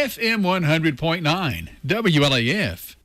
FM 100.9, WLAF.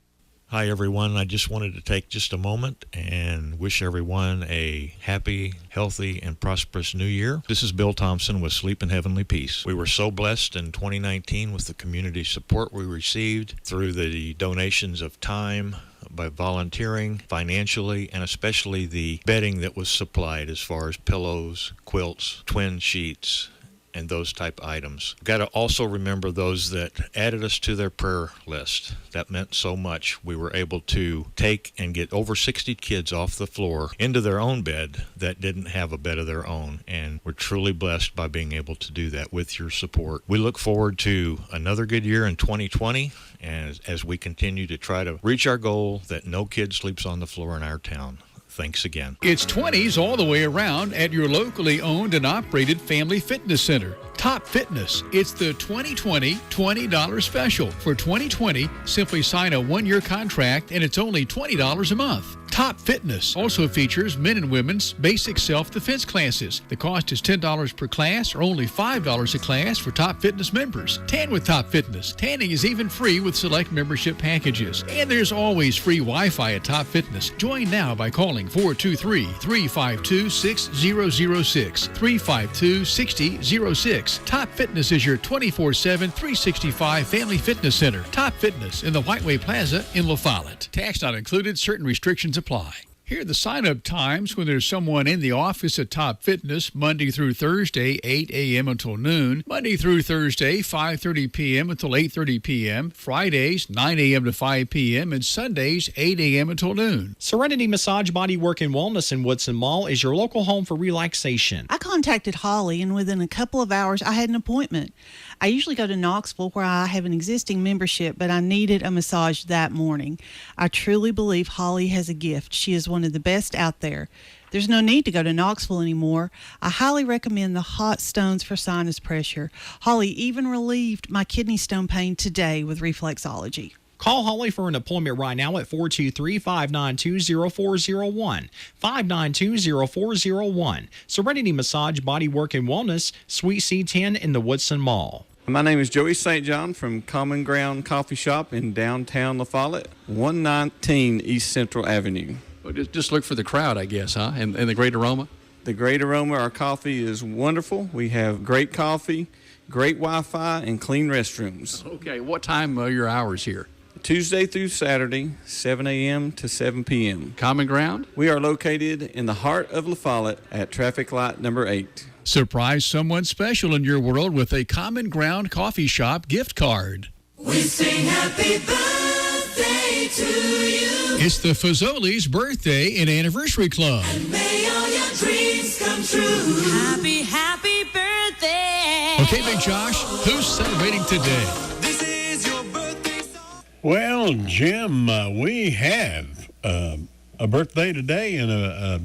Hi, everyone. I just wanted to take just a moment and wish everyone a happy, healthy, and prosperous new year. This is Bill Thompson with Sleep in Heavenly Peace. We were so blessed in 2019 with the community support we received through the donations of time, by volunteering, financially, and especially the bedding that was supplied as far as pillows, quilts, twin sheets, and those type items. Got to also remember those that added us to their prayer list. That meant so much. We were able to take and get over 60 kids off the floor into their own bed that didn't have a bed of their own, and we're truly blessed by being able to do that with your support. We look forward to another good year in 2020 as we continue to try to reach our goal that no kid sleeps on the floor in our town. Thanks again. It's 20s all the way around at your locally owned and operated Family Fitness Center. Top Fitness. It's the 2020 $20 special. For 2020, simply sign a one-year contract and it's only $20 a month. Top Fitness also features men and women's basic self-defense classes. The cost is $10 per class or only $5 a class for Top Fitness members. Tan with Top Fitness. Tanning is even free with select membership packages. And there's always free Wi-Fi at Top Fitness. Join now by calling 423-352-6006. 352-6006. Top Fitness is your 24/7, 365 family fitness center. Top Fitness in the Whiteway Plaza in La Follette. Tax not included. Certain restrictions apply. Here are the sign-up times when there's someone in the office at Top Fitness, Monday through Thursday, 8 a.m. until noon. Monday through Thursday, 5:30 p.m. until 8:30 p.m. Fridays, 9 a.m. to 5 p.m. and Sundays, 8 a.m. until noon. Serenity Massage Body Work and Wellness in Woodson Mall is your local home for relaxation. I contacted Holly, and within a couple of hours, I had an appointment. I usually go to Knoxville, where I have an existing membership, but I needed a massage that morning. I truly believe Holly has a gift. She is one of the best out there. There's no need to go to Knoxville anymore. I highly recommend the hot stones for sinus pressure. Holly even relieved my kidney stone pain today with reflexology. Call Holly for an appointment right now at 423-592-0401. 592-0401. Serenity Massage Body Work and Wellness, Suite C10 in the Woodson Mall. My name is Joey St. John from Common Ground Coffee Shop in downtown La Follette, 119 East Central Avenue. Well, just look for the crowd, I guess, huh? And the great aroma? The great aroma. Our coffee is wonderful. We have great coffee, great Wi-Fi, and clean restrooms. Okay, what time are your hours here? Tuesday through Saturday, 7 a.m. to 7 p.m. Common Ground? We are located in the heart of La Follette at traffic light number 8. Surprise someone special in your world with a Common Ground Coffee Shop gift card. We sing happy birthday to you. It's the Fazoli's Birthday and Anniversary Club. And may all your dreams come true. Happy, happy birthday. Okay, Big Josh, who's celebrating today? This is your birthday song. Well, Jim, we have a birthday today and a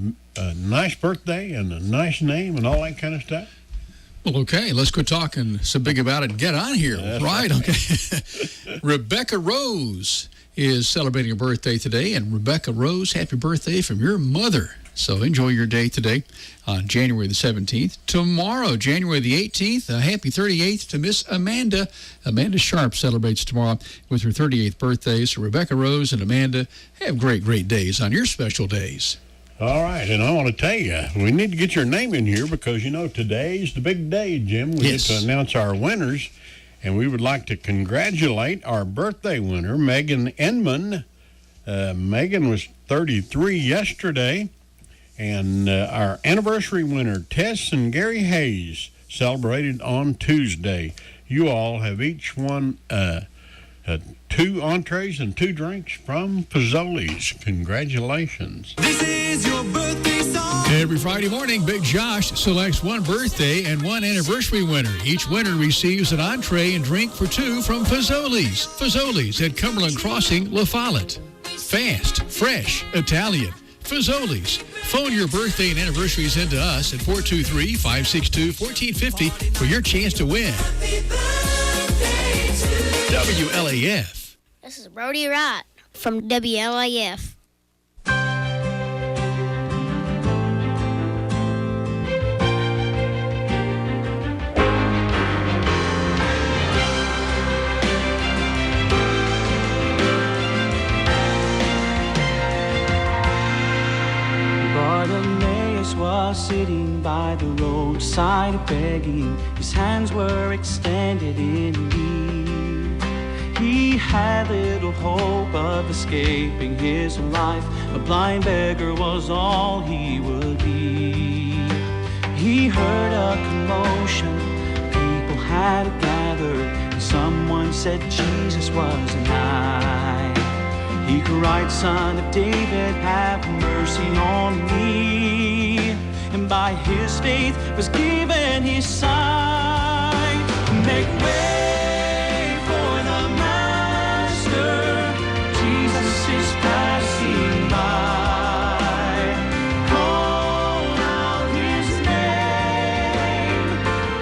nice birthday and a nice name and all that kind of stuff. Well, okay, let's quit talking so big about it and get on here. That's right, okay. Rebecca Rose is celebrating a birthday today, and Rebecca Rose, happy birthday from your mother. So enjoy your day today on January the 17th. Tomorrow, January the 18th, a happy 38th to Miss Amanda. Amanda Sharp celebrates tomorrow with her 38th birthday. So Rebecca Rose and Amanda have great, great days on your special days. All right, and I want to tell you, we need to get your name in here because, you know, today's the big day, Jim. We Yes. get to announce our winners, and we would like to congratulate our birthday winner, Megan Enman. Megan was 33 yesterday, and our anniversary winner, Tess and Gary Hayes, celebrated on Tuesday. You all have each won 2 entrees and 2 drinks from Fazoli's. Congratulations. This is your birthday song. Every Friday morning, Big Josh selects one birthday and one anniversary winner. Each winner receives an entree and drink for 2 from Fazoli's. Fazoli's at Cumberland Crossing, La Follette. Fast, fresh, Italian. Fazoli's. Phone your birthday and anniversaries into us at 423-562-1450 for your chance to win. Happy birthday to you. WLAF. This is Brody Wright from WLAF. side begging, his hands were extended in need. He had little hope of escaping his life. A blind beggar was all he would be. He heard a commotion, people had gathered. Someone said Jesus was nigh. He cried, Son of David, have mercy on me. And by his faith was given his sight. Make way for the Master, Jesus is passing by. Call out his name,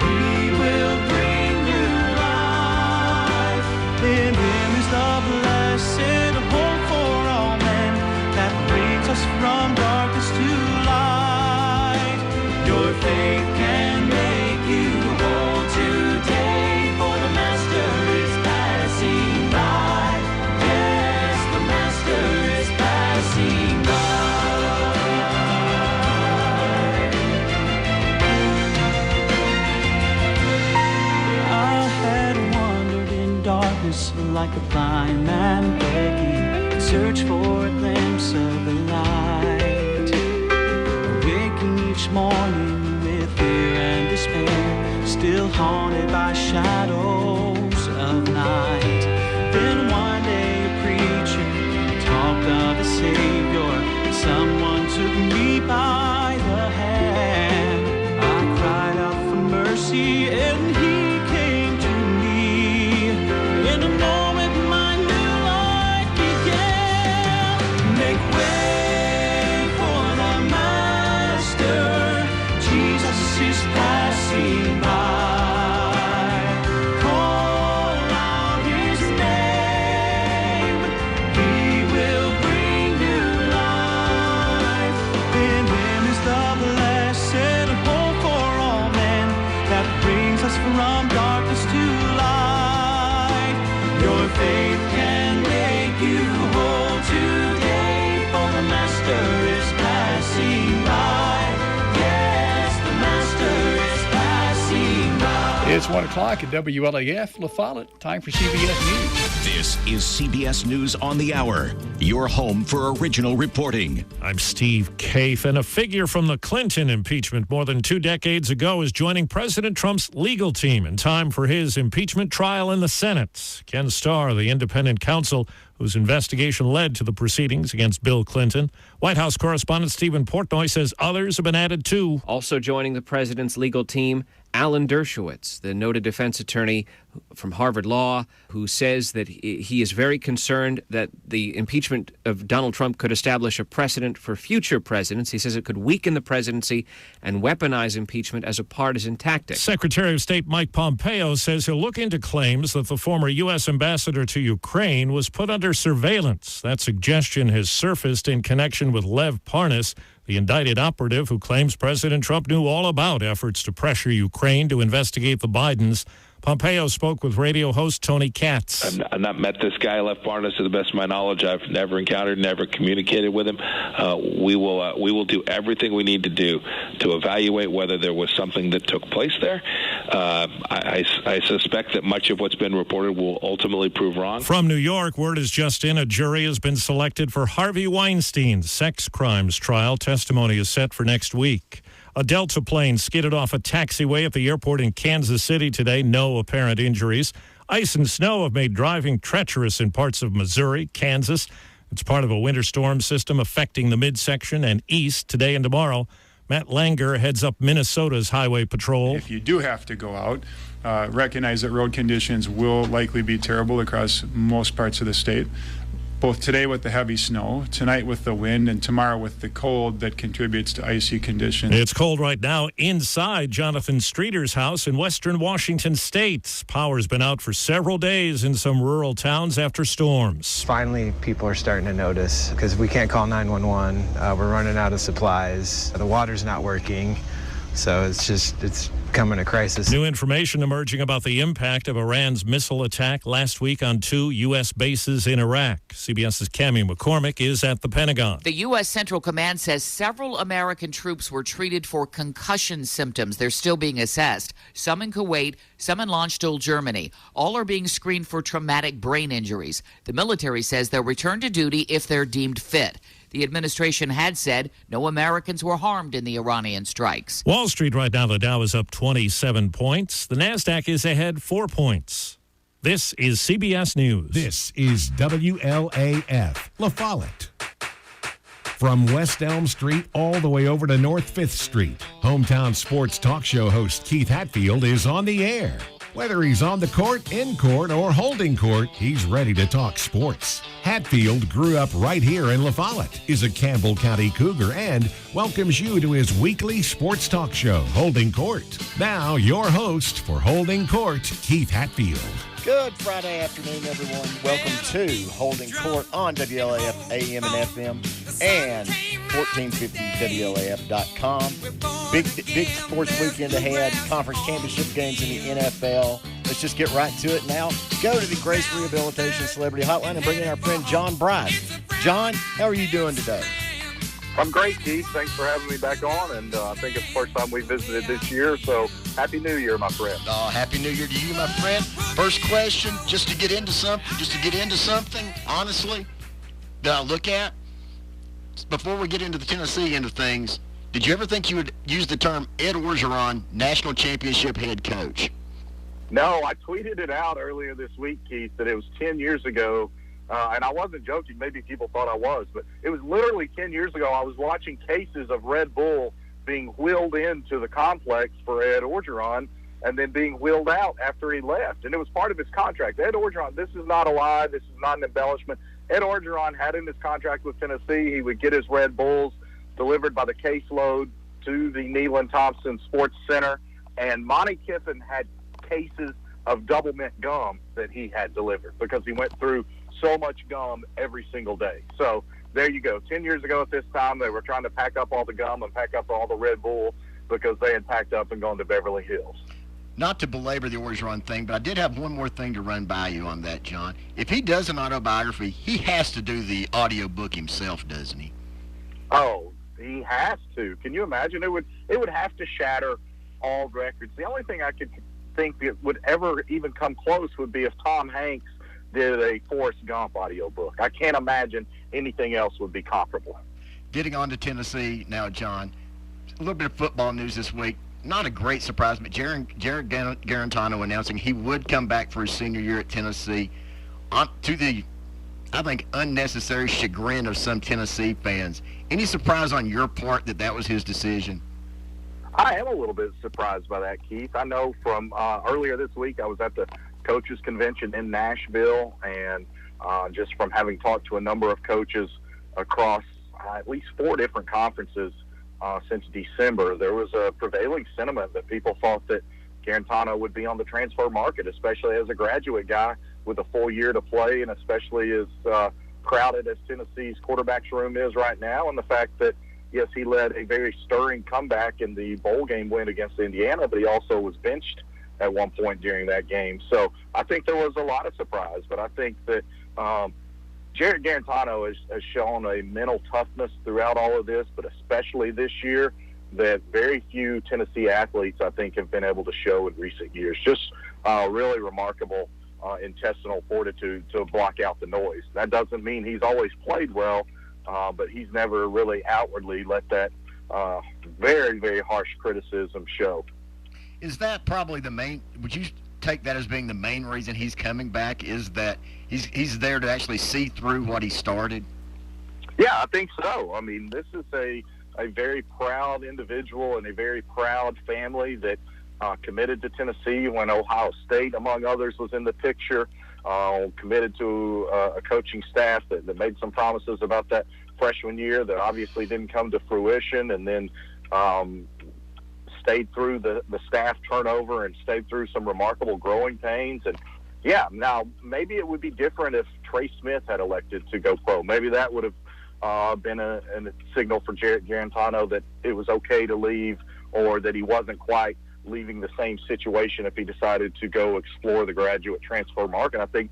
he will bring new life. In him is the blessed hope for all men, that brings us from darkness to light. Your faith can make you whole today, for the Master is passing by. Yes, the Master is passing by. I had wandered in darkness like a blind man begging, search for a glimpse of the light. Waking each morning with fear and despair, still haunted by shadows of night. Then one day a preacher talked of a Savior. Someone took me by the hand. I cried out for mercy and he came to me. In a moment my new life began. Make way for the Master, Jesus is passing by. Call out his name, he will bring new life. In him is the blessed hope for all men, that brings us from darkness to light. Your faith can make you whole today, for the Master is passing by. Yes, the Master is passing by. It's 1 o'clock at WLAF La Follette. Time for CBS News. This is CBS News on the Hour, your home for original reporting. I'm Steve Kaif, and a figure from the Clinton impeachment more than 2 decades ago is joining President Trump's legal team in time for his impeachment trial in the Senate. Ken Starr, the independent counsel whose investigation led to the proceedings against Bill Clinton. White House correspondent Stephen Portnoy says others have been added too. Also joining the president's legal team, Alan Dershowitz, the noted defense attorney from Harvard Law, who says that he is very concerned that the impeachment of Donald Trump could establish a precedent for future presidents. He says it could weaken the presidency and weaponize impeachment as a partisan tactic. Secretary of State Mike Pompeo says he'll look into claims that the former U.S. ambassador to Ukraine was put under surveillance. That suggestion has surfaced in connection with Lev Parnas, the indicted operative who claims President Trump knew all about efforts to pressure Ukraine to investigate the Bidens. Pompeo spoke with radio host Tony Katz. I've not met this guy, Lev Parnas, to the best of my knowledge. I've never encountered, never communicated with him. We will do everything we need to do to evaluate whether there was something that took place there. I suspect that much of what's been reported will ultimately prove wrong. From New York, word is just in. A jury has been selected for Harvey Weinstein's sex crimes trial. Testimony is set for next week. A Delta plane skidded off a taxiway at the airport in Kansas City today. No apparent injuries. Ice and snow have made driving treacherous in parts of Missouri, Kansas. It's part of a winter storm system affecting the midsection and east today and tomorrow. Matt Langer heads up Minnesota's highway patrol. If you do have to go out, recognize that road conditions will likely be terrible across most parts of the state. Both today with the heavy snow, tonight with the wind, and tomorrow with the cold that contributes to icy conditions. It's cold right now inside Jonathan Streeter's house in western Washington state. Power's been out for several days in some rural towns after storms. Finally, people are starting to notice because we can't call 911. We're running out of supplies. The water's not working. So it's coming a crisis. New information emerging about the impact of Iran's missile attack last week on 2 U.S. bases in Iraq. CBS's Cammie McCormick is at the Pentagon. The U.S. Central Command says several American troops were treated for concussion symptoms. They're still being assessed. Some in Kuwait, some in Landstuhl, Germany. All are being screened for traumatic brain injuries. The military says they'll return to duty if they're deemed fit. The administration had said no Americans were harmed in the Iranian strikes. Wall Street right now, the Dow is up 27 points. The NASDAQ is ahead 4 points. This is CBS News. This is WLAF, La Follette. From West Elm Street all the way over to North 5th Street, hometown sports talk show host Keith Hatfield is on the air. Whether he's on the court, in court, or holding court, he's ready to talk sports. Hatfield grew up right here in La Follette, is a Campbell County Cougar, and welcomes you to his weekly sports talk show, Holding Court. Now, your host for Holding Court, Keith Hatfield. Good Friday afternoon, everyone. Welcome to Holding Court on WLAF AM and FM and 1450WLAF.com. Big sports weekend ahead. Conference championship games in the NFL. Let's just get right to it now. Go to the Grace Rehabilitation Celebrity Hotline and bring in our friend John Bryce. John, how are you doing today? I'm great, Keith. Thanks for having me back on, and I think it's the first time we visited this year, so Happy New Year, my friend. Oh, Happy New Year to you, my friend. First question, just to get into something, honestly, that I look at, before we get into the Tennessee end of things, did you ever think you would use the term Ed Orgeron, national championship head coach? No, I tweeted it out earlier this week, Keith, that it was 10 years ago. And I wasn't joking. Maybe people thought I was. But it was literally 10 years ago. I was watching cases of Red Bull being wheeled into the complex for Ed Orgeron and then being wheeled out after he left. And it was part of his contract. Ed Orgeron, this is not a lie. This is not an embellishment. Ed Orgeron had in his contract with Tennessee, he would get his Red Bulls delivered by the caseload to the Neyland Thompson Sports Center. And Monty Kiffin had cases of double mint gum that he had delivered because he went through so much gum every single day. So there you go. 10 years ago at this time, they were trying to pack up all the gum and pack up all the Red Bull because they had packed up and gone to Beverly Hills. Not to belabor the Orgeron thing, but I did have one more thing to run by you on that, John. If he does an autobiography, he has to do the audio book himself, doesn't he? Oh, he has to. Can you imagine? It would have to shatter all records. The only thing I could think that would ever even come close would be if Tom Hanks did a Forrest Gump audio book. I can't imagine anything else would be comparable. Getting on to Tennessee now, John. A little bit of football news this week. Not a great surprise, but Jared Garantano announcing he would come back for his senior year at Tennessee, to the, I think, unnecessary chagrin of some Tennessee fans. Any surprise on your part that was his decision? I am a little bit surprised by that, Keith. I know from earlier this week I was at the coaches convention in Nashville, and just from having talked to a number of coaches across at least 4 different conferences since December, there was a prevailing sentiment that people thought that Garantano would be on the transfer market, especially as a graduate guy with a full year to play, and especially as crowded as Tennessee's quarterback's room is right now, and the fact that, yes, he led a very stirring comeback in the bowl game win against Indiana, but he also was benched at one point during that game. So I think there was a lot of surprise, but I think that Jared Garantano has shown a mental toughness throughout all of this, but especially this year, that very few Tennessee athletes, I think, have been able to show in recent years. Just really remarkable intestinal fortitude to block out the noise. That doesn't mean he's always played well, but he's never really outwardly let that very, very harsh criticism show. Is that probably the main, would you take that as being the main reason he's coming back, is that he's there to actually see through what he started? Yeah, I think so. I mean, this is a very proud individual and a very proud family that committed to Tennessee when Ohio State, among others, was in the picture, committed to a coaching staff that made some promises about that freshman year that obviously didn't come to fruition, and then stayed through the staff turnover and stayed through some remarkable growing pains. And yeah, now maybe it would be different if Trey Smith had elected to go pro. Maybe that would have been a signal for Jared Garantano that it was okay to leave or that he wasn't quite leaving the same situation if he decided to go explore the graduate transfer market. I think,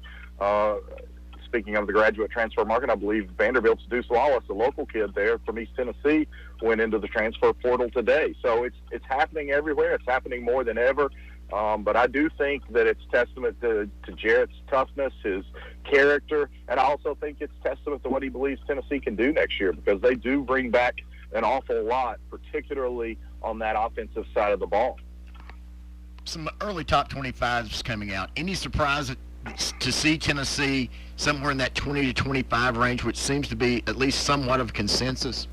speaking of the graduate transfer market, I believe Vanderbilt's Deuce Wallace, a local kid there from East Tennessee, went into the transfer portal today. So it's happening everywhere. It's happening more than ever. But I do think that it's testament to Jarrett's toughness, his character, and I also think it's testament to what he believes Tennessee can do next year, because they do bring back an awful lot, particularly on that offensive side of the ball. Some early top 25s coming out. Any surprise to see Tennessee somewhere in that 20 to 25 range, which seems to be at least somewhat of a consensus?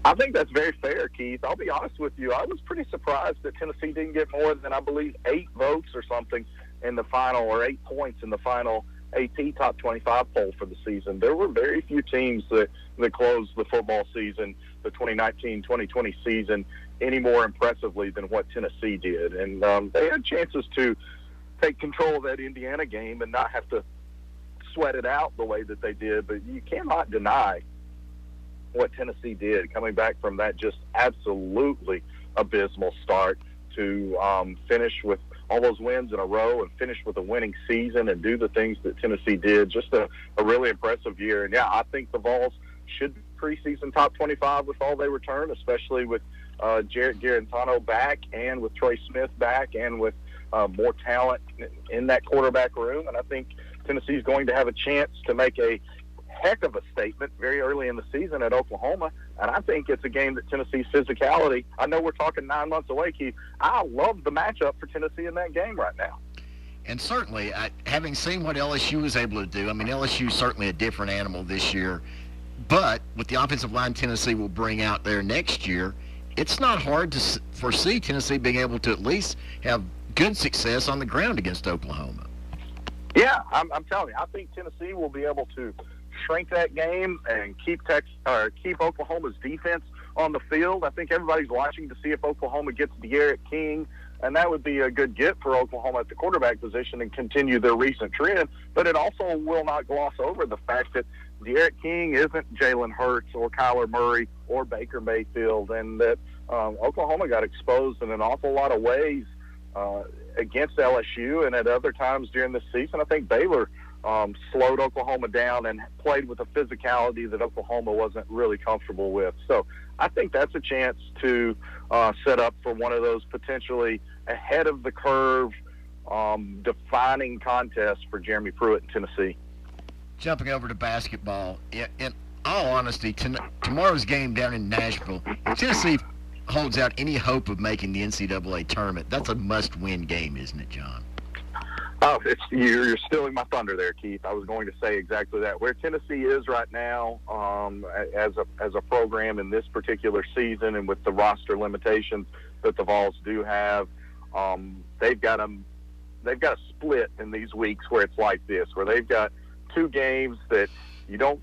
I think that's very fair, Keith. I'll be honest with you. I was pretty surprised that Tennessee didn't get more than, I believe, 8 votes or something in the final, or 8 points in the final AP Top 25 poll for the season. There were very few teams that closed the football season, the 2019-2020 season, any more impressively than what Tennessee did. And they had chances to take control of that Indiana game and not have to sweat it out the way that they did. But you cannot deny what Tennessee did, coming back from that just absolutely abysmal start to finish with all those wins in a row and finish with a winning season and do the things that Tennessee did. Just a really impressive year. And, yeah, I think the Vols should be preseason top 25 with all they return, especially with Jarrett Garantano back and with Trey Smith back and with more talent in that quarterback room. And I think Tennessee's going to have a chance to make a heck of a statement very early in the season at Oklahoma. And I think it's a game that Tennessee's physicality, I know we're talking 9 months away, Keith. I love the matchup for Tennessee in that game right now. And certainly, having seen what LSU was able to do, I mean, LSU's certainly a different animal this year. But with the offensive line Tennessee will bring out there next year, it's not hard to foresee Tennessee being able to at least have good success on the ground against Oklahoma. Yeah, I'm telling you, I think Tennessee will be able to shrink that game and keep Oklahoma's defense on the field. I think everybody's watching to see if Oklahoma gets De'Aaron King, and that would be a good get for Oklahoma at the quarterback position and continue their recent trend. But it also will not gloss over the fact that De'Aaron King isn't Jalen Hurts or Kyler Murray or Baker Mayfield, and that Oklahoma got exposed in an awful lot of ways against LSU, and at other times during the season, I think Baylor slowed Oklahoma down and played with a physicality that Oklahoma wasn't really comfortable with. So I think that's a chance to set up for one of those potentially ahead of the curve defining contests for Jeremy Pruitt in Tennessee. Jumping over to basketball, in all honesty, tomorrow's game down in Nashville, if Tennessee holds out any hope of making the NCAA tournament, that's a must-win game, isn't it, John? Oh, you're stealing my thunder there, Keith. I was going to say exactly that. Where Tennessee is right now, as a program in this particular season, and with the roster limitations that the Vols do have, they've got a split in these weeks where it's like this, where they've got 2 games that you don't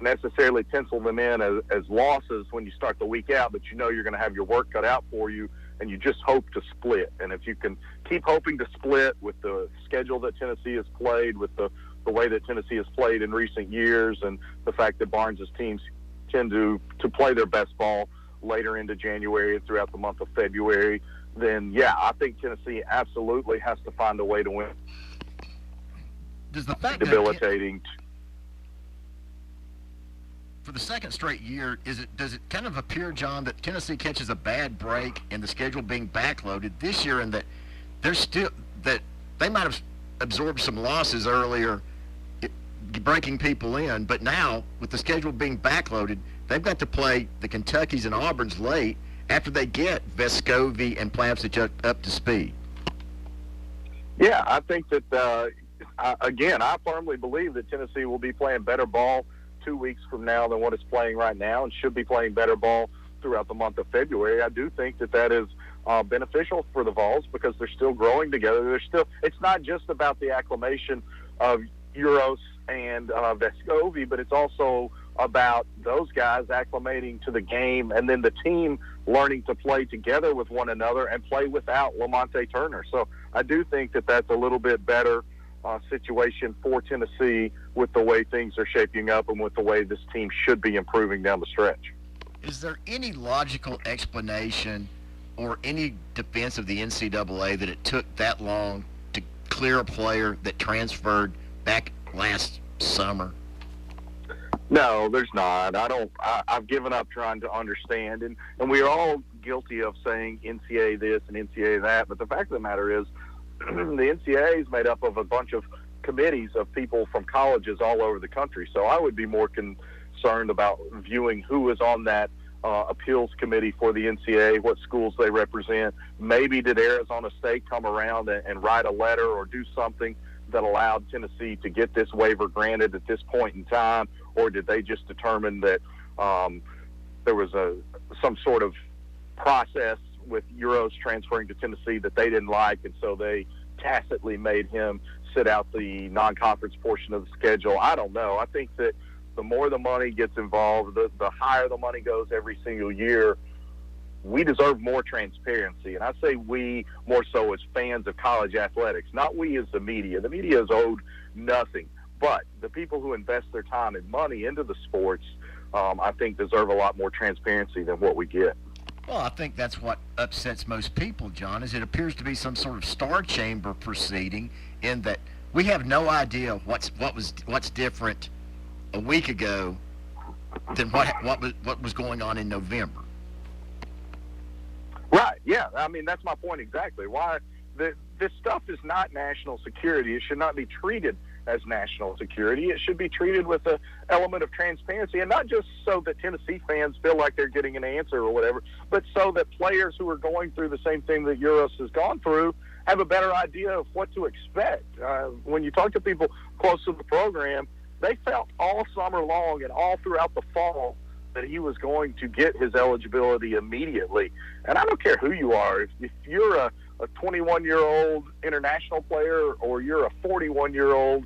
necessarily pencil them in as losses when you start the week out, but you know you're going to have your work cut out for you, and you just hope to split. And if you can keep hoping to split with the schedule that Tennessee has played, with the way that Tennessee has played in recent years, and the fact that Barnes' teams tend to play their best ball later into January and throughout the month of February, then, yeah, I think Tennessee absolutely has to find a way to win. Does the fact debilitating for the second straight year, does it kind of appear, John, that Tennessee catches a bad break in the schedule being backloaded this year, and that they might have absorbed some losses earlier, breaking people in, but now with the schedule being backloaded, they've got to play the Kentuckys and Auburns late after they get Vescovi and Plamsic up to speed. Yeah, I think that I firmly believe that Tennessee will be playing better ball 2 weeks from now than what it's playing right now, and should be playing better ball throughout the month of February. I do think that is beneficial for the Vols, because they're still growing together. It's not just about the acclimation of Uros and Vescovi, but it's also about those guys acclimating to the game, and then the team learning to play together with one another and play without Lamonte Turner. So I do think that that's a little bit better situation for Tennessee with the way things are shaping up and with the way this team should be improving down the stretch. Is there any logical explanation or any defense of the NCAA that it took that long to clear a player that transferred back last summer? No, there's not. I've given up trying to understand, and we're all guilty of saying NCAA this and NCAA that, but the fact of the matter is the NCAA is made up of a bunch of committees of people from colleges all over the country. So I would be more concerned about viewing who is on that appeals committee for the NCAA, what schools they represent. Maybe did Arizona State come around and write a letter or do something that allowed Tennessee to get this waiver granted at this point in time, or did they just determine that there was some sort of process with Euros transferring to Tennessee that they didn't like, and so they tacitly made him sit out the non-conference portion of the schedule? I don't know. I think that the more the money gets involved, the higher the money goes every single year, we deserve more transparency. And I say we more so as fans of college athletics, not we as the media. The media is owed nothing. But the people who invest their time and money into the sports, I think, deserve a lot more transparency than what we get. Well, I think that's what upsets most people, John, is it appears to be some sort of star chamber proceeding in that we have no idea what's different a week ago than what was going on in November. Right, yeah. I mean, that's my point exactly. Why this stuff is not national security. It should not be treated as national security. It should be treated with an element of transparency, and not just so that Tennessee fans feel like they're getting an answer or whatever, but so that players who are going through the same thing that Euros has gone through have a better idea of what to expect. When you talk to people close to the program, they felt all summer long and all throughout the fall that he was going to get his eligibility immediately. And I don't care who you are. If you're a 21-year-old international player or you're a 41-year-old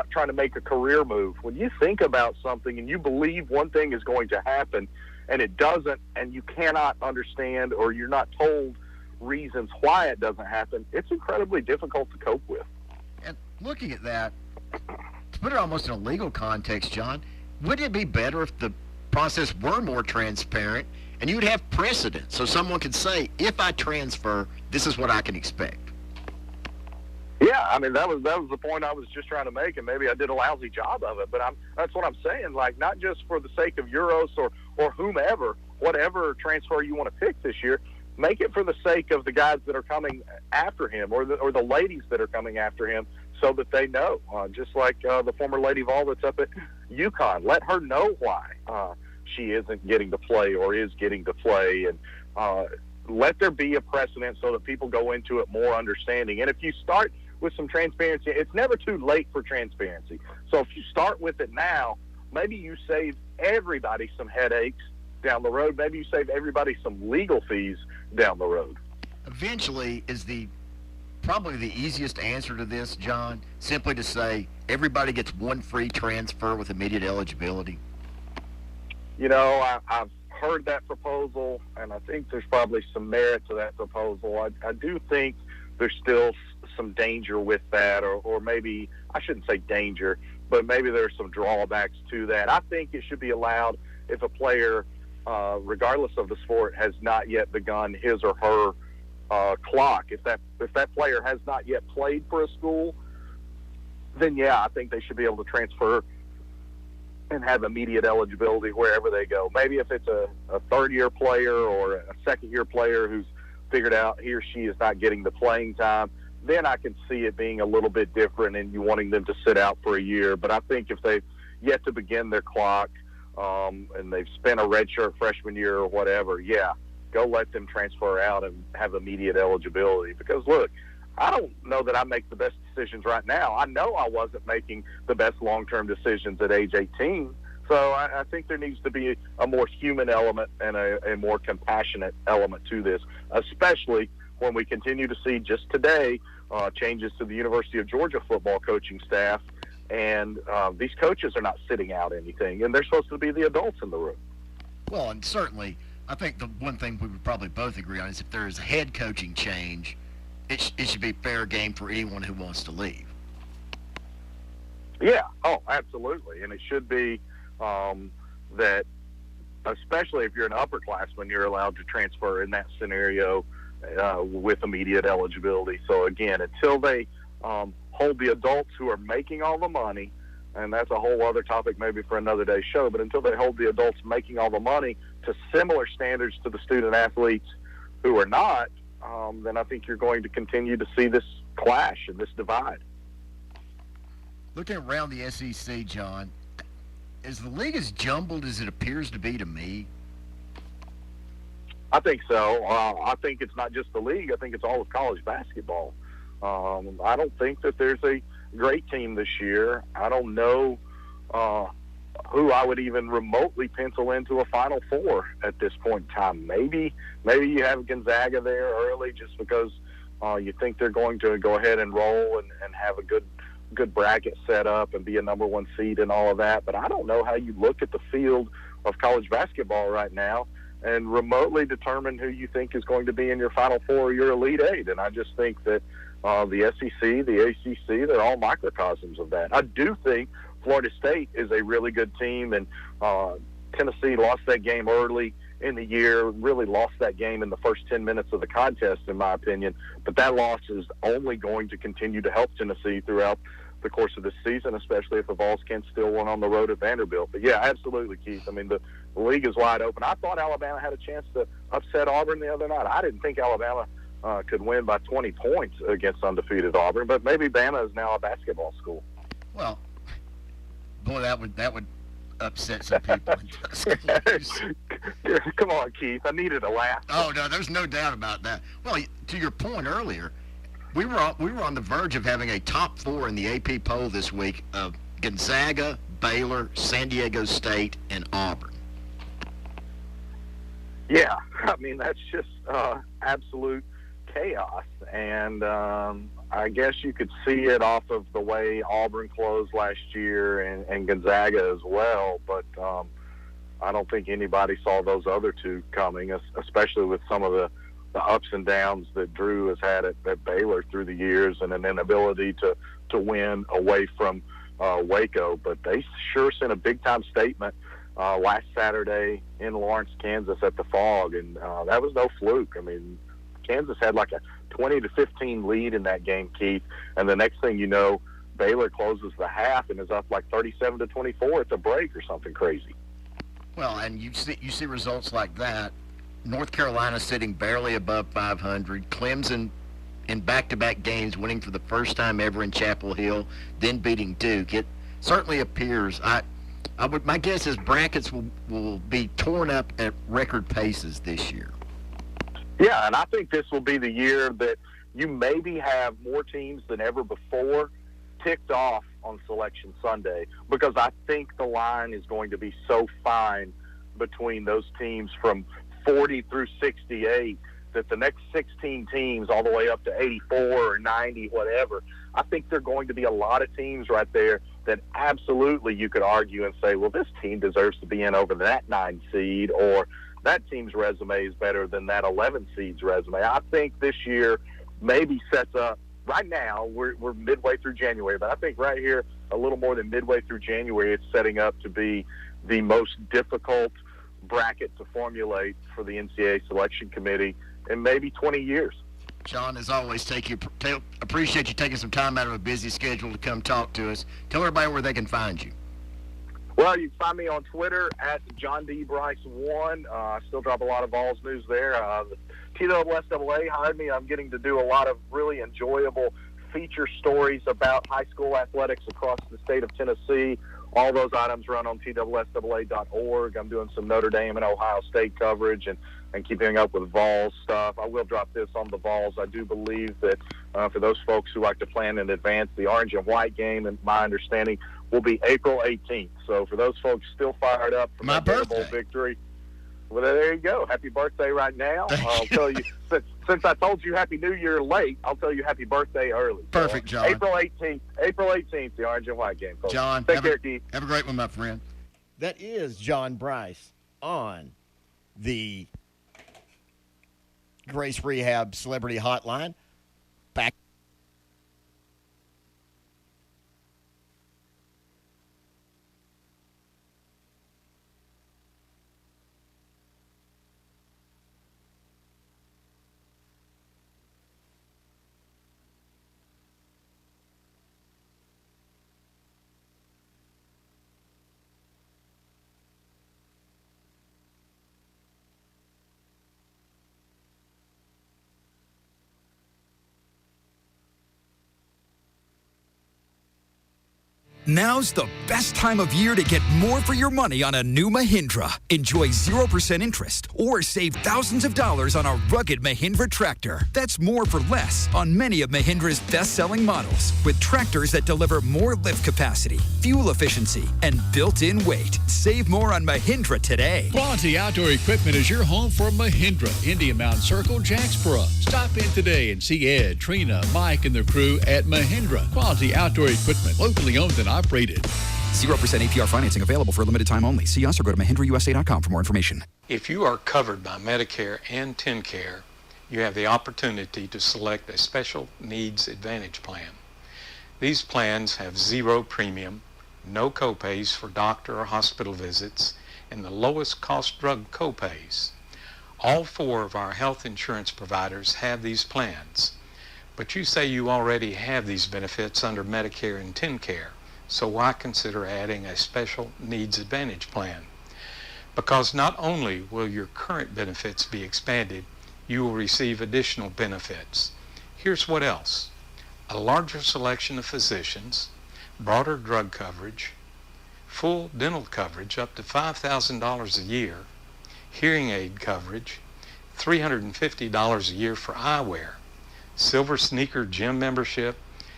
trying to make a career move, when you think about something and you believe one thing is going to happen and it doesn't, and you cannot understand or you're not told reasons why it doesn't happen, it's incredibly difficult to cope with. And looking at that, to put it almost in a legal context, John, wouldn't it be better if the process were more transparent and you would have precedent so someone could say, if I transfer, this is what I can expect? Yeah, I mean, that was the point I was just trying to make, and maybe I did a lousy job of it, but that's what I'm saying. Like, not just for the sake of Euros or whomever, whatever transfer you want to pick this year, make it for the sake of the guys that are coming after him or the ladies that are coming after him, so that they know. Just like the former Lady Vol that's up at UConn, let her know why she isn't getting to play or is getting to play, and let there be a precedent so that people go into it more understanding. And if you start with some transparency, it's never too late for transparency. So if you start with it now, maybe you save everybody some headaches down the road. Maybe you save everybody some legal fees down the road. Eventually, is probably the easiest answer to this, John, simply to say everybody gets one free transfer with immediate eligibility? You know, I've heard that proposal, and I think there's probably some merit to that proposal. I do think there's still some danger with that, or maybe, I shouldn't say danger, but maybe there's some drawbacks to that. I think it should be allowed if a player, regardless of the sport, has not yet begun his or her clock. If that player has not yet played for a school, then yeah, I think they should be able to transfer and have immediate eligibility wherever they go. Maybe if it's a third-year player or a second-year player who's figured out he or she is not getting the playing time, then I can see it being a little bit different and you wanting them to sit out for a year. But I think if they've yet to begin their clock and they've spent a redshirt freshman year or whatever, yeah, go let them transfer out and have immediate eligibility. Because, look, I don't know that I make the best decisions right now. I know I wasn't making the best long-term decisions at age 18. So I think there needs to be a more human element and a more compassionate element to this, especially when we continue to see just today changes to the University of Georgia football coaching staff. And these coaches are not sitting out anything, and they're supposed to be the adults in the room. Well, and certainly I think the one thing we would probably both agree on is if there is a head coaching change, it should be fair game for anyone who wants to leave. Yeah, oh, absolutely. And it should be that especially if you're an upperclassman, you're allowed to transfer in that scenario with immediate eligibility. So again, until they hold the adults who are making all the money, and that's a whole other topic maybe for another day's show, but until they hold the adults making all the money to similar standards to the student athletes who are not, then I think you're going to continue to see this clash and this divide. Looking around the SEC, John, is the league as jumbled as it appears to be to me? I think so. I think it's not just the league. I think it's all of college basketball. I don't think that there's a great team this year. I don't know who I would even remotely pencil into a Final Four at this point in time. Maybe you have Gonzaga there early just because you think they're going to go ahead and roll and have a good bracket set up and be a number one seed and all of that. But I don't know how you look at the field of college basketball right now and remotely determine who you think is going to be in your Final Four or your Elite Eight. And I just think that the SEC, the ACC, they're all microcosms of that. I do think Florida State is a really good team, and Tennessee lost that game early in the year, really lost that game in the first 10 minutes of the contest, in my opinion. But that loss is only going to continue to help Tennessee throughout the course of this season, especially if the Vols can still win on the road at Vanderbilt. But, yeah, absolutely, Keith. I mean, the league is wide open. I thought Alabama had a chance to upset Auburn the other night. I didn't think Alabama could win by 20 points against undefeated Auburn, but maybe Bama is now a basketball school. Well, boy, that would upset some people. Come on, Keith. I needed a laugh. Oh, no, there's no doubt about that. Well, to your point earlier, we were on the verge of having a top four in the AP poll this week of Gonzaga, Baylor, San Diego State, and Auburn. Yeah, I mean, that's just absolute chaos. And I guess you could see it off of the way Auburn closed last year and Gonzaga as well. But I don't think anybody saw those other two coming, especially with some of the ups and downs that Drew has had at Baylor through the years and an inability to win away from Waco. But they sure sent a big-time statement last Saturday in Lawrence, Kansas at the Fog, and that was no fluke. I mean, Kansas had like a 20-15 lead in that game, Keith, and the next thing you know, Baylor closes the half and is up like 37-24 at the break or something crazy. Well, and you see results like that. North Carolina sitting barely above 500. Clemson in back-to-back games winning for the first time ever in Chapel Hill, then beating Duke. It certainly appears. My guess is brackets will be torn up at record paces this year. Yeah, and I think this will be the year that you maybe have more teams than ever before ticked off on Selection Sunday, because I think the line is going to be so fine between those teams from 40 through 68 that the next 16 teams all the way up to 84 or 90, whatever, I think there are going to be a lot of teams right there that absolutely you could argue and say, well, this team deserves to be in over that 9 seed, or that team's resume is better than that 11 seed's resume. I think this year maybe sets up, right now, we're midway through January, but I think right here, a little more than midway through January, it's setting up to be the most difficult bracket to formulate for the NCAA selection committee in maybe 20 years. John, as always, appreciate you taking some time out of a busy schedule to come talk to us. Tell everybody where they can find you. Well, you can find me on Twitter at John D. Bryce 1. I still drop a lot of Vols news there. The TSSAA hired me. I'm getting to do a lot of really enjoyable feature stories about high school athletics across the state of Tennessee. All those items run on TSSAA.org. I'm doing some Notre Dame and Ohio State coverage and keeping up with Vols stuff. I will drop this on the Vols. I do believe that for those folks who like to plan in advance, the orange and white game, and my understanding, will be April 18th. So for those folks still fired up for my Super Bowl victory, well, there you go. Happy birthday right now. I'll tell you, since I told you Happy New Year late, I'll tell you Happy birthday early. Perfect, John. April 18th, the orange and white game, folks. John, take care, Keith. Have a great one, my friend. That is John Bryce on the Grace Rehab Celebrity Hotline. Back. Now's the best time of year to get more for your money on a new Mahindra. Enjoy 0% interest or save thousands of dollars on a rugged Mahindra tractor. That's more for less on many of Mahindra's best-selling models with tractors that deliver more lift capacity, fuel efficiency, and built-in weight. Save more on Mahindra today. Quality Outdoor Equipment is your home for Mahindra, Indian Mountain Circle, Jacksboro. Stop in today and see Ed, Trina, Mike, and the crew at Mahindra. Quality Outdoor Equipment, locally owned and operated. 0% APR financing available for a limited time only. See us or go to MahindraUSA.com for more information. If you are covered by Medicare and TennCare, you have the opportunity to select a Special Needs Advantage plan. These plans have zero premium, no copays for doctor or hospital visits, and the lowest cost drug copays. All 4 of our health insurance providers have these plans, but you say you already have these benefits under Medicare and TennCare. So why consider adding a Special Needs Advantage plan? Because not only will your current benefits be expanded, you will receive additional benefits. Here's what else: a larger selection of physicians, broader drug coverage, full dental coverage up to $5,000 a year, hearing aid coverage, $350 a year for eyewear, silver sneaker gym membership,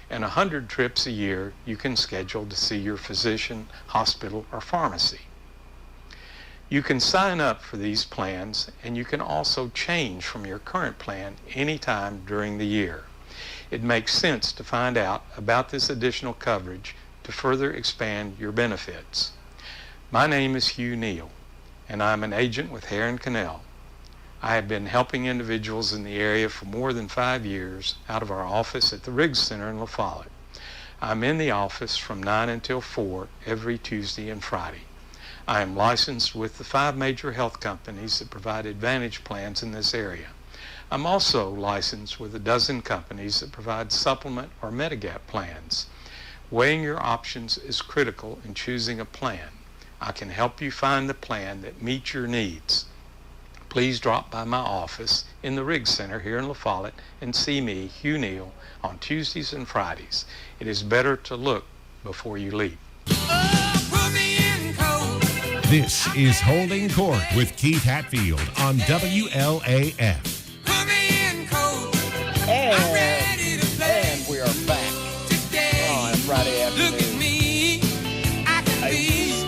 and 100 trips a year you can schedule to see your physician, hospital, or pharmacy. You can sign up for these plans, and you can also change from your current plan anytime during the year. It makes sense to find out about this additional coverage to further expand your benefits. My name is Hugh Neal, and I'm an agent with Hare & Cannell. I have been helping individuals in the area for more than 5 years out of our office at the Riggs Center in La Follette. I'm in the office from 9 until 4 every Tuesday and Friday. I am licensed with the 5 major health companies that provide Advantage plans in this area. I'm also licensed with a dozen companies that provide supplement or Medigap plans. Weighing your options is critical in choosing a plan. I can help you find the plan that meets your needs. Please drop by my office in the Riggs Center here in La Follette and see me, Hugh Neal, on Tuesdays and Fridays. It is better to look before you leap. This is Holding Court with Keith Hatfield on WLAF. And we are back on a Friday afternoon.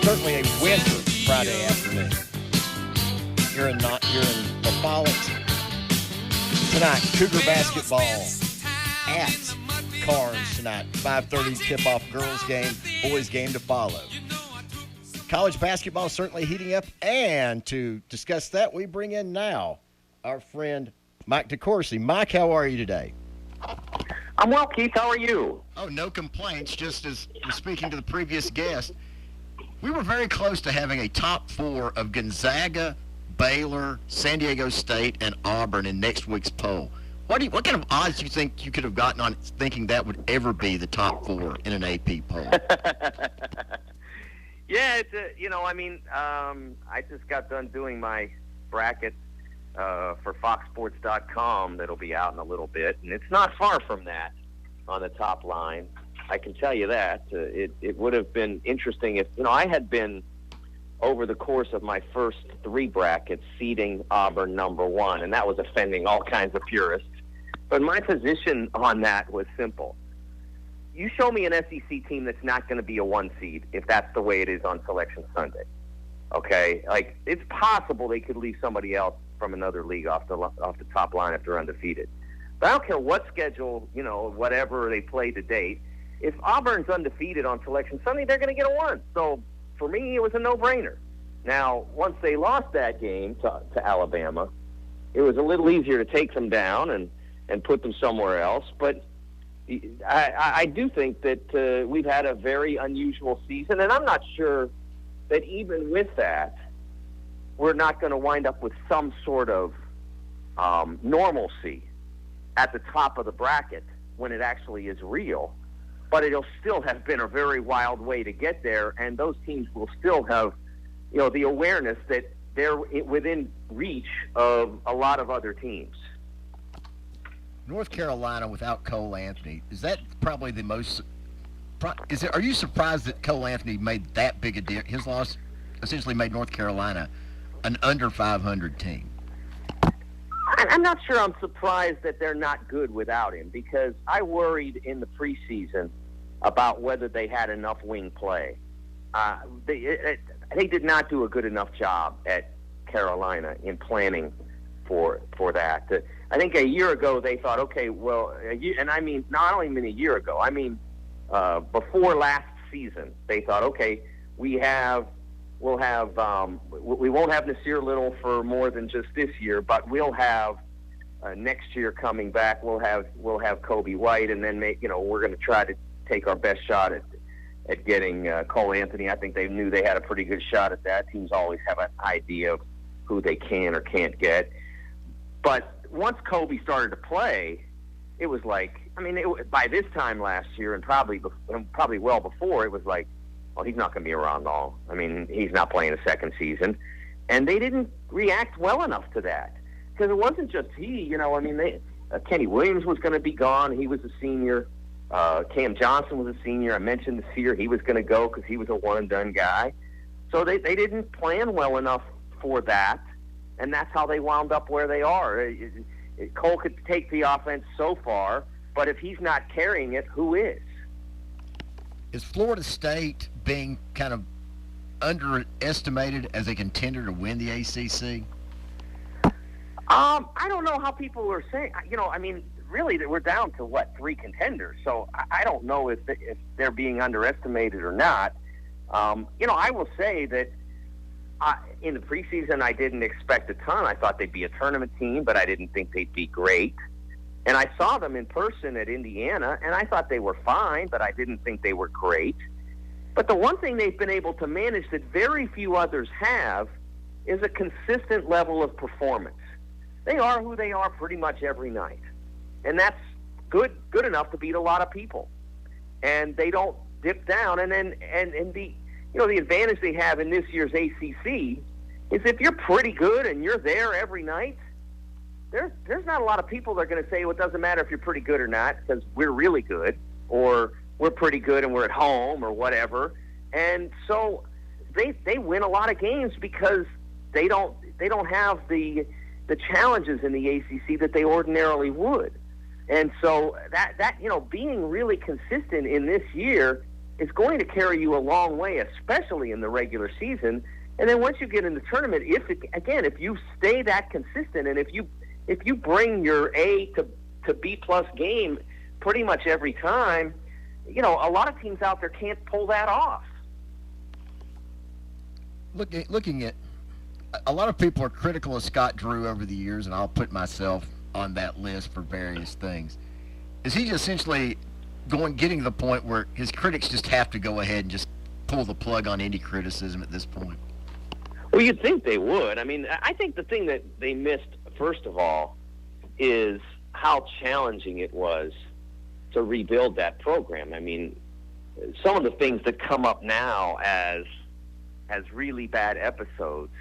Certainly a winter Friday afternoon. You're in La Follette tonight. Cougar basketball at Carnes tonight. 5:30 tip-off girls game, boys game to follow. College basketball is certainly heating up, and to discuss that, we bring in now our friend Mike DeCourcy. Mike, how are you today? I'm well, Keith. How are you? Oh, no complaints. Just as was speaking to the previous guest, we were very close to having a top 4 of Gonzaga, Baylor, San Diego State, and Auburn in next week's poll. What kind of odds do you think you could have gotten on thinking that would ever be the top 4 in an AP poll? Yeah, it's I just got done doing my bracket for FoxSports.com that'll be out in a little bit, and it's not far from that on the top line. I can tell you that. It would have been interesting if, I had been, over the course of my first 3 brackets, seeding Auburn number 1, and that was offending all kinds of purists. But my position on that was simple. You show me an SEC team that's not going to be a 1 seed if that's the way it is on Selection Sunday. Okay? Like, it's possible they could leave somebody else from another league off the top line if they're undefeated. But I don't care what schedule, whatever they play to date. If Auburn's undefeated on Selection Sunday, they're going to get a 1. So, for me, it was a no-brainer. Now, once they lost that game to Alabama, it was a little easier to take them down and put them somewhere else. But I do think that we've had a very unusual season, and I'm not sure that even with that, we're not going to wind up with some sort of normalcy at the top of the bracket when it actually is real. But it'll still have been a very wild way to get there, and those teams will still have, the awareness that they're within reach of a lot of other teams. North Carolina without Cole Anthony, is that probably the most Are you surprised that Cole Anthony made that big a deal? His loss essentially made North Carolina an under 500 team. I'm not sure I'm surprised that they're not good without him, because I worried in the preseason about whether they had enough wing play. They did not do a good enough job at Carolina in planning for that. I think a year ago they thought, okay, well, and I mean, not only mean a year ago, I mean before last season, they thought, okay, we won't have Nasir Little for more than just this year, but we'll have next year coming back. We'll have Kobe White, and then we're going to try to take our best shot at getting Cole Anthony. I think they knew they had a pretty good shot at that. Teams always have an idea of who they can or can't get. But once Kobe started to play, it was like, I mean, by this time last year and probably well before, it was like, well, he's not going to be around long. I mean, he's not playing a second season. And they didn't react well enough to that, because it wasn't just he. I mean, Kenny Williams was going to be gone. He was a senior. Cam Johnson was a senior. I mentioned Nasir. He was going to go because he was a one-and-done guy. So they didn't plan well enough for that, and that's how they wound up where they are. Cole could take the offense so far, but if he's not carrying it, who is? Is Florida State being kind of underestimated as a contender to win the ACC? I don't know how people are saying. I mean, really, we're down to, 3 contenders. So I don't know if they're being underestimated or not. I will say that in the preseason, I didn't expect a ton. I thought they'd be a tournament team, but I didn't think they'd be great. And I saw them in person at Indiana, and I thought they were fine, but I didn't think they were great. But the one thing they've been able to manage that very few others have is a consistent level of performance. They are who they are pretty much every night. And that's good enough to beat a lot of people. And they don't dip down. And the advantage they have in this year's ACC is if you're pretty good and you're there every night, there's not a lot of people that are going to say, well, it doesn't matter if you're pretty good or not because we're really good, or we're pretty good and we're at home, or whatever. And so they win a lot of games because they don't have the challenges in the ACC that they ordinarily would. And so that being really consistent in this year is going to carry you a long way, especially in the regular season. And then once you get in the tournament, if you stay that consistent, and if you bring your A to B plus game pretty much every time, a lot of teams out there can't pull that off. Looking at, a lot of people are critical of Scott Drew over the years, and I'll put myself on that list for various things. Is he essentially getting to the point where his critics just have to go ahead and just pull the plug on any criticism at this point? Well, you'd think they would. I mean, I think the thing that they missed, first of all, is how challenging it was to rebuild that program. I mean, some of the things that come up now as really bad episodes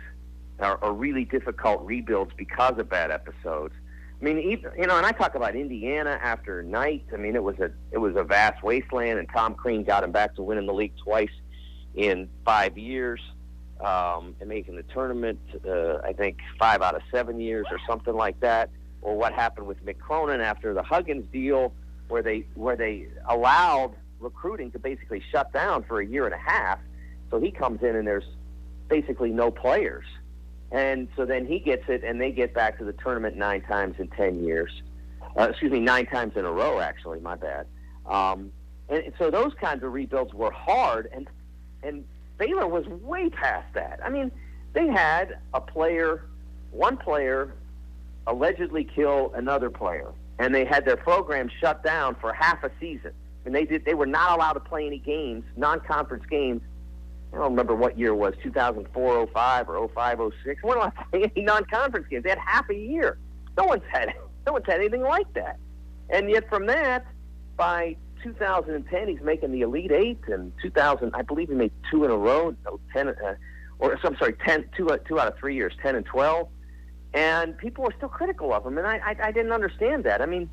are really difficult rebuilds because of bad episodes. I mean, and I talk about Indiana after Knight. I mean, it was a vast wasteland, and Tom Crean got him back to winning the league twice in 5 years, and making the tournament, I think 5 out of 7 years or something like that. Or what happened with Mick Cronin after the Huggins deal, where they allowed recruiting to basically shut down for a year and a half. So he comes in and there's basically no players. And so then he gets it, and they get back to the tournament 9 times in 10 years. 9 times in a row, actually, my bad. And so those kinds of rebuilds were hard, and Baylor was way past that. I mean, they had one player allegedly kill another player, and they had their program shut down for half a season. And they were not allowed to play any games, non-conference games. I don't remember what year it was, 2004, 05, or 05, 06. We're not playing any non-conference games. They had half a year. No one's had anything like that. And yet from that, by 2010, he's making the Elite Eight, and 2000, I believe he made 2 in a row, 10 2 out of 3 years, 10 and 12. And people are still critical of him, and I didn't understand that. I mean,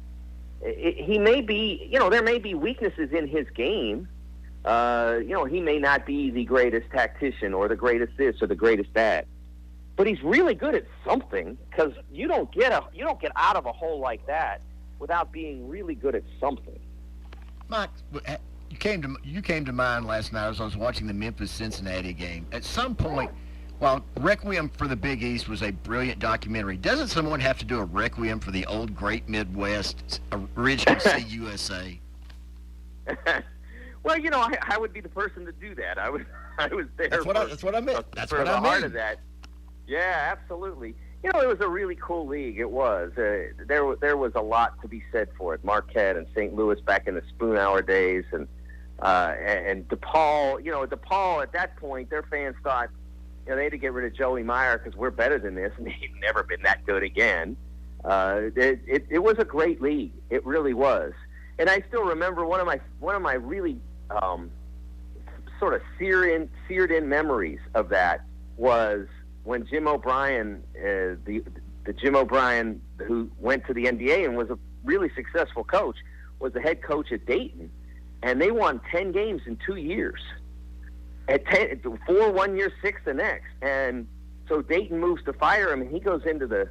he may be, there may be weaknesses in his game, he may not be the greatest tactician or the greatest this or the greatest that, but he's really good at something, because you don't get out of a hole like that without being really good at something. Mike, you came to mind last night as I was watching the Memphis-Cincinnati game. At some point, while Requiem for the Big East was a brilliant documentary, doesn't someone have to do a Requiem for the old great Midwest, original CUSA? Well, I would be the person to do that. I was there. That's what I meant. That's what I meant. Heart of that. Yeah, absolutely. It was a really cool league. It was. There was a lot to be said for it. Marquette and St. Louis back in the Spoon Hour days, and DePaul. DePaul at that point, their fans thought, they had to get rid of Joey Meyer because we're better than this, and they've never been that good again. It was a great league. It really was. And I still remember one of my really sort of seared in memories of that was when Jim O'Brien, the Jim O'Brien who went to the NBA and was a really successful coach, was the head coach at Dayton, and they won 10 games in 2 years. At 4 1 year, 6 the next, and so Dayton moves to fire him, and he goes into the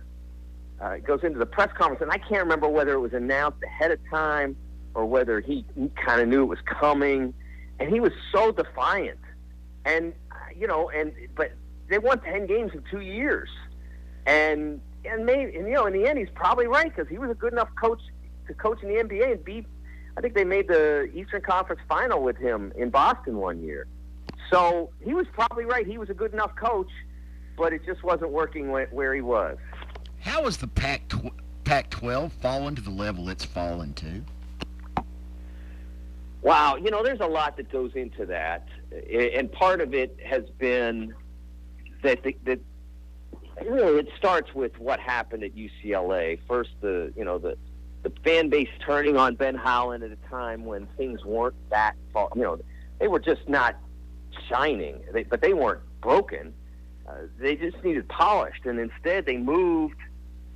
press conference, and I can't remember whether it was announced ahead of time or whether he kind of knew it was coming, and he was so defiant, but they won 10 games in 2 years, and in the end he's probably right, because he was a good enough coach to coach in the NBA and beat. I think they made the Eastern Conference Final with him in Boston one year. So he was probably right. He was a good enough coach, but it just wasn't working where he was. How has the Pac-12 fallen to the level it's fallen to? Wow, there's a lot that goes into that, and part of it has been that it starts with what happened at UCLA. First, the fan base turning on Ben Howland at a time when things weren't that far. They were just not shining, but they weren't broken. They just needed polished, and instead they moved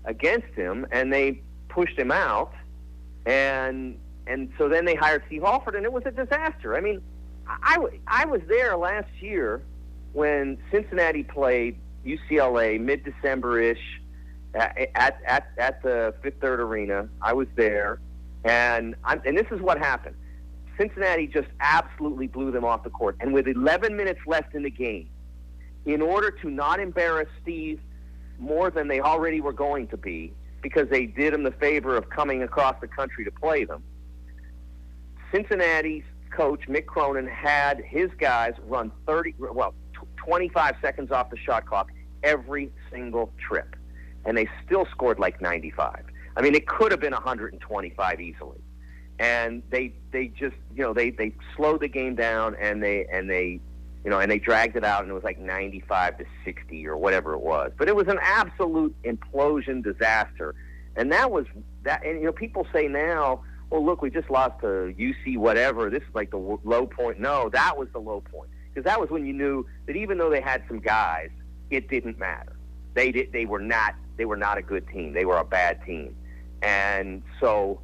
against him and they pushed him out, and so then they hired Steve Alford, and it was a disaster. I mean, I was there last year when Cincinnati played UCLA mid-December-ish at the Fifth Third Arena. I was there, and this is what happened. Cincinnati just absolutely blew them off the court. And with 11 minutes left in the game, in order to not embarrass Steve more than they already were going to be, because they did him the favor of coming across the country to play them, Cincinnati's coach, Mick Cronin, had his guys run 25 seconds off the shot clock every single trip. And they still scored like 95. I mean, it could have been 125 easily. And they just they slowed the game down, and they dragged it out, and it was like 95-60 or whatever it was. But it was an absolute implosion disaster, and that was that. And people say now, well, look, we just lost to UC whatever. This is like the low point. No, that was the low point, because that was when you knew that even though they had some guys, it didn't matter. They were not a good team. They were a bad team, and so.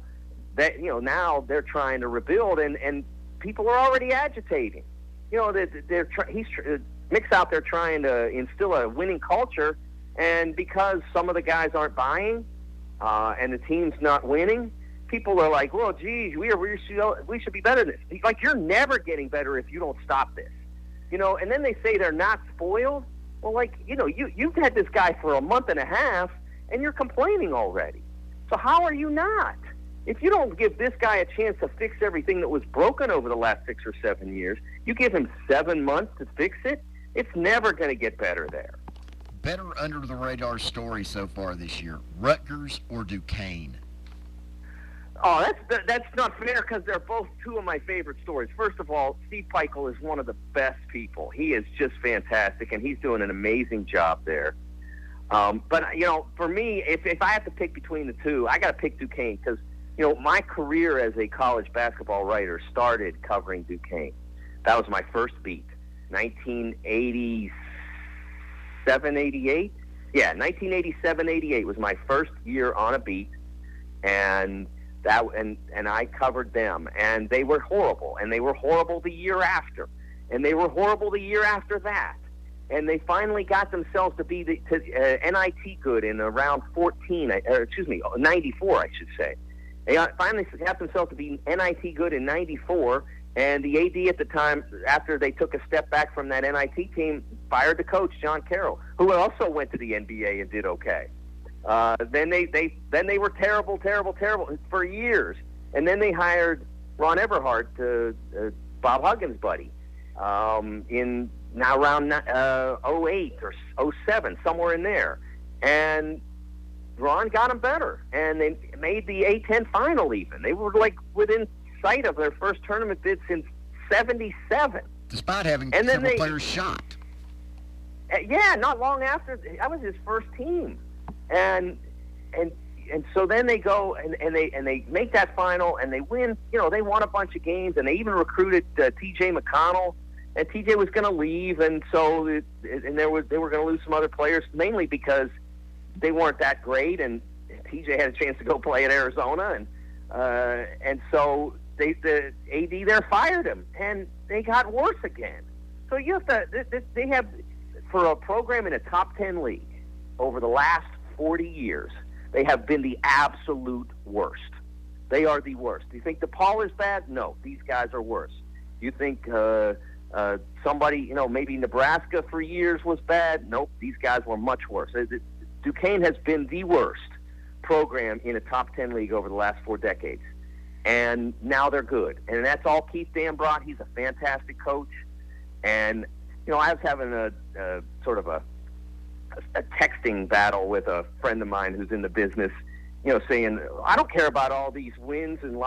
That now they're trying to rebuild, and people are already agitating. Mick's out there trying to instill a winning culture, and because some of the guys aren't buying, and the team's not winning, people are like, "Well, geez, we should be better than this." Like, you're never getting better if you don't stop this, And then they say they're not spoiled. Well, you've had this guy for a month and a half, and you're complaining already. So how are you not? If you don't give this guy a chance to fix everything that was broken over the last 6 or 7 years, you give him 7 months to fix it, it's never going to get better there. Better under-the-radar story so far this year, Rutgers or Duquesne? Oh, that's not fair, because they're both two of my favorite stories. First of all, Steve Peichel is one of the best people. He is just fantastic, and he's doing an amazing job there. But, for me, if I have to pick between the two, I got to pick Duquesne, because my career as a college basketball writer started covering Duquesne. That was my first beat, 1987, 88? Yeah, 1987, 88 was my first year on a beat, and And I covered them, and they were horrible, and they were horrible the year after, and they were horrible the year after that, and they finally got themselves to be NIT good in around 94, I should say. They finally got themselves to be NIT good in 94, and the AD at the time, after they took a step back from that NIT team, fired the coach, John Carroll, who also went to the NBA and did okay. Then they were terrible for years, and then they hired Ron Eberhard, Bob Huggins' buddy, in now around 08 or 07, somewhere in there, and Ron got them better, and they made the A-10 final even. They were like within sight of their first tournament bid since '77, despite having several players shot. Yeah, not long after that was his first team. And so then they go and they make that final and they win. You know, they won a bunch of games, and they even recruited T.J. McConnell, and T.J. was going to leave, and so they were going to lose some other players, mainly because they weren't that great, and T.J. had a chance to go play at Arizona, and so the AD there fired him, and they got worse again. So you have to they have, for a program in a top 10 league over the last 40 years, they have been the absolute worst. They are the worst. Do you think DePaul is bad? No, these guys are worse. You think somebody, maybe Nebraska for years was bad? Nope, these guys were much worse. Duquesne has been the worst program in a top 10 league over the last 4 decades. And now they're good. And that's all Keith Dan brought. He's a fantastic coach. And, I was having a sort of a texting battle with a friend of mine who's in the business, saying, I don't care about all these wins and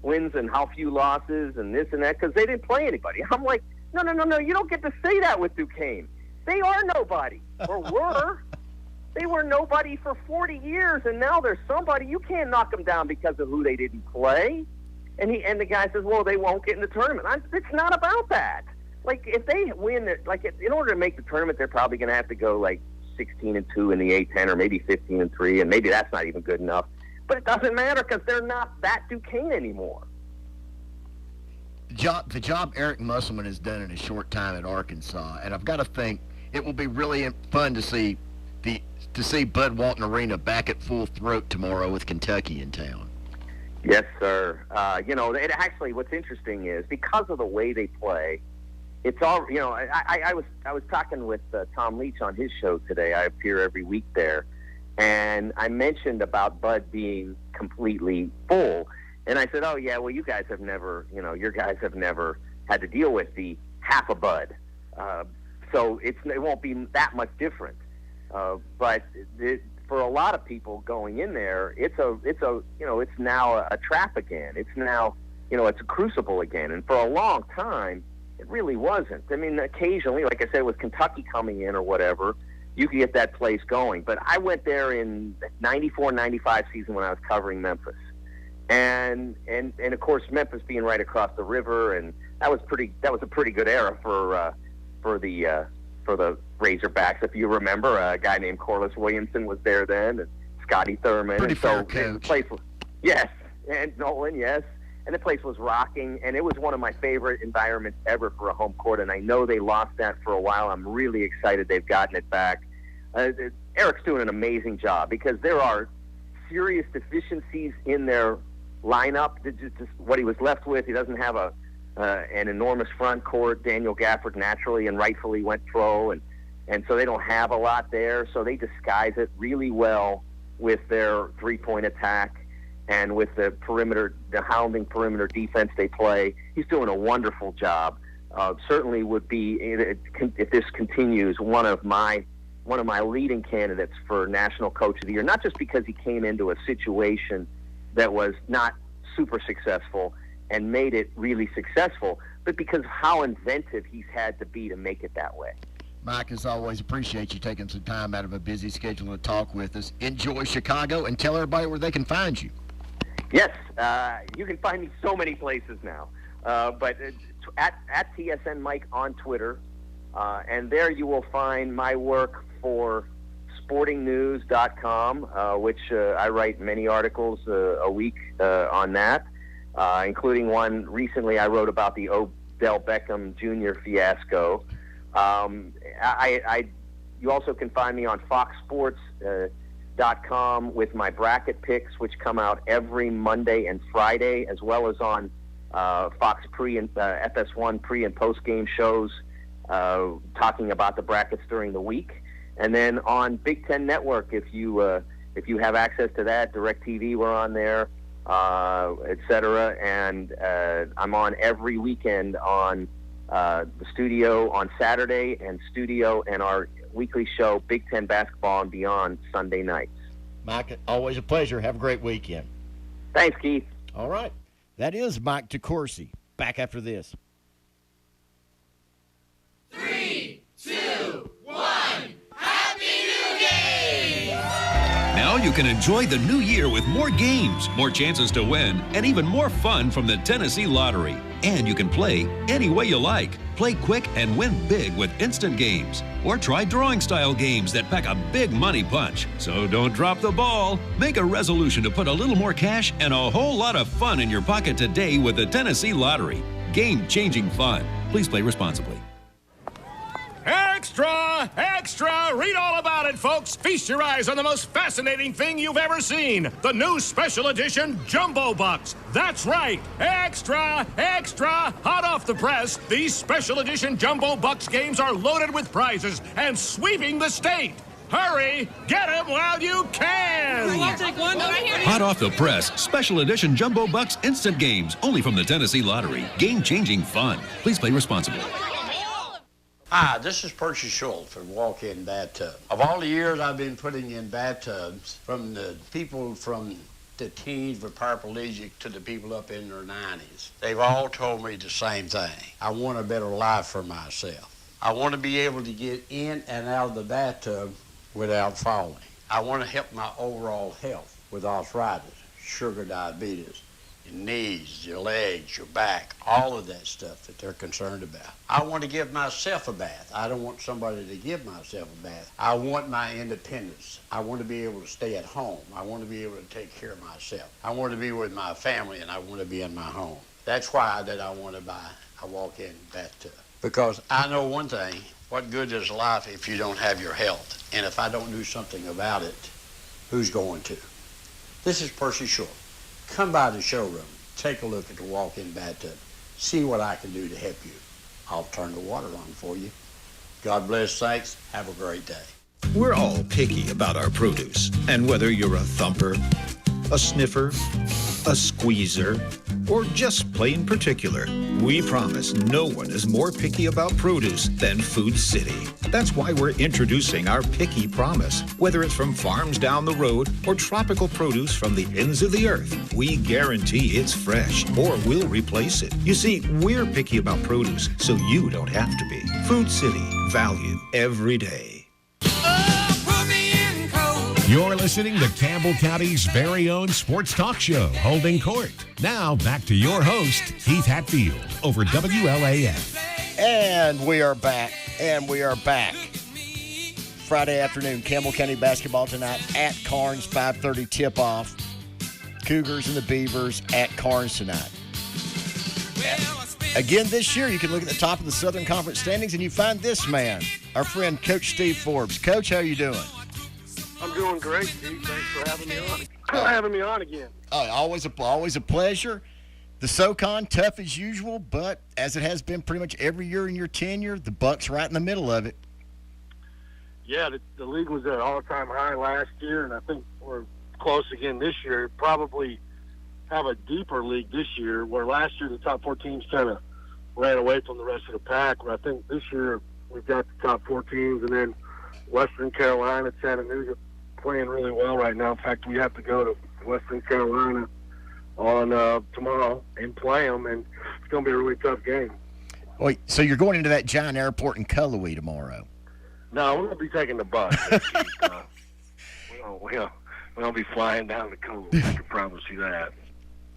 wins and how few losses and this and that, because they didn't play anybody. I'm like, no, you don't get to say that with Duquesne. They are nobody, or were. They were nobody for 40 years, and now they're somebody. You can't knock them down because of who they didn't play. And the guy says, well, they won't get in the tournament. It's not about that. Like, if they win, in order to make the tournament, they're probably going to have to go, 16-2 in the A-10, or maybe 15-3, and maybe that's not even good enough. But it doesn't matter, because they're not that Duquesne anymore. The job Eric Musselman has done in a short time at Arkansas, and I've got to think it will be really fun to see Bud Walton Arena back at full throat tomorrow with Kentucky in town. Yes, sir. What's interesting is, because of the way they play, it's all, I was talking with Tom Leach on his show today. I appear every week there, and I mentioned about Bud being completely full, and I said, oh yeah, well, you guys have never, your guys have never had to deal with the half a Bud, so it won't be that much different. But for a lot of people going in there, it's now a trap again. It's now, it's a crucible again, and for a long time, it really wasn't. I mean, occasionally, like I said, with Kentucky coming in or whatever, you could get that place going. But I went there in the 94-95 season when I was covering Memphis. And of course, Memphis being right across the river, and that was a pretty good era for the Razorbacks. If you remember, a guy named Corliss Williamson was there then, and Scotty Thurman. Pretty fair coach. The place was, yes, and Nolan, yes. And the place was rocking, and it was one of my favorite environments ever for a home court, and I know they lost that for a while. I'm really excited they've gotten it back. Eric's doing an amazing job, because there are serious deficiencies in their lineup. Just what he was left with. He doesn't have an enormous front court. Daniel Gafford naturally and rightfully went pro, and so they don't have a lot there, so they disguise it really well with their three-point attack and with the hounding perimeter defense they play. He's doing a wonderful job. Certainly would be, if this continues, one of my leading candidates for National Coach of the Year, not just because he came into a situation that was not super successful and made it really successful, but because of how inventive he's had to be to make it that way. Mike, as always, appreciate you taking some time out of a busy schedule to talk with us. Enjoy Chicago, and tell everybody where they can find you. Yes, you can find me so many places now, but at TSN Mike on Twitter, and there you will find my work for foxsportingnews.com, which I write many articles a week on that, including one recently I wrote about the Odell Beckham Jr. fiasco. You also can find me on foxsports.com with my bracket picks, which come out every Monday and Friday, as well as on Fox pre and FS1 pre and post game shows talking about the brackets during the week. And then on Big Ten Network, if you have access to that, DirecTV, we're on there, etc. And I'm on every weekend on the studio on Saturday and studio and our weekly show, Big Ten Basketball and Beyond, Sunday nights. Mike, always a pleasure. Have a great weekend. Thanks, Keith. All right. That is Mike DeCourcy. Back after this. 3, 2, 1. Happy New Game! Now you can enjoy the new year with more games, more chances to win, and even more fun from the Tennessee Lottery. And you can play any way you like. Play quick and win big with instant games. Or try drawing-style games that pack a big money punch. So don't drop the ball. Make a resolution to put a little more cash and a whole lot of fun in your pocket today with the Tennessee Lottery. Game-changing fun. Please play responsibly. Extra! Extra! Read all about it, folks. Feast your eyes on the most fascinating thing you've ever seen. The new special edition Jumbo Bucks. That's right. Extra! Extra! Hot off the press, these special edition Jumbo Bucks games are loaded with prizes and sweeping the state. Hurry! Get them while you can! I'll take one. Hot off the press, special edition Jumbo Bucks instant games, only from the Tennessee Lottery. Game-changing fun. Please play responsibly. Hi, this is Percy Schultz from Walk-In Bathtub. Of all the years I've been putting in bathtubs, from the people from the teens with paraplegic to the people up in their 90s, they've all told me the same thing. I want a better life for myself. I want to be able to get in and out of the bathtub without falling. I want to help my overall health with arthritis, sugar diabetes, your knees, your legs, your back, all of that stuff that they're concerned about. I want to give myself a bath. I don't want somebody to give myself a bath. I want my independence. I want to be able to stay at home. I want to be able to take care of myself. I want to be with my family, and I want to be in my home. That's why that I want to buy a walk-in bathtub. Because I know one thing, what good is life if you don't have your health? And if I don't do something about it, who's going to? This is Percy Short. Come by the showroom, take a look at the walk-in bathtub, see what I can do to help you. I'll turn the water on for you. God bless, thanks, have a great day. We're all picky about our produce, and whether you're a thumper, a sniffer, a squeezer, or just plain particular, we promise no one is more picky about produce than Food City. That's why we're introducing our Picky Promise. Whether it's from farms down the road or tropical produce from the ends of the earth, we guarantee it's fresh or we'll replace it. You see, we're picky about produce, so you don't have to be. Food City, value every day. You're listening to Campbell County's very own sports talk show, Holding Court. Now, back to your host, Keith Hatfield, over WLAF. And we are back. Friday afternoon, Campbell County basketball tonight at Carnes, 5:30 tip-off. Cougars and the Beavers at Carnes tonight. Again, this year, you can look at the top of the Southern Conference standings, and you find this man, our friend Coach Steve Forbes. Coach, how are you doing? I'm doing great, Steve. Thanks for having me on again. Always a pleasure. The SoCon, tough as usual, but as it has been pretty much every year in your tenure, the Bucks right in the middle of it. Yeah, the league was at an all-time high last year, and I think we're close again this year. Probably have a deeper league this year, where last year the top four teams kind of ran away from the rest of the pack. Where I think this year we've got the top four teams, and then Western Carolina, Chattanooga, playing really well right now. In fact, we have to go to Western Carolina on tomorrow and play them, and it's going to be a really tough game. Wait, so you're going into that giant airport in Cullowhee tomorrow? No, we're going to be taking the bus. we don't be flying down to Cullowhee. I can promise you that.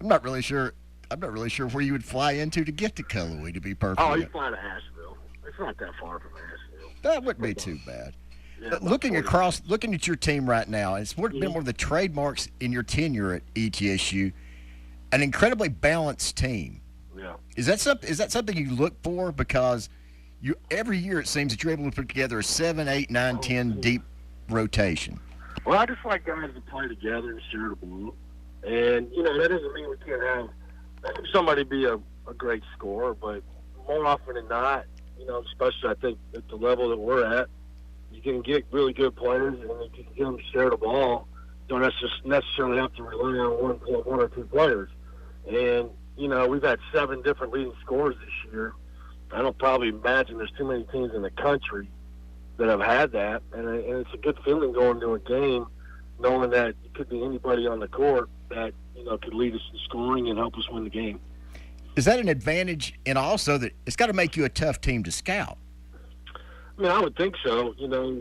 I'm not really sure where you would fly into to get to Cullowhee, to be perfect. Oh, you fly to Asheville. It's not that far from Asheville. That wouldn't be too bad. looking at your team right now, it's been one of the trademarks in your tenure at ETSU, an incredibly balanced team. Yeah. Is that something you look for? Because every year it seems that you're able to put together a 7, 8, 9, 10 deep rotation. Well, I just like guys to play together and share the ball. And, that doesn't mean we can't have somebody be a great scorer, but more often than not, especially I think at the level that we're at, you can get really good players and you can get them to share the ball. Don't necessarily have to rely on one or two players. And, we've had 7 different leading scorers this year. I don't probably imagine there's too many teams in the country that have had that. And it's a good feeling going to a game knowing that it could be anybody on the court that, could lead us in scoring and help us win the game. Is that an advantage? And also that it's got to make you a tough team to scout. I mean, I would think so.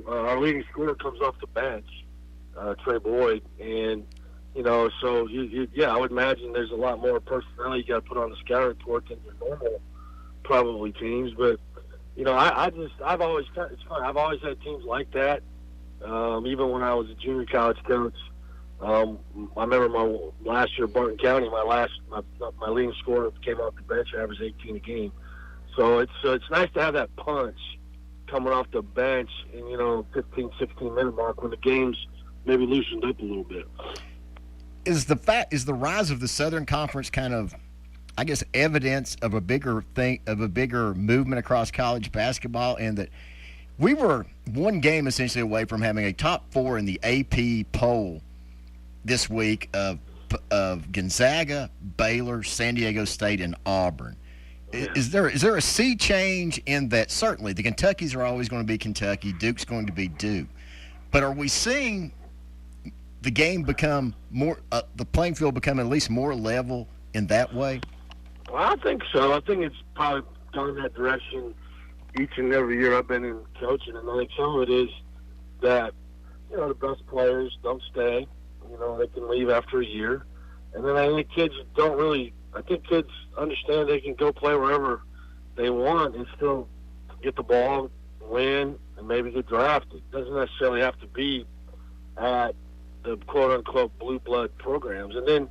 Our leading scorer comes off the bench, Trey Boyd, and so I would imagine there's a lot more personnel you got to put on the scouting report than your normal probably teams. But I've always had teams like that. Even when I was a junior college coach, I remember my last year at Barton County, my leading scorer came off the bench, averaged 18 a game. So it's nice to have that punch coming off the bench in 15, 16-minute mark when the game's maybe loosened up a little bit. Is the rise of the Southern Conference kind of, I guess, evidence of a bigger movement across college basketball, and that we were one game essentially away from having a top 4 in the AP poll this week of Gonzaga, Baylor, San Diego State, and Auburn. Yeah. Is there a sea change in that? Certainly, the Kentuckys are always going to be Kentucky. Duke's going to be Duke. But are we seeing the game become more, the playing field become at least more level in that way? Well, I think so. I think it's probably gone in that direction each and every year I've been in coaching. And I think some of it is that, the best players don't stay. They can leave after a year. And then I think kids understand they can go play wherever they want and still get the ball, win, and maybe get drafted. It doesn't necessarily have to be at the quote-unquote blue blood programs. And then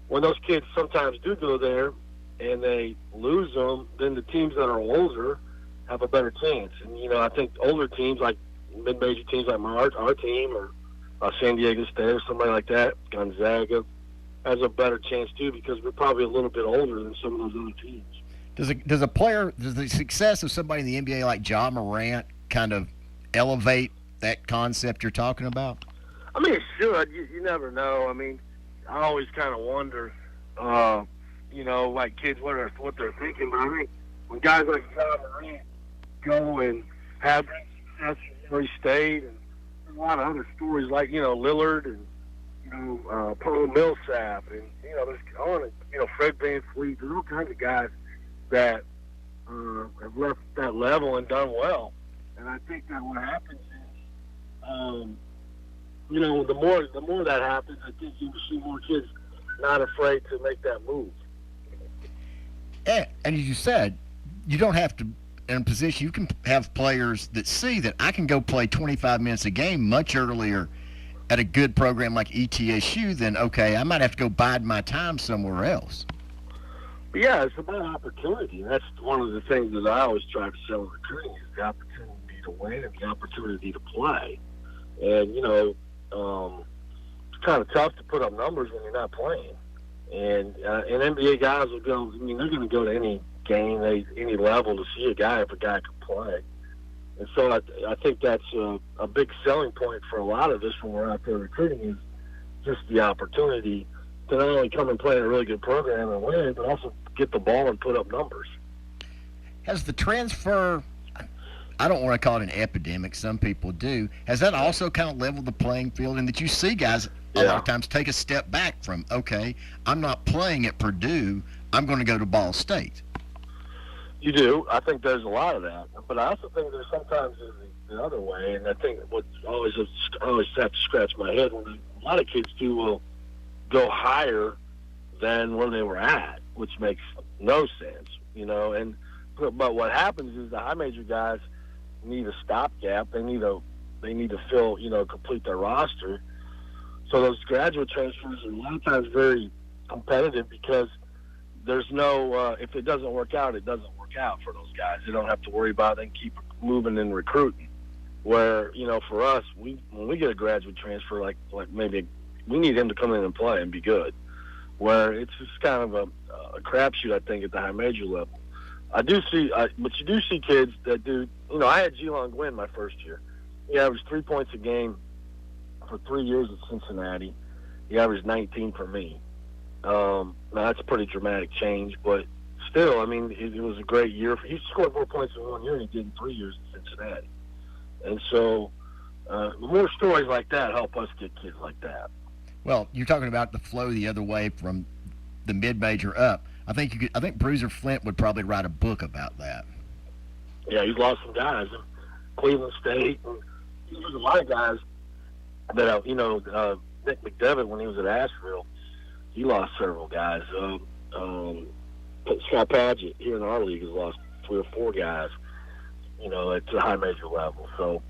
when those kids sometimes do go there and they lose them, then the teams that are older have a better chance. And, I think older teams, like mid-major teams like our team or San Diego State or somebody like that, Gonzaga, has a better chance too because we're probably a little bit older than some of those other teams. Does the success of somebody in the NBA like Ja Morant kind of elevate that concept you're talking about? I mean, it should. You never know. I mean, I always kind of wonder, like kids what they're thinking. But I think when guys like Ja Morant go and have success at Murray State, and a lot of other stories like Lillard and Paul Millsap and there's Fred VanVleet. There's all kinds of guys that have left that level and done well. And I think that what happens is, the more that happens, I think you see more kids not afraid to make that move. And as you said, you don't have to. In a position, you can have players that see that I can go play 25 minutes a game much earlier at a good program like ETSU than, okay, I might have to go bide my time somewhere else. But yeah, it's about opportunity. That's one of the things that I always try to sell in recruiting is the opportunity to win and the opportunity to play. And, it's kind of tough to put up numbers when you're not playing. And NBA guys will go, they're going to go to any game, any level to see a guy if a guy can play. And so I think that's a big selling point for a lot of us when we're out there recruiting is just the opportunity to not only come and play in a really good program and win, but also get the ball and put up numbers. Has the transfer, I don't want to call it an epidemic, some people do, has that also kind of leveled the playing field in that you see guys a lot of times take a step back from, okay, I'm not playing at Purdue, I'm going to go to Ball State? You do. I think there's a lot of that. But I also think there's sometimes the other way, and I think I always have to scratch my head when a lot of kids will go higher than where they were at, which makes no sense, But what happens is the high major guys need a stopgap. They need a they need to fill, complete their roster. So those graduate transfers are a lot of times very competitive because there's no, if it doesn't work out, it doesn't work out for those guys. They don't have to worry about it. They can keep moving and recruiting. Where, for us, when we get a graduate transfer, like maybe we need him to come in and play and be good. Where it's just kind of a crapshoot, I think, at the high major level. I do see, but you do see kids that do, I had Geelong Gwynn my first year. He averaged 3 points a game for 3 years at Cincinnati. He averaged 19 for me. Now, that's a pretty dramatic change, but still, I mean, it was a great year. He scored more points in 1 year than he did in 3 years at Cincinnati. And so more stories like that help us get kids like that. Well, you're talking about the flow the other way from the mid-major up. I think Bruiser Flint would probably write a book about that. Yeah, he's lost some guys. Cleveland State. And there's a lot of guys that, Nick McDevitt, when he was at Asheville, he lost several guys. Scott Padgett here in our league has lost 3 or 4 guys, at the high major level. So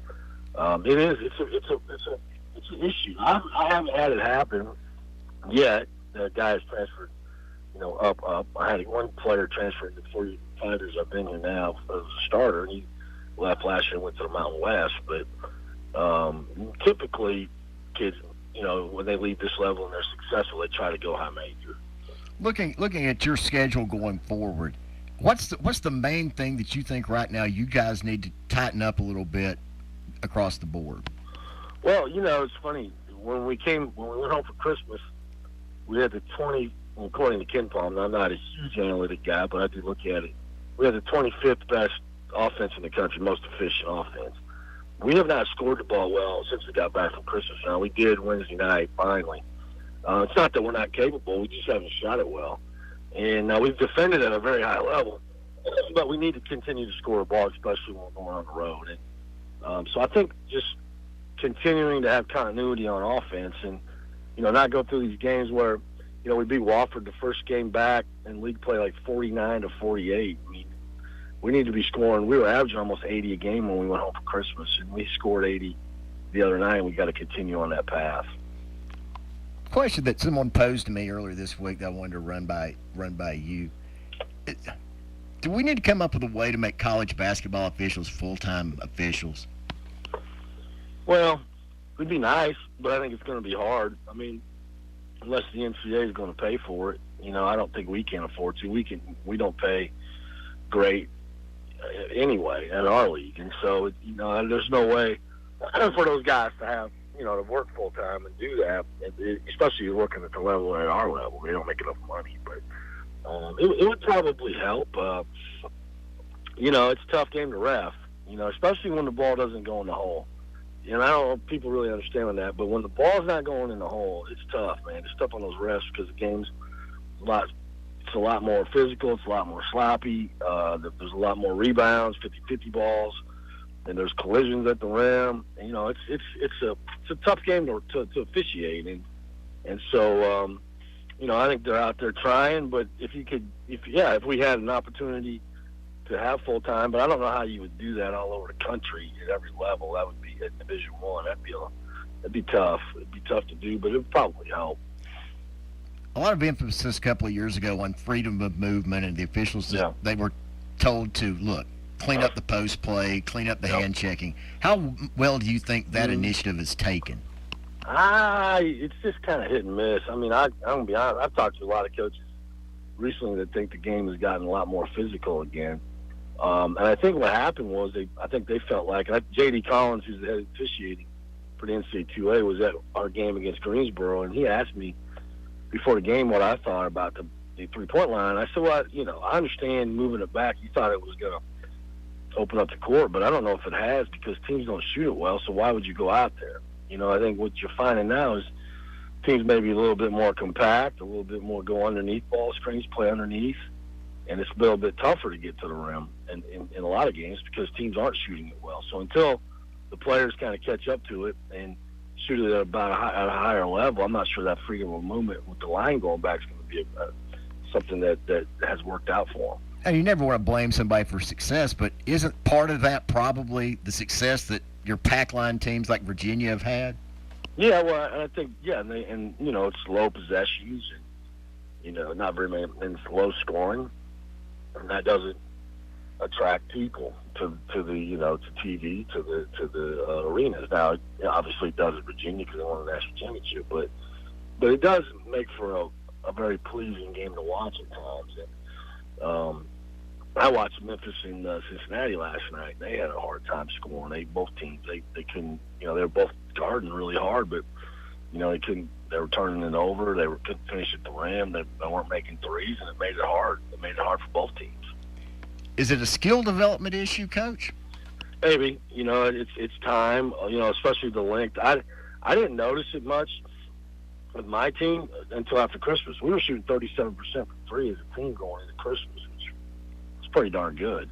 it's an issue. I haven't had it happen yet. The guys transferred, up. I had one player transferred in the 5 years I've been here now as a starter, and he left last year and went to the Mountain West. But typically, kids, when they leave this level and they're successful, they try to go high major. Looking at your schedule going forward, what's the main thing that you think right now you guys need to tighten up a little bit across the board? Well, it's funny. When we went home for Christmas, we had the 20, according to Ken Palm, I'm not a huge analytic guy, but I do look at it. We had the 25th best offense in the country, most efficient offense. We have not scored the ball well since we got back from Christmas. Now, we did Wednesday night, finally. It's not that we're not capable. We just haven't shot it well. And we've defended at a very high level, but we need to continue to score a ball, especially when we're on the road. And so I think just continuing to have continuity on offense and, not go through these games where, we beat Wofford the first game back and league play like 49-48. I mean, we need to be scoring. We were averaging almost 80 a game when we went home for Christmas, and we scored 80 the other night, and we got to continue on that path. Question that someone posed to me earlier this week that I wanted to run by you. Do we need to come up with a way to make college basketball officials full-time officials? Well, it'd be nice, but I think it's going to be hard. I mean, unless the NCAA is going to pay for it, I don't think we can afford to. We don't pay great anyway at our league, and so there's no way for those guys to have to work full time and do that, especially working at the level at our level. They don't make enough money, but it would probably help. It's a tough game to ref, especially when the ball doesn't go in the hole. And I don't know if people really understand that, but when the ball's not going in the hole, it's tough, man. It's tough on those refs because the game's it's a lot more physical. It's a lot more sloppy. There's a lot more rebounds, 50-50 balls, and there's collisions at the rim. And, it's a tough game to officiate, and so I think they're out there trying. But if we had an opportunity to have full time, but I don't know how you would do that all over the country at every level. That would be at Division I. That'd be tough. It'd be tough to do, but it would probably help. A lot of emphasis a couple of years ago on freedom of movement, and the officials, they were told to, clean up the post play, clean up the hand checking. How well do you think that initiative is taken? It's just kind of hit and miss. I mean, I'm going to be honest. I've talked to a lot of coaches recently that think the game has gotten a lot more physical again. And I think what happened was they felt like, J.D. Collins, who's the head officiating for the NCAA 2A, was at our game against Greensboro, and he asked me before the game what I thought about the three-point line. I said, well, I understand moving it back. You thought it was going to open up the court, but I don't know if it has because teams don't shoot it well, so why would you go out there? I think what you're finding now is teams maybe a little bit more compact, a little bit more go underneath ball screens, play underneath, and it's a little bit tougher to get to the rim in a lot of games because teams aren't shooting it well. So until the players kind of catch up to it and shoot it at at a higher level, I'm not sure that freedom of movement with the line going back is going to be something that has worked out for them. And you never want to blame somebody for success, but isn't part of that probably the success that your pack line teams like Virginia have had? Yeah, well, I think and it's low possessions and not very many, and it's low scoring, and that doesn't attract people to the to TV to the arenas. Now, obviously, it does at Virginia because they won the national championship, but it does make for a very pleasing game to watch at times. And I watched Memphis and Cincinnati last night. They had a hard time scoring. Both teams they couldn't. They were both guarding really hard, but they couldn't. They were turning it over. They couldn't finish at the rim. They weren't making threes, and it made it hard. It made it hard for both teams. Is it a skill development issue, Coach? Maybe. It's time. Especially the length. I didn't notice it much with my team until after Christmas. We were shooting 37% from three as a team going into Christmas. It's pretty darn good,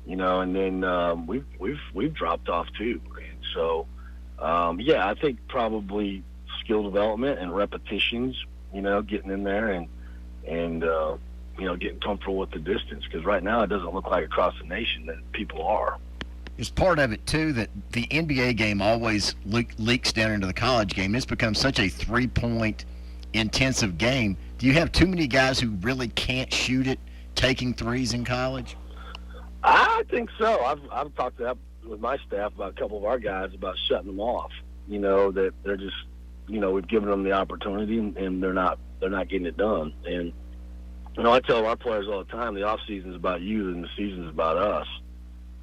And then we've dropped off too. And so, I think probably skill development and repetitions. Getting in there and getting comfortable with the distance, because right now it doesn't look like across the nation that people are. Is part of it, too, that the NBA game always leaks down into the college game. It's become such a three-point intensive game. Do you have too many guys who really can't shoot it taking threes in college? I think so. I've talked to that with my staff about a couple of our guys about shutting them off. That they're just, we've given them the opportunity and they're not getting it done. And I tell our players all the time, the off season is about you and the season is about us.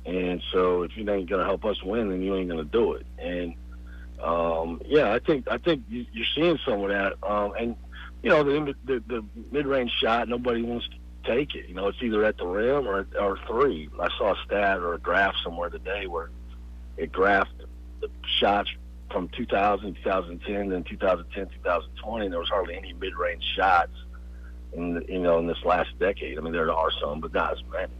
And so if you ain't going to help us win, then you ain't going to do it. And I think you're seeing some of that. And the mid-range shot, nobody wants to take it. It's either at the rim or three. I saw a stat or a graph somewhere today where it graphed the shots from 2000, 2010, then 2010, 2020, and there was hardly any mid-range shots in this last decade. I mean, there are some, but not as many.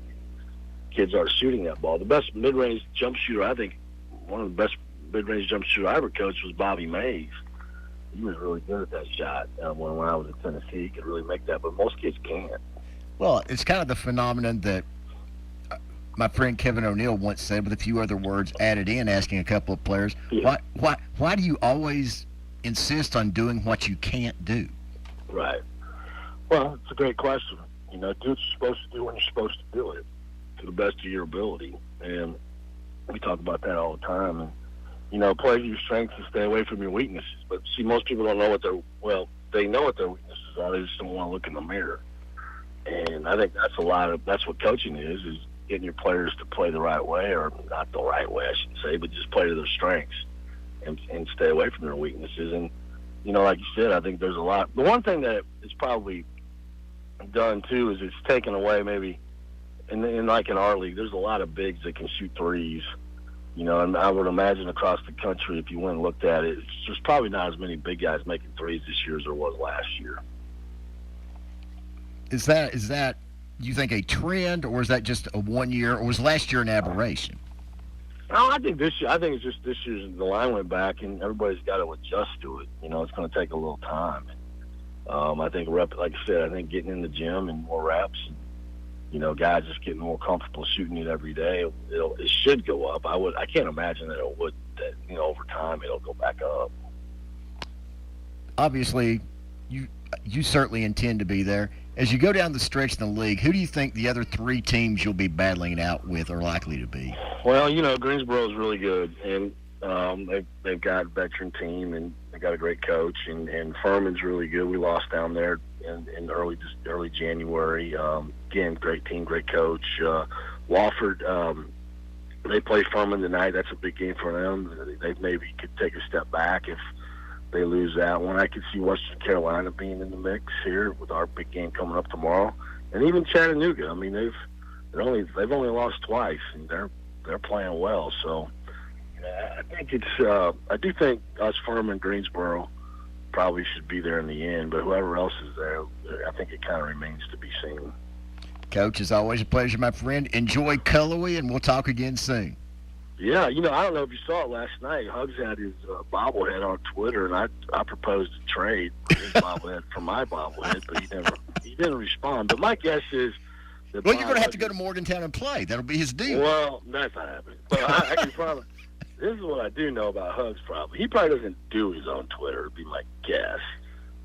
Kids are shooting that ball. The best mid-range jump shooter, I think, one of the best mid-range jump shooter I ever coached was Bobby Mays. He was really good at that shot when I was at Tennessee. He could really make that, but most kids can't. Well, it's kind of the phenomenon that my friend Kevin O'Neill once said, with a few other words added in, asking a couple of players, why do you always insist on doing what you can't do? Right. Well, it's a great question. Do what you're supposed to do when you're supposed to do it, to the best of your ability. And we talk about that all the time. And, play to your strengths and stay away from your weaknesses. But, see, most people don't know they know what their weaknesses are. They just don't want to look in the mirror. And I think that's what coaching is getting your players to play the right way, or not the right way, I should say, but just play to their strengths and stay away from their weaknesses. And, like you said, I think there's a lot. The one thing that is probably done, too, is it's taken away maybe, and like in our league, there's a lot of bigs that can shoot threes. And I would imagine across the country, if you went and looked at it, there's probably not as many big guys making threes this year as there was last year. Is that you think a trend, or is that just a 1 year, or was last year an aberration? No, I think this year. I think it's just this year's the line went back, and everybody's got to adjust to it. It's going to take a little time. I think like I said, I think getting in the gym and more reps, and, guys just getting more comfortable shooting it every day. It should go up. I can't imagine that it would. That over time it'll go back up. Obviously, you certainly intend to be there. As you go down the stretch in the league, who do you think the other three teams you'll be battling it out with are likely to be? Well, Greensboro is really good, and they've got a veteran team, and they got a great coach, and Furman's really good. We lost down there in early January. Again, great team, great coach. Wofford, they play Furman tonight. That's a big game for them. They maybe could take a step back if they lose that one. I could see Western Carolina being in the mix here with our big game coming up tomorrow, and even Chattanooga. I mean, they've only lost twice, and they're playing well. So I think I do think us, Furman, Greensboro, probably should be there in the end. But whoever else is there, I think it kind of remains to be seen. Coach, it's always a pleasure, my friend. Enjoy Cullowhee, and we'll talk again soon. Yeah, I don't know if you saw it last night. Hugs had his bobblehead on Twitter, and I proposed a trade for his bobblehead for my bobblehead, but he didn't respond. But my guess is that you're going to have to go to Morgantown and play. That'll be his deal. Well, that's not happening. But I can promise. This is what I do know about Hugs probably. He probably doesn't do his own Twitter, would be my guess.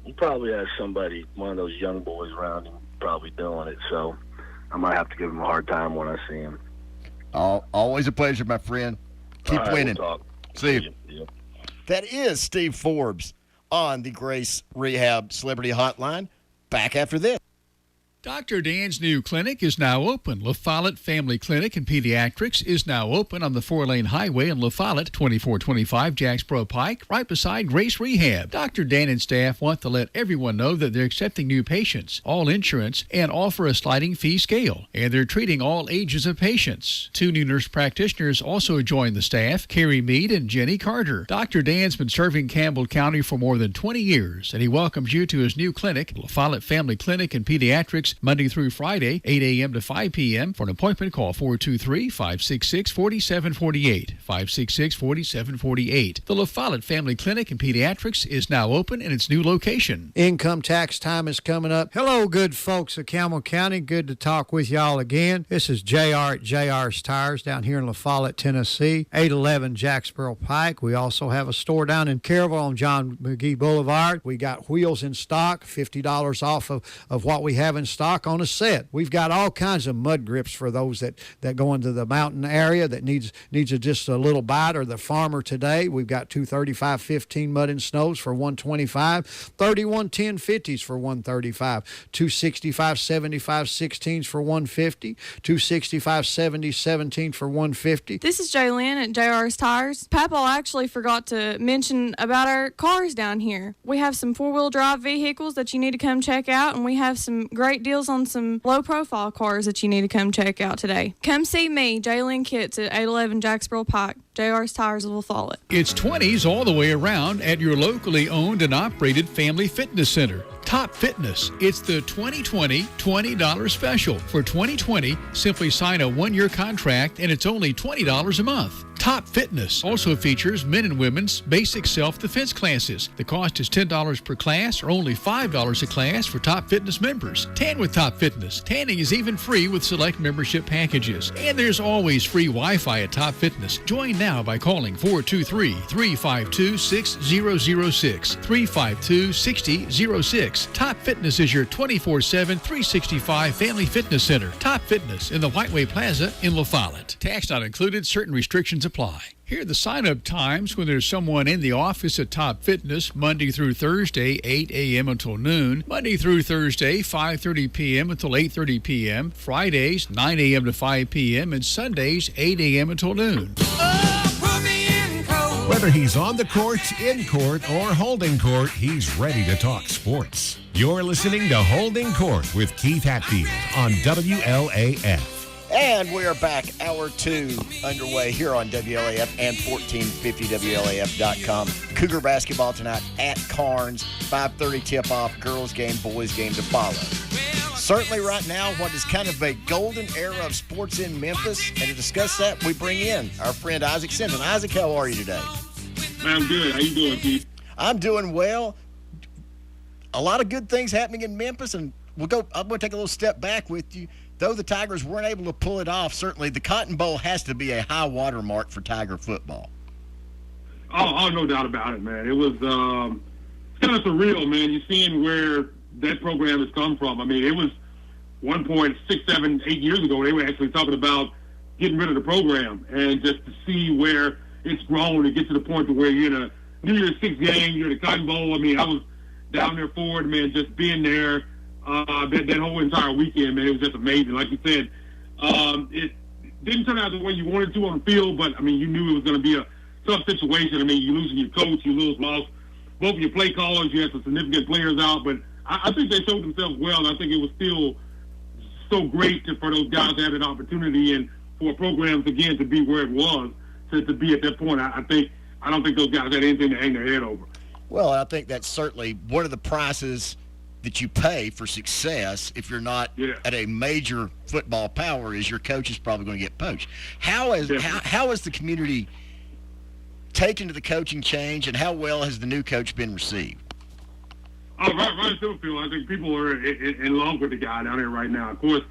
He probably has somebody, one of those young boys around him, probably doing it. So I might have to give him a hard time when I see him. Always a pleasure, my friend. Keep winning. We'll talk. See you. Yep. That is Steve Forbes on the Grace Rehab Celebrity Hotline. Back after this. Dr. Dan's new clinic is now open. La Follette Family Clinic and Pediatrics is now open on the 4-lane highway in La Follette, 2425 Jacksboro Pike, right beside Grace Rehab. Dr. Dan and staff want to let everyone know that they're accepting new patients, all insurance, and offer a sliding fee scale. And they're treating all ages of patients. 2 new nurse practitioners also join the staff, Carrie Mead and Jenny Carter. Dr. Dan's been serving Campbell County for more than 20 years, and he welcomes you to his new clinic, La Follette Family Clinic and Pediatrics, Monday through Friday, 8 a.m. to 5 p.m. For an appointment, call 423-566-4748, 566-4748. The La Follette Family Clinic and Pediatrics is now open in its new location. Income tax time is coming up. Hello, good folks of Campbell County. Good to talk with y'all again. This is JR at JR's Tires down here in La Follette, Tennessee, 811 Jacksboro Pike. We also have a store down in Caryville on John McGee Boulevard. We got wheels in stock, $50 off of what we have in stock on a set. We've got all kinds of mud grips for those that go into the mountain area that needs just a little bite, or the farmer today. We've got 235-15 mud and snows for $125, 31-10-50s for $135, 265-75-16s for $150, 265-70-17 for $150. This is Jaylynn at JR's Tires. Papa actually forgot to mention about our cars down here. We have some four-wheel drive vehicles that you need to come check out, and we have some great deals on some low-profile cars that you need to come check out today. Come see me, Jaylynn Kitts, at 811 Jacksboro Pike, JR's Tires of La Follette. It's 20s all the way around at your locally owned and operated family fitness center. Top Fitness. It's the 2020 $20 special. For 2020, simply sign a 1-year contract and it's only $20 a month. Top Fitness also features men and women's basic self-defense classes. The cost is $10 per class or only $5 a class for Top Fitness members. Tan with Top Fitness. Tanning is even free with select membership packages. And there's always free Wi-Fi at Top Fitness. Join now by calling 423-352-6006. 352-6006. Top Fitness is your 24/7, 365 family fitness center. Top Fitness in the Whiteway Plaza in La Follette. Tax not included. Certain restrictions apply. Here are the sign-up times when there's someone in the office at Top Fitness, Monday through Thursday, 8 a.m. until noon. Monday through Thursday, 5:30 p.m. until 8:30 p.m. Fridays, 9 a.m. to 5 p.m. and Sundays, 8 a.m. until noon. Whether he's on the court, in court, or holding court, he's ready to talk sports. You're listening to Holding Court with Keith Hatfield on WLAF. And we are back, hour 2 underway here on WLAF and 1450WLAF.com. Cougar basketball tonight at Carnes, 5:30 tip-off, girls game, boys game to follow. Certainly right now, what is kind of a golden era of sports in Memphis, and to discuss that, we bring in our friend Isaac Sinton. Isaac, how are you today? I'm good. How you doing, Keith? I'm doing well. A lot of good things happening in Memphis, and I'm going to take a little step back with you. Though the Tigers weren't able to pull it off, certainly the Cotton Bowl has to be a high water mark for Tiger football. Oh, no doubt about it, man. It was it's kind of surreal, man. You're seeing where that program has come from. I mean, it was 1 point 6, 7, 8 years ago, they were actually talking about getting rid of the program, and just to see where it's grown to get to the point to where you're in a New Year's Six game, you're in the Cotton Bowl. I mean, I was down there for it, man, just being there. That whole entire weekend, man, it was just amazing. Like you said, it didn't turn out the way you wanted to on the field, but, I mean, you knew it was going to be a tough situation. I mean, you losing your coach, you lost both of your play callers, you had some significant players out, but I think they showed themselves well, and I think it was still so great for those guys to have an opportunity and for programs, again, to be where it was, to be at that point. I don't think those guys had anything to hang their head over. Well, I think that's certainly one of the prices that you pay for success if you're not at a major football power is your coach is probably going to get poached. How has the community taken to the coaching change, and how well has the new coach been received? Oh, Ryan Silverfield, I think people are in love with the guy down there right now. Of course,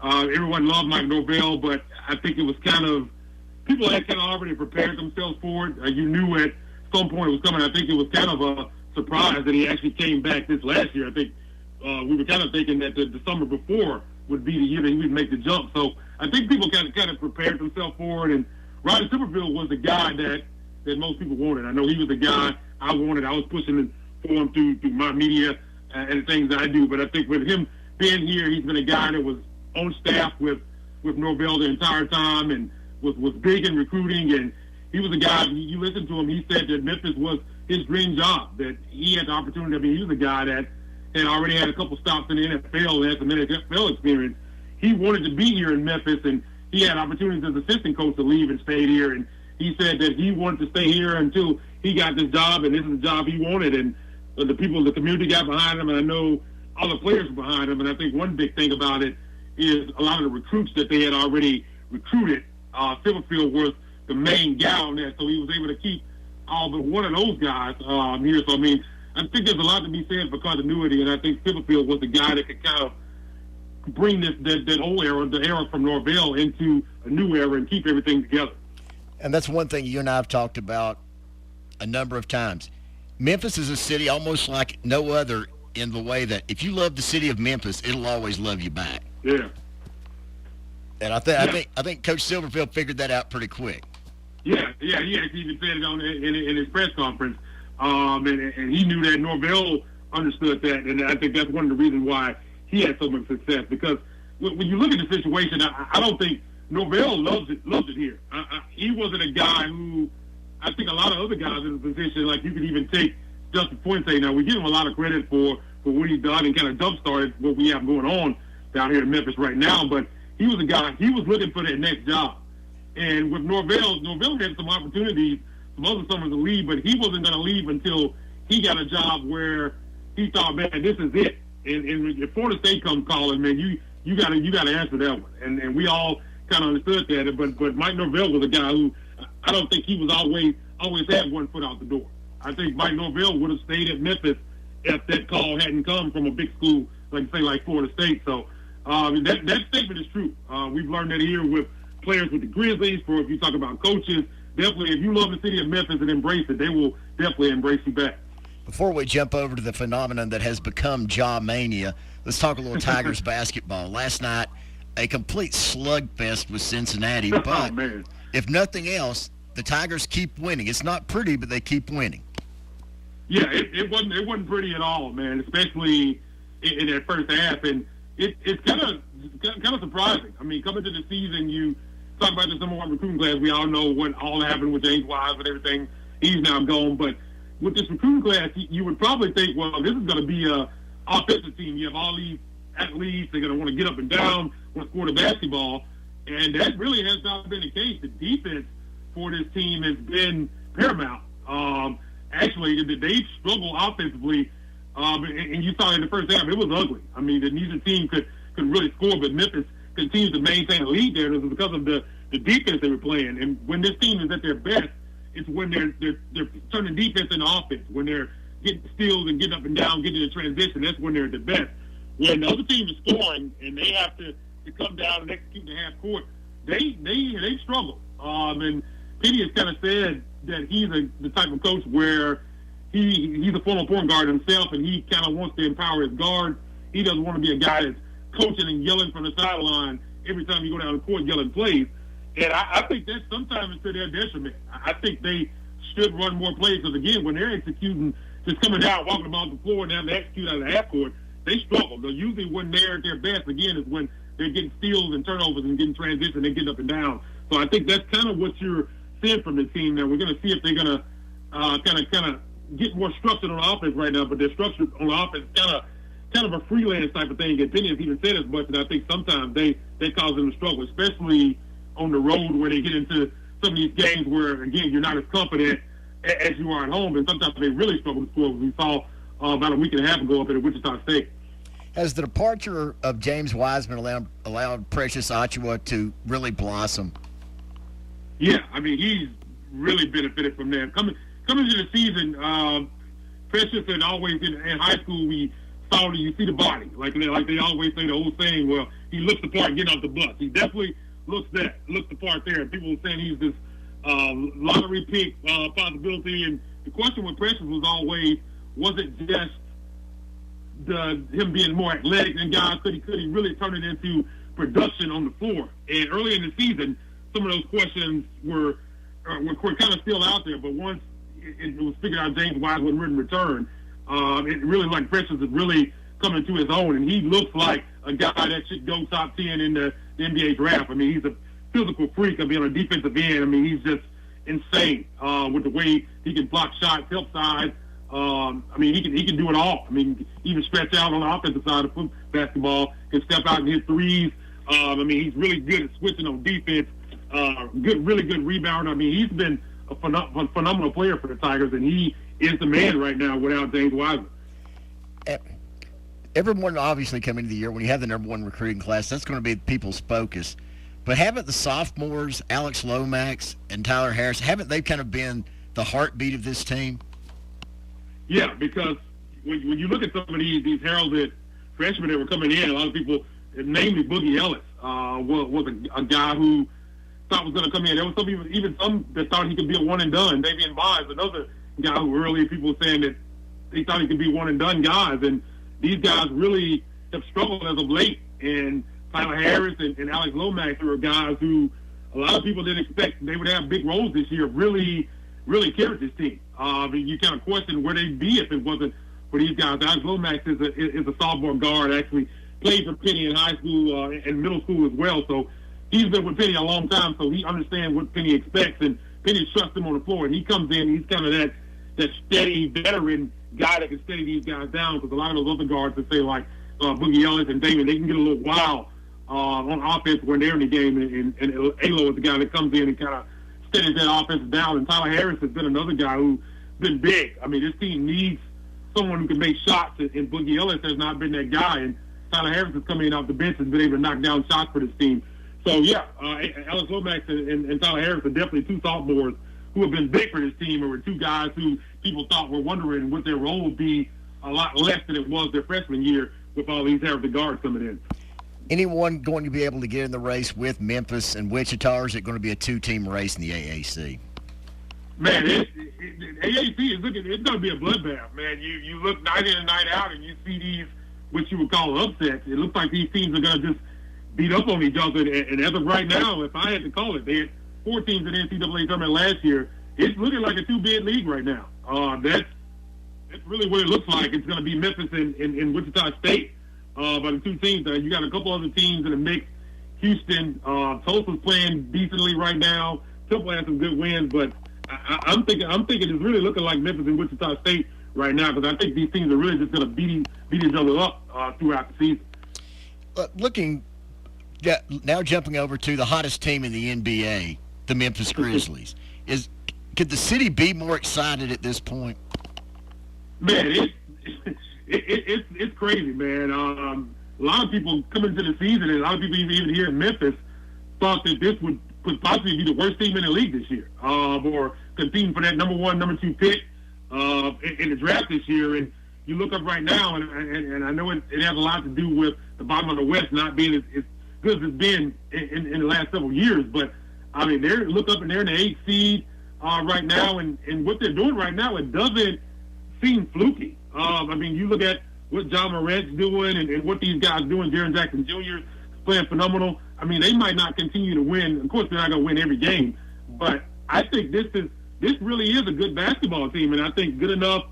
everyone loved Mike Norvell, but I think it was kind of people had kind of already prepared themselves for it. You knew at some point it was coming. I think it was kind of a surprise that he actually came back this last year. I think we were kind of thinking that the summer before would be the year that he would make the jump. So I think people kind of prepared themselves for it. And Rodney Silverfield was the guy that most people wanted. I know he was the guy I wanted. I was pushing for him through my media and the things that I do. But I think with him being here, he's been a guy that was on staff with Norvell the entire time and was big in recruiting. And he was a guy, you listen to him, he said that Memphis was his dream job, that he had the opportunity. I mean, he was a guy that had already had a couple stops in the NFL and had some NFL experience. He wanted to be here in Memphis, and he had opportunities as assistant coach to leave and stay here. And he said that he wanted to stay here until he got this job, and this is the job he wanted. And the people, the community got behind him, and I know all the players were behind him. And I think one big thing about it is a lot of the recruits that they had already recruited, Silverfield was the main guy on that, so he was able to keep all but one of those guys here. So, I mean, I think there's a lot to be said for continuity, and I think Silverfield was the guy that could kind of bring that old era, the era from Norvell, into a new era and keep everything together. And that's one thing you and I have talked about a number of times. Memphis is a city almost like no other in the way that if you love the city of Memphis, it'll always love you back. Yeah. And I think Coach Silverfield figured that out pretty quick. Yeah, he actually even said it in his press conference, and he knew that Norvell understood that, and I think that's one of the reasons why he had so much success. Because when you look at the situation, I don't think Norvell loves it here. He wasn't a guy who, I think a lot of other guys in the position, like you could even take Justin Fuente. Now we give him a lot of credit for what he's done and kind of jump started what we have going on down here in Memphis right now, but he was a guy, he was looking for that next job. And with Norvell had some opportunities, some other summers to leave, but he wasn't going to leave until he got a job where he thought, man, this is it. And if Florida State comes calling, man, you got to answer that one. And we all kind of understood that. But Mike Norvell was a guy who I don't think he was always had one foot out the door. I think Mike Norvell would have stayed at Memphis if that call hadn't come from a big school like Florida State. So that statement is true. We've learned that here with players with the Grizzlies. For if you talk about coaches, definitely if you love the city of Memphis and embrace it, they will definitely embrace you back. Before we jump over to the phenomenon that has become Ja Mania, let's talk a little Tigers basketball. Last night, a complete slugfest with Cincinnati, but if nothing else, the Tigers keep winning. It's not pretty, but they keep winning. Yeah, it wasn't pretty at all, man, especially in that first half, and it's kind of surprising. I mean, coming to the season, you talk about this number one recruiting class. We all know what all happened with James Wise and everything. He's now gone, but with this recruiting class, you would probably think, well, this is going to be a offensive team. You have all these athletes. They're going to want to get up and down, want to score the basketball, and that really has not been the case. The defense for this team has been paramount. Actually, they struggled offensively, and you saw in the first half, it was ugly. I mean, neither team could really score, but Memphis continues to maintain a lead there. It was because of the defense they were playing. And when this team is at their best, it's when they're turning defense into offense. When they're getting steals and getting up and down, getting in transition, that's when they're at the best. When the other team is scoring and they have to come down and execute the half court, they struggle. And Petty has kind of said that he's the type of coach where he's a former point guard himself, and he kind of wants to empower his guards. He doesn't want to be a guy that's coaching and yelling from the sideline every time you go down the court, yelling plays. And I think that sometimes it's to their detriment. I think they should run more plays because, again, when they're executing, just coming down, walking about the floor and having to execute out of the half court, they struggle. But usually when they're at their best, again, is when they're getting steals and turnovers and getting transition and getting up and down. So I think that's kind of what you're seeing from the team now. We're going to see if they're going to kind of get more structured on offense right now, but their structure on offense is kind of a freelance type of thing. And Penny has even said as much, and I think sometimes they cause them to struggle, especially on the road where they get into some of these games where, again, you're not as confident as you are at home, and sometimes they really struggle to score. We saw about a week and a half ago up at Wichita State. Has the departure of James Wiseman allowed Precious Achiuwa to really blossom? Yeah, I mean, he's really benefited from that. Coming into the season, Precious had always in high school, we saw you see the body. Like they always say the old saying, well, he looks the part getting off the bus. He definitely looks the part there. People were saying he's this lottery pick possibility, and the question with Precious was always, was it just him being more athletic than guys? Could he really turn it into production on the floor? And early in the season, some of those questions were kind of still out there, but once it was figured out James Wiseman wouldn't return, it really, like, Precious is really coming to his own, and he looks like a guy that should go top 10 in the NBA draft. I mean, he's a physical freak. I mean, on a defensive end, I mean, he's just insane with the way he can block shots, help side. I mean, he can do it all. I mean, even stretch out on the offensive side of basketball, can step out and hit threes. I mean, he's really good at switching on defense. Really good rebounder. I mean, he's been a phenomenal player for the Tigers, and he is the man right now without James Wiseman. Everyone obviously coming into the year, when you have the number one recruiting class, that's going to be people's focus. But haven't the sophomores, Alex Lomax and Tyler Harris, haven't they kind of been the heartbeat of this team? Yeah, because when you look at some of these heralded freshmen that were coming in, a lot of people, namely Boogie Ellis, was a guy who thought was going to come in. There was some people, even some that thought he could be a one and done. Davian Bonds, another guy who earlier people were saying that they thought he could be one and done guys, and these guys really have struggled as of late. And Tyler Harris and Alex Lomax are guys who a lot of people didn't expect they would have big roles this year. Really carried this team. You kind of question where they'd be if it wasn't for these guys. Alex Lomax is a sophomore guard, actually played for Penny in high school and middle school as well. So he's been with Penny a long time, so he understands what Penny expects, and Penny trusts him on the floor. And he comes in, he's kind of that steady veteran guy that can steady these guys down, because a lot of those other guards that say, like Boogie Ellis and Damon, they can get a little wild on offense when they're in the game, and Alo is the guy that comes in and kind of steadies that offense down. And Tyler Harris has been another guy who's been big. I mean, this team needs someone who can make shots, and Boogie Ellis has not been that guy, and Tyler Harris is coming in off the bench and been able to knock down shots for this team. So, yeah, Alex Lomax and Tyler Harris are definitely two sophomores who have been big for this team, and were two guys who people thought were wondering what their role would be, a lot less than it was their freshman year with all these heralded guards coming in. Anyone going to be able to get in the race with Memphis and Wichita, or is it going to be a two-team race in the AAC? Man, AAC is it's going to be a bloodbath, man. You look night in and night out, and you see these, what you would call upsets. It looks like these teams are going to just beat up on each other. And as of right now, if I had to call it, they had 4 teams in the NCAA tournament last year. It's looking like a 2-bid league right now. That's really what it looks like. It's going to be Memphis and Wichita State. But the two teams, you got a couple other teams in the mix. Houston, Tulsa's playing decently right now. Temple has some good wins, but I'm thinking it's really looking like Memphis and Wichita State right now, because I think these teams are really just going to beat each other up throughout the season. Now jumping over to the hottest team in the NBA, the Memphis Grizzlies. Could the city be more excited at this point? Man, it's crazy, man. A lot of people coming into the season, and a lot of people even here in Memphis, thought that this would possibly be the worst team in the league this year, or competing for that number 1, number 2 pick in the draft this year. And you look up right now, and I know it has a lot to do with the bottom of the West not being as good as it's been in the last several years. But I mean, look up and they're in the 8th seed right now, and what they're doing right now, it doesn't seem fluky. I mean, you look at what John Morant's doing and what these guys doing. Jaren Jackson Jr. is playing phenomenal. I mean, they might not continue to win. Of course, they're not going to win every game, but I think this really is a good basketball team, and I think good enough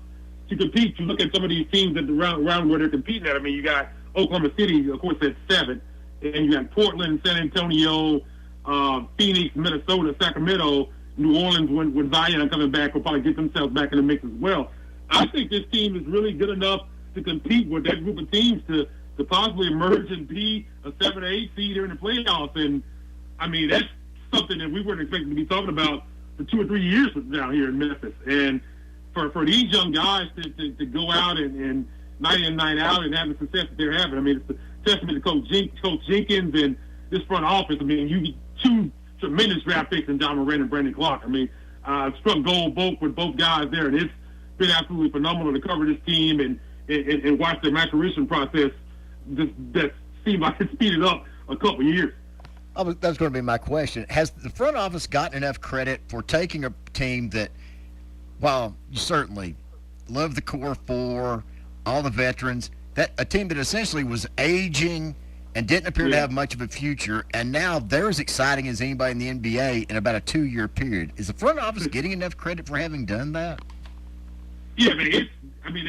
to compete. You look at some of these teams at the round where they're competing at. I mean, you got Oklahoma City, of course, at 7, and you got Portland, San Antonio, Phoenix, Minnesota, Sacramento, New Orleans. When Zion coming back, will probably get themselves back in the mix as well. I think this team is really good enough to compete with that group of teams to possibly emerge and be a 7 or 8 seed in the playoffs. And I mean, that's something that we weren't expecting to be talking about for 2 or 3 years from now here in Memphis. And for these young guys to go out and night in, night out and have the success that they're having, I mean, it's a testament to Coach Jenkins and this front office. I mean, you get 2 tremendous draft picks in John Morant and Brandon Clark. I mean, struck gold with both guys there, and it's been absolutely phenomenal to cover this team and watch their maturation process that seemed like it speeded up a couple of years. That's going to be my question. Has the front office gotten enough credit for taking a team that, while you certainly love the core four, all the veterans, that a team that essentially was aging and didn't appear to have much of a future, and now they're as exciting as anybody in the NBA in about a 2-year period? Is the front office getting enough credit for having done that? Yeah, they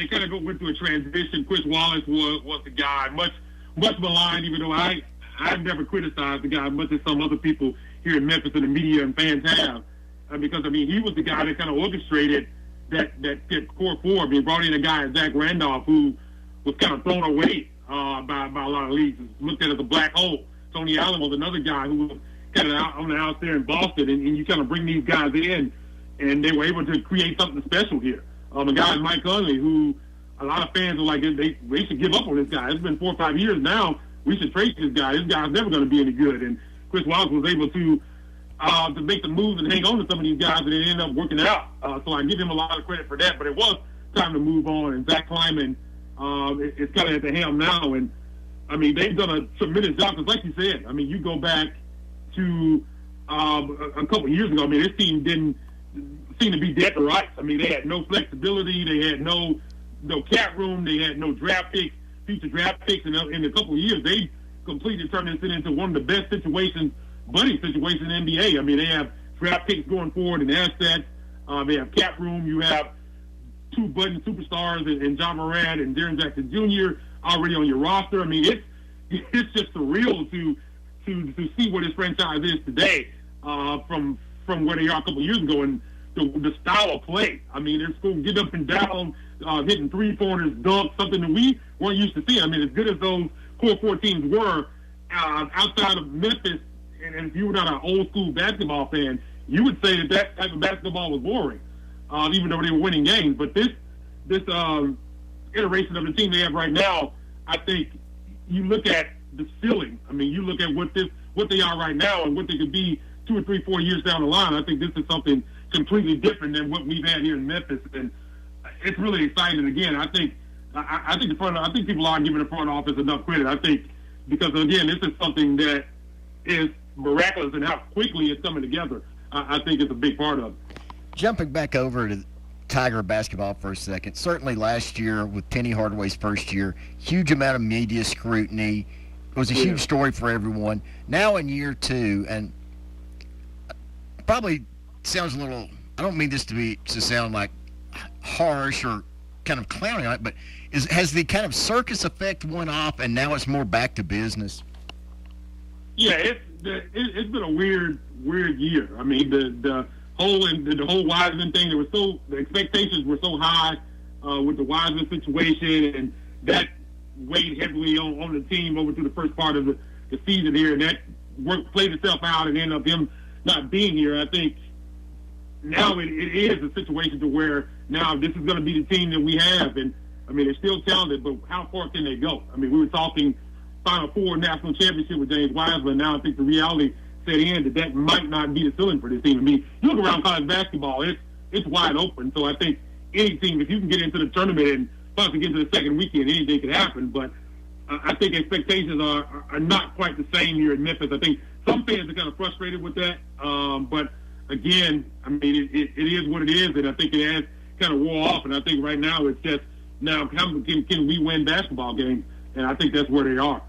kind of went through a transition. Chris Wallace was the guy, much maligned, even though I've never criticized the guy much as some other people here in Memphis and the media and fans have, because he was the guy that kind of orchestrated that core four. Brought in a guy, Zach Randolph, who was kind of thrown away by a lot of leagues, looked at as a black hole. Tony Allen was another guy who was kind of out there in Boston, and you kind of bring these guys in, and they were able to create something special here. A guy like Mike Conley, who a lot of fans are like, they should give up on this guy. It's been 4 or 5 years now. We should trade this guy. This guy's never going to be any good. And Chris Wallace was able to make the moves and hang on to some of these guys, and it ended up working out. So I give him a lot of credit for that. But it was time to move on. And Zach Kleiman is kind of at the helm now. And, they've done a tremendous job. Because like you said, you go back to a couple of years ago, this team didn't seem to be dead to rights. They had no flexibility. They had no cap room. They had no draft picks. Future draft picks, in a couple of years, they completely turned this into one of the best buddy situations in the NBA. They have draft picks going forward and assets. They have cap room. You have 2 budding superstars in John Morant and Jaren Jackson Jr. already on your roster. It's just surreal to see what this franchise is today from where they are a couple of years ago, and the style of play. They're going to get up and down, hitting 3-pointers, dunks, something that we weren't used to seeing. As good as those core 4 teams were, outside of Memphis, and if you were not an old school basketball fan, you would say that type of basketball was boring, even though they were winning games. But this iteration of the team they have right now, I think you look at the ceiling. You look at what they are right now and what they could be 2 or 3, 4 years down the line. I think this is something completely different than what we've had here in Memphis, and it's really exciting. Again, I think people aren't giving the front office enough credit. I think because again, this is something that is miraculous, and how quickly it's coming together, I think is a big part of it. Jumping back over to Tiger basketball for a second, certainly last year with Penny Hardaway's first year, huge amount of media scrutiny. It was a huge story for everyone. Now in year 2, and probably sounds a little, I don't mean this to sound like harsh or kind of clowning on it, but has the kind of circus effect worn off, and now it's more back to business? Yeah, it's been a weird year. The whole Wiseman thing, the expectations were so high with the Wiseman situation, and that weighed heavily on the team over to the first part of the season here, and that played itself out and ended up him not being here. I think now it is a situation to where now this is going to be the team that we have, and they're still talented, but how far can they go? We were talking Final Four national championship with James Wiseman. Now I think the reality set in that might not be the ceiling for this team. You look around college basketball, it's wide open. So I think any team, if you can get into the tournament and possibly get to the second weekend, anything could happen. But I think expectations are not quite the same here in Memphis. I think some fans are kind of frustrated with that. But again, it is what it is, and I think it has kind of wore off. And I think right now it's just can we win basketball games? And I think that's where they are.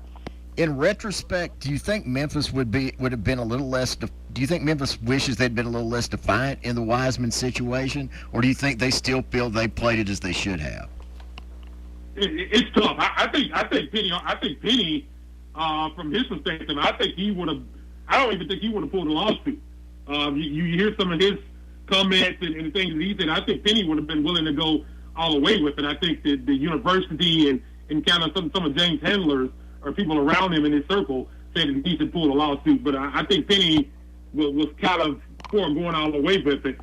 In retrospect, do you think Memphis would have been a little less? Do you think Memphis wishes they'd been a little less defiant in the Wiseman situation, or do you think they still feel they played it as they should have? It's tough. I think Penny, from his perspective, I think he would have. I don't even think he would have pulled a lawsuit. You hear some of his comments and the things that he said. I think Penny would have been willing to go all the way with it. I think that the university and kind of some of James' handlers or people around him in his circle said that he should pull a lawsuit. But I think Penny was kind of for going all the way with it.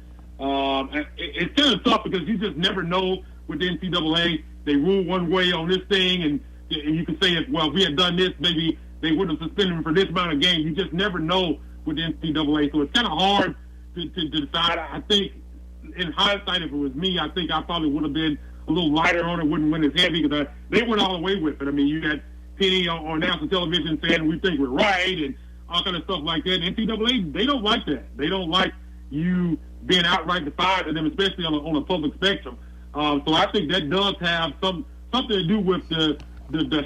It's kind of tough because you just never know with the NCAA. They rule one way on this thing, and you can say, if we had done this, maybe they wouldn't have suspended him for this amount of games. You just never know with the NCAA. So it's kind of hard to decide. I think in hindsight, if it was me, I think I probably would have been a little lighter on it, wouldn't win as heavy, because they went all the way with it. You got Penny on national television saying we think we're right, and all kind of stuff like that. And NCAA, they don't like that. They don't like you being outright defiant to them, especially on a public spectrum. So I think that does have something to do with the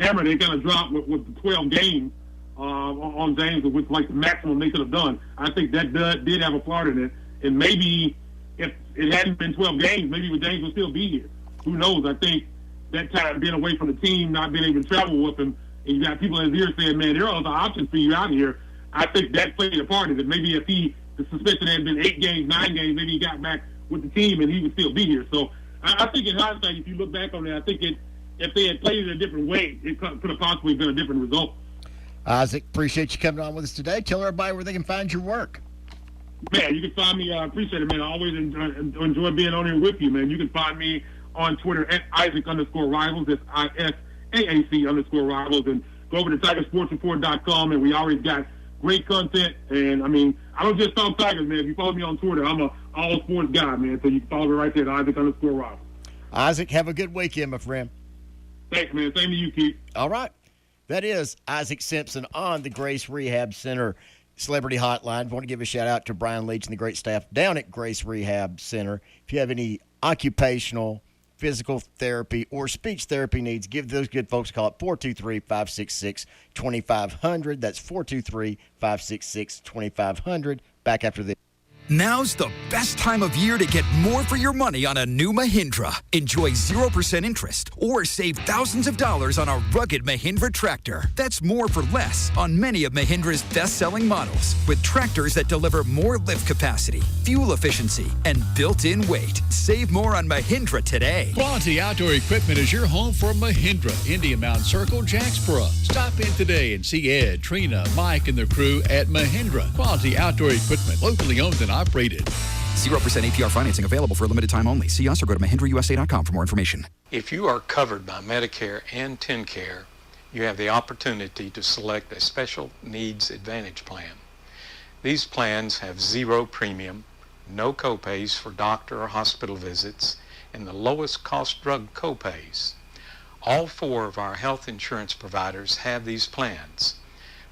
hammer they kind of dropped with the 12 games on James, which like the maximum they could have done. I think that did have a part in it. And maybe if it hadn't been 12 games, maybe James would still be here. Who knows? I think that time being away from the team, not being able to travel with him, and you got people in his ear saying, man, there are other options for you out here. I think that played a part in it. Maybe if the suspension had been 8 games, 9 games, maybe he got back with the team and he would still be here. So I think in hindsight, if you look back on that, I think if they had played it a different way, it could have possibly been a different result. Isaac, appreciate you coming on with us today. Tell everybody where they can find your work. Man, you can find me. I appreciate it, man. I always enjoy being on here with you, man. You can find me on Twitter at Isaac_Rivals. That's ISAAC_Rivals. And go over to TigerSportsReport.com, and we always got great content. And, I mean, I don't just talk Tigers, man. If you follow me on Twitter, I'm a all-sports guy, man. So you can follow me right there at Isaac_Rivals. Isaac, have a good weekend, my friend. Thanks, man. Same to you, Keith. All right. That is Isaac Simpson on the Grace Rehab Center Celebrity Hotline. I want to give a shout-out to Brian Leach and the great staff down at Grace Rehab Center. If you have any occupational, physical therapy, or speech therapy needs, give those good folks a call at 423-566-2500. That's 423-566-2500. Back after this. Now's the best time of year to get more for your money on a new Mahindra. Enjoy 0% interest or save thousands of dollars on a rugged Mahindra tractor. That's more for less on many of Mahindra's best-selling models with tractors that deliver more lift capacity, fuel efficiency, and built-in weight. Save more on Mahindra today. Quality Outdoor Equipment is your home for Mahindra, Indian Mountain Circle, Jacksboro. Stop in today and see Ed, Trina, Mike, and the crew at Mahindra. Quality Outdoor Equipment, locally owned and operated. 0% APR financing available for a limited time only. See us or go to MahindraUSA.com for more information. If you are covered by Medicare and TennCare, you have the opportunity to select a Special Needs Advantage plan. These plans have 0 premium, no copays for doctor or hospital visits, and the lowest cost drug copays. All 4 of our health insurance providers have these plans,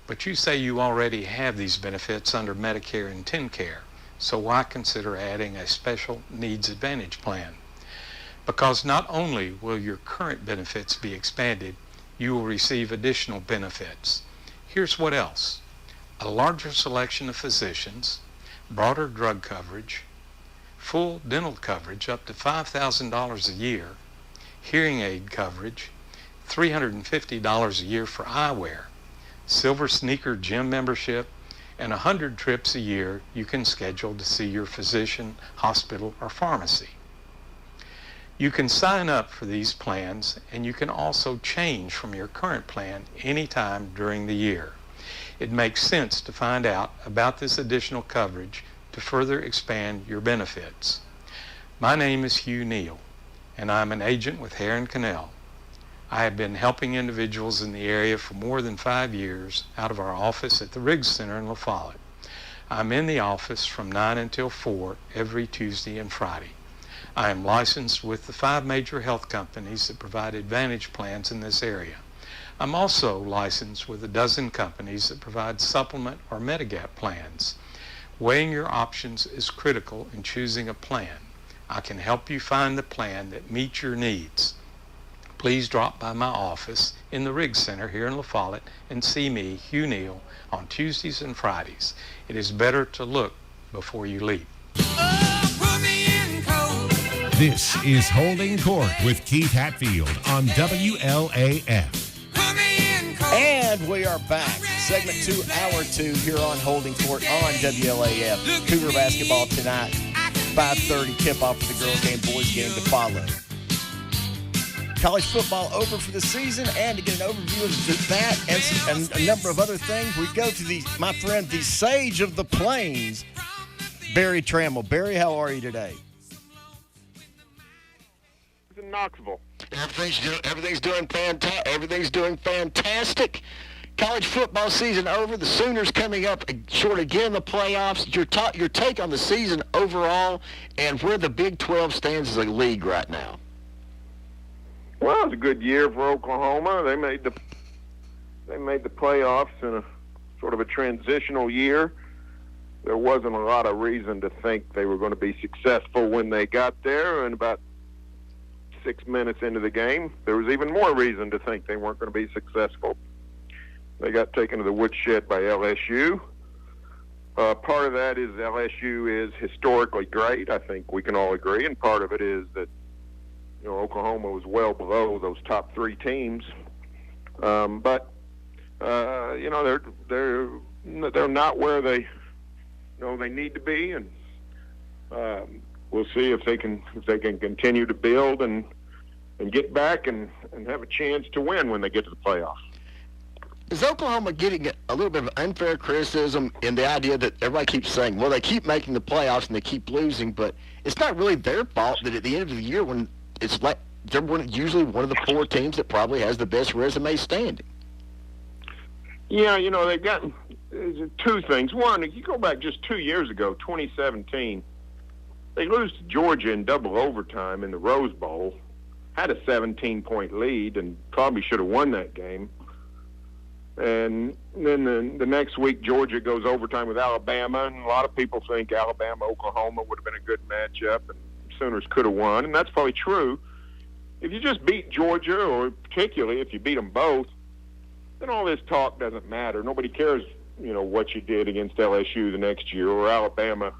but you say you already have these benefits under Medicare and TennCare. So why consider adding a Special Needs Advantage plan? Because not only will your current benefits be expanded, you will receive additional benefits. Here's what else: a larger selection of physicians, broader drug coverage, full dental coverage up to $5,000 a year, hearing aid coverage, $350 a year for eyewear, silver sneaker gym membership, and 100 trips a year you can schedule to see your physician, hospital, or pharmacy. You can sign up for these plans, and you can also change from your current plan anytime during the year. It makes sense to find out about this additional coverage to further expand your benefits. My name is Hugh Neal, and I'm an agent with Hare & Cannell. I have been helping individuals in the area for more than 5 years out of our office at the Riggs Center in La Follette. I'm in the office from 9 until 4 every Tuesday and Friday. I am licensed with the 5 major health companies that provide Advantage plans in this area. I'm also licensed with a dozen companies that provide supplement or Medigap plans. Weighing your options is critical in choosing a plan. I can help you find the plan that meets your needs. Please drop by my office in the Riggs Center here in La Follette and see me, Hugh Neal, on Tuesdays and Fridays. It is better to look before you leap. This is Holding Court with Keith Hatfield on WLAF. And we are back. Segment 2, hour 2 here on Holding Court on WLAF. Cougar basketball tonight, 5:30 tip-off for the girls game, boys game to follow. College football over for the season, and to get an overview of that and a number of other things, we go to my friend, the sage of the plains, Barry Trammell. Barry, how are you today? In Knoxville. Everything's doing fantastic. College football season over. The Sooners coming up short again in the playoffs. Your take on the season overall and where the Big 12 stands as a league right now. Well, it was a good year for Oklahoma. They made the playoffs in a sort of a transitional year. There wasn't a lot of reason to think they were going to be successful when they got there, and about 6 minutes into the game, there was even more reason to think they weren't going to be successful. They got taken to the woodshed by LSU. Part of that is LSU is historically great. I think we can all agree, and part of it is that Oklahoma was well below those top three teams. But they're not where they need to be, and we'll see if they can continue to build and get back and have a chance to win when they get to the playoffs. Is Oklahoma getting a little bit of unfair criticism in the idea that everybody keeps saying, well, they keep making the playoffs and they keep losing, but it's not really their fault that at the end of the year when it's like they're usually one of the four teams that probably has the best resume standing? Yeah, they've got two things. One, if you go back just 2 years ago, 2017, they lose to Georgia in double overtime in the Rose Bowl, had a 17-point lead, and probably should have won that game. And then the next week, Georgia goes overtime with Alabama, and a lot of people think Alabama-Oklahoma would have been a good matchup, and Sooners could have won, and that's probably true. If you just beat Georgia, or particularly if you beat them both, then all this talk doesn't matter. Nobody cares, what you did against LSU the next year or Alabama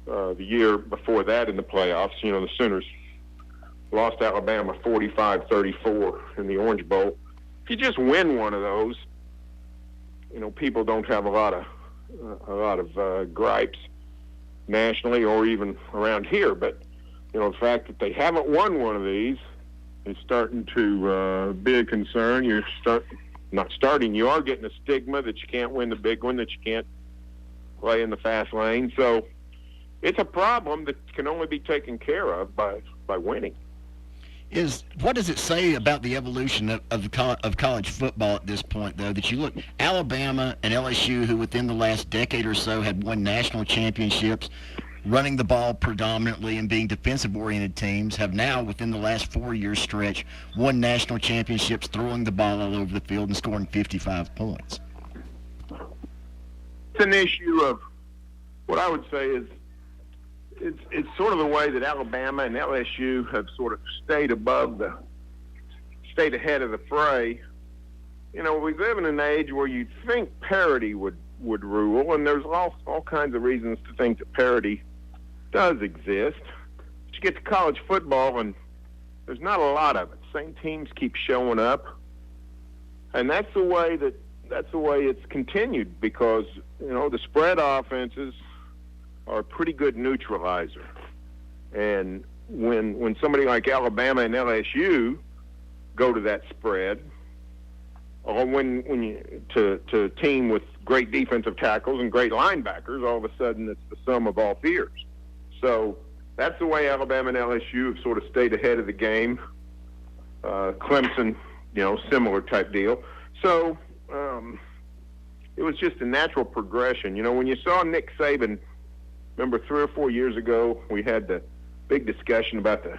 the year before that in the playoffs. The Sooners lost Alabama 45-34 in the Orange Bowl. If you just win one of those, people don't have a lot of gripes nationally or even around here. But the fact that they haven't won one of these is starting to be a concern. You are getting a stigma that you can't win the big one, that you can't play in the fast lane. So it's a problem that can only be taken care of by winning. What does it say about the evolution of college football at this point, though, that you look Alabama and LSU, who within the last decade or so had won national championships, running the ball predominantly and being defensive-oriented teams, have now, within the last 4-year stretch, won national championships throwing the ball all over the field and scoring 55 points? It's an issue of what I would say is it's sort of the way that Alabama and LSU have sort of stayed ahead of the fray. We live in an age where you'd think parity would rule, and there's all kinds of reasons to think that parity does exist. But you get to college football, and there's not a lot of it. Same teams keep showing up, and that's the way it's continued because the spread offenses are a pretty good neutralizer. And when somebody like Alabama and LSU go to that spread, or when you to a team with great defensive tackles and great linebackers, all of a sudden it's the sum of all fears. So that's the way Alabama and LSU have sort of stayed ahead of the game. Clemson, similar type deal. So it was just a natural progression. When you saw Nick Saban, remember 3 or 4 years ago, we had the big discussion about the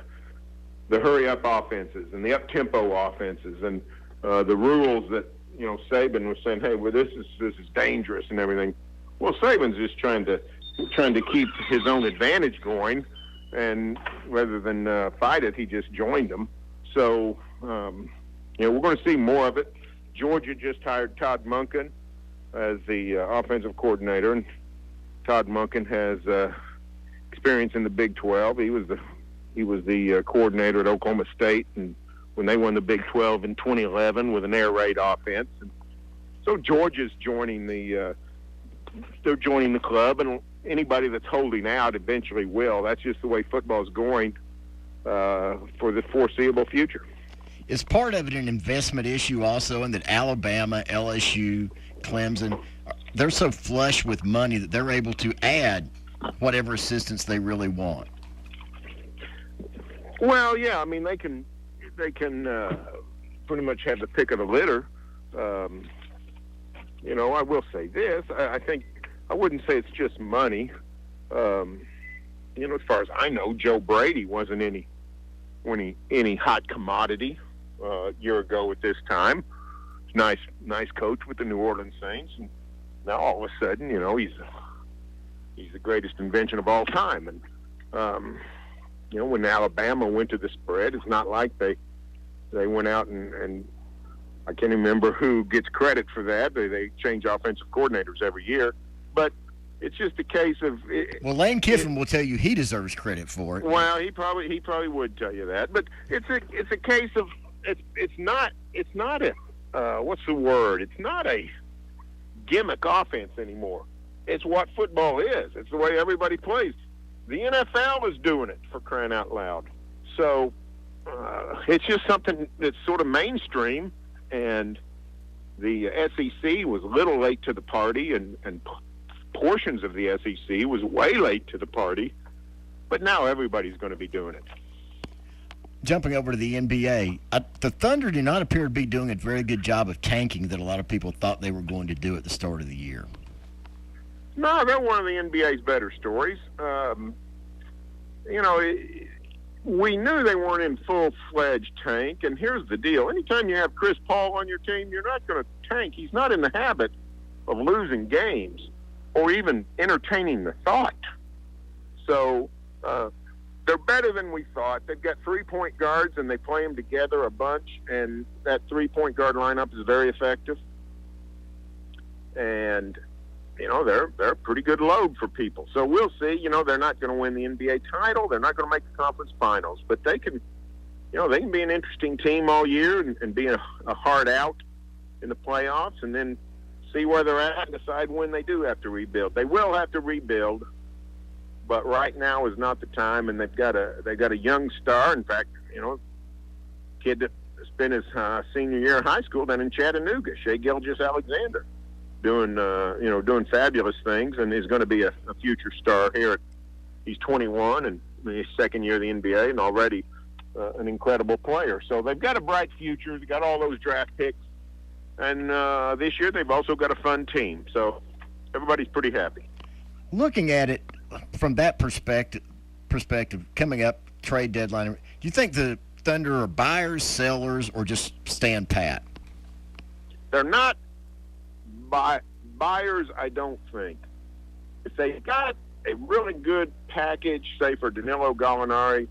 hurry-up offenses and the up-tempo offenses and the rules that, Saban was saying, hey, well, this is dangerous and everything. Well, Saban's just trying to keep his own advantage going, and rather than fight it, he just joined them. So, we're going to see more of it. Georgia just hired Todd Monken as the offensive coordinator, and Todd Monken has experience in the Big 12. He was the coordinator at Oklahoma State, and when they won the Big 12 in 2011 with an air raid offense. And so Georgia's joining the club, and anybody that's holding out eventually will. That's just the way football's going for the foreseeable future. Is part of it an investment issue also in that Alabama, LSU, Clemson, they're so flush with money that they're able to add whatever assistance they really want? Well, yeah, I mean, they can pretty much have the pick of the litter. I will say this. I think I wouldn't say it's just money. As far as I know, Joe Brady wasn't any hot commodity a year ago at this time. Nice coach with the New Orleans Saints. And now all of a sudden, he's the greatest invention of all time. And when Alabama went to the spread, it's not like they went out and I can't even remember who gets credit for that. They change offensive coordinators every year, but it's just a case of. Well, Lane Kiffin will tell you he deserves credit for it. Well, he probably would tell you that, but it's a case of it's not a what's the word? It's not a gimmick offense anymore. It's what football is. It's the way everybody plays. The NFL is doing it, for crying out loud. So it's just something that's sort of mainstream, and the SEC was a little late to the party, and portions of the SEC was way late to the party, but now everybody's going to be doing it. Jumping over to the NBA, the Thunder do not appear to be doing a very good job of tanking that a lot of people thought they were going to do at the start of the year. No, they're one of the NBA's better stories. We knew they weren't in full-fledged tank, and here's the deal. Anytime you have Chris Paul on your team, you're not going to tank. He's not in the habit of losing games or even entertaining the thought. So they're better than we thought. They've got three-point guards, and they play them together a bunch, and that three-point guard lineup is very effective. And they're a pretty good load for people. So we'll see. They're not going to win the NBA title. They're not going to make the conference finals. But they can be an interesting team all year and be a hard out in the playoffs, and then see where they're at and decide when they do have to rebuild. They will have to rebuild, but right now is not the time. And they've got a young star. In fact, kid that spent his senior year in high school down in Chattanooga, Shai Gilgeous-Alexander. Doing fabulous things, and is going to be a future star here. He's 21 and his second year of the NBA, and already an incredible player. So they've got a bright future. They've got all those draft picks, and this year they've also got a fun team. So everybody's pretty happy. Looking at it from that perspective, coming up trade deadline, do you think the Thunder are buyers, sellers, or just stand pat? They're not buyers, I don't think. If they got a really good package, say for Danilo Gallinari,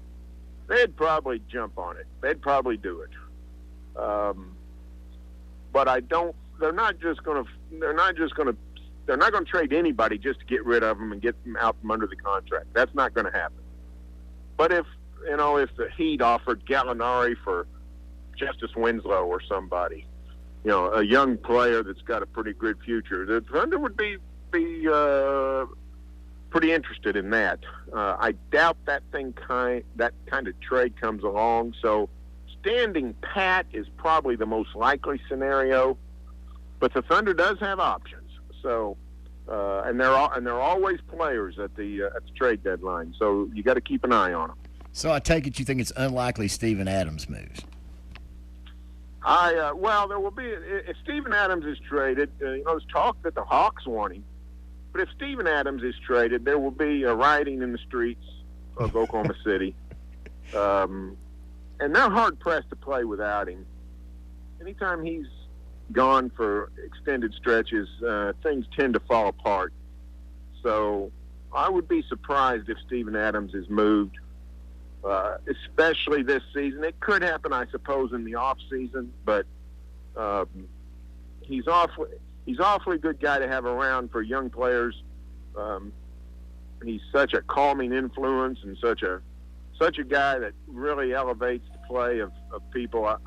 they'd probably jump on it. They'd probably do it. But I don't. They're not going to trade anybody just to get rid of them and get them out from under the contract. That's not going to happen. But if the Heat offered Gallinari for Justice Winslow or somebody, a young player that's got a pretty good future, the Thunder would be pretty interested in that. I doubt that kind of trade comes along. So standing pat is probably the most likely scenario. But the Thunder does have options. So and there are always players at the trade deadline. So you got to keep an eye on them. So I take it you think it's unlikely Steven Adams moves. Well, there will be if Steven Adams is traded. There's talk that the Hawks want him, but if Steven Adams is traded, there will be a rioting in the streets of Oklahoma City, and they're hard pressed to play without him. Anytime he's gone for extended stretches, things tend to fall apart. So I would be surprised if Steven Adams is moved. Especially this season. It could happen, I suppose, in the off season, but he's awfully good guy to have around for young players. He's such a calming influence and such a guy that really elevates the play of people. I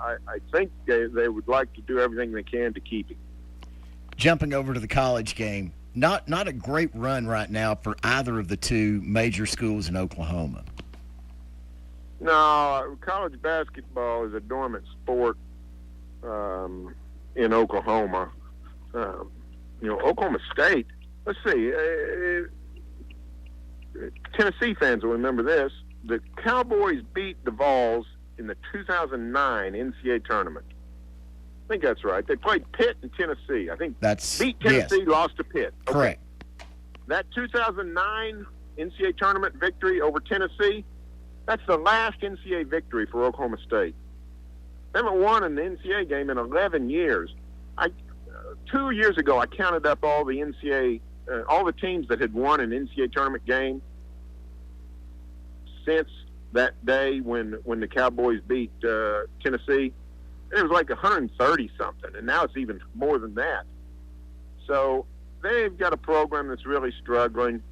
think they would like to do everything they can to keep him. Jumping over to the college game, not a great run right now for either of the two major schools in Oklahoma. No, college basketball is a dormant sport in Oklahoma. Oklahoma State, let's see, Tennessee fans will remember this. The Cowboys beat the Vols in the 2009 NCAA tournament. I think that's right. They played Pitt and Tennessee. I think beat Tennessee, yes. Lost to Pitt. Okay. Correct. That 2009 NCAA tournament victory over Tennessee, that's the last NCAA victory for Oklahoma State. They haven't won an NCAA game in 11 years. 2 years ago, I counted up all the NCAA, all the teams that had won an NCAA tournament game since that day when the Cowboys beat Tennessee. It was like 130 something, and now it's even more than that. So they've got a program that's really struggling.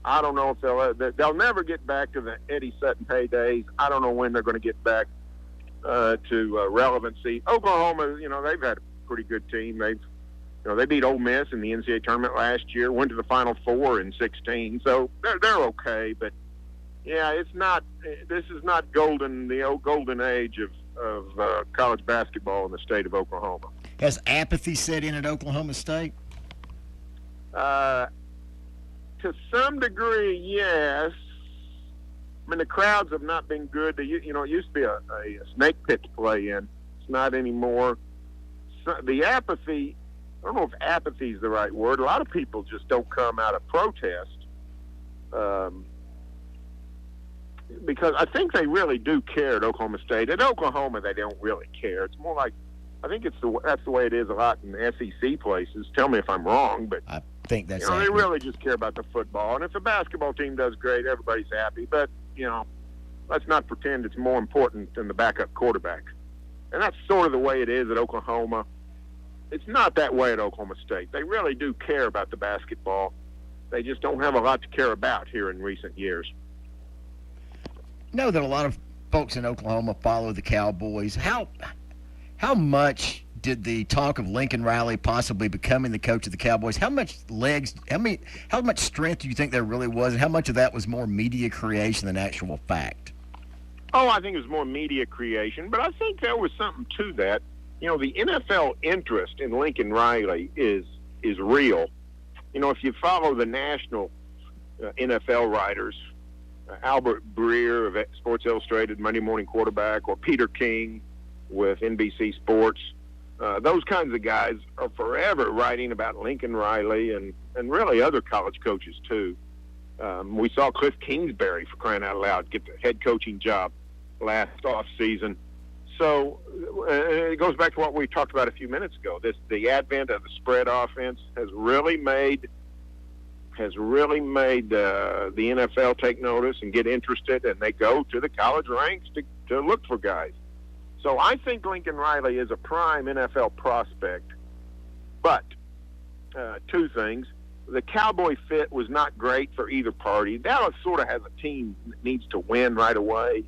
I don't know if they'll never get back to the Eddie Sutton heydays. I don't know when they're going to get back to relevancy. Oklahoma, they've had a pretty good team. They beat Ole Miss in the NCAA tournament last year, went to the Final Four in 2016, so they're okay. But yeah, it's not. This is not the old golden age of college basketball in the state of Oklahoma. Has apathy set in at Oklahoma State? To some degree, yes. I mean, the crowds have not been good. It used to be a snake pit to play in. It's not anymore. So the apathy, I don't know if apathy is the right word. A lot of people just don't come out of protest because I think they really do care at Oklahoma State. At Oklahoma, they don't really care. It's more like, I think that's the way it is a lot in SEC places. Tell me if I'm wrong, but I think that's they really just care about the football. And if the basketball team does great, everybody's happy. But let's not pretend it's more important than the backup quarterback. And that's sort of the way it is at Oklahoma. It's not that way at Oklahoma State. They really do care about the basketball. They just don't have a lot to care about here in recent years. I know that a lot of folks in Oklahoma follow the Cowboys. How much did the talk of Lincoln Riley possibly becoming the coach of the Cowboys, how much strength do you think there really was, and how much of that was more media creation than actual fact? Oh, I think it was more media creation, but I think there was something to that. The NFL interest in Lincoln Riley is real. If you follow the national NFL writers, Albert Breer of Sports Illustrated, Monday Morning Quarterback, or Peter King with NBC Sports, those kinds of guys are forever writing about Lincoln Riley and really other college coaches too. We saw Cliff Kingsbury, for crying out loud, get the head coaching job last off season. So it goes back to what we talked about a few minutes ago. The advent of the spread offense has really made the NFL take notice and get interested, and they go to the college ranks to look for guys. So I think Lincoln Riley is a prime NFL prospect. But two things. The Cowboy fit was not great for either party. Dallas sort of has a team that needs to win right away.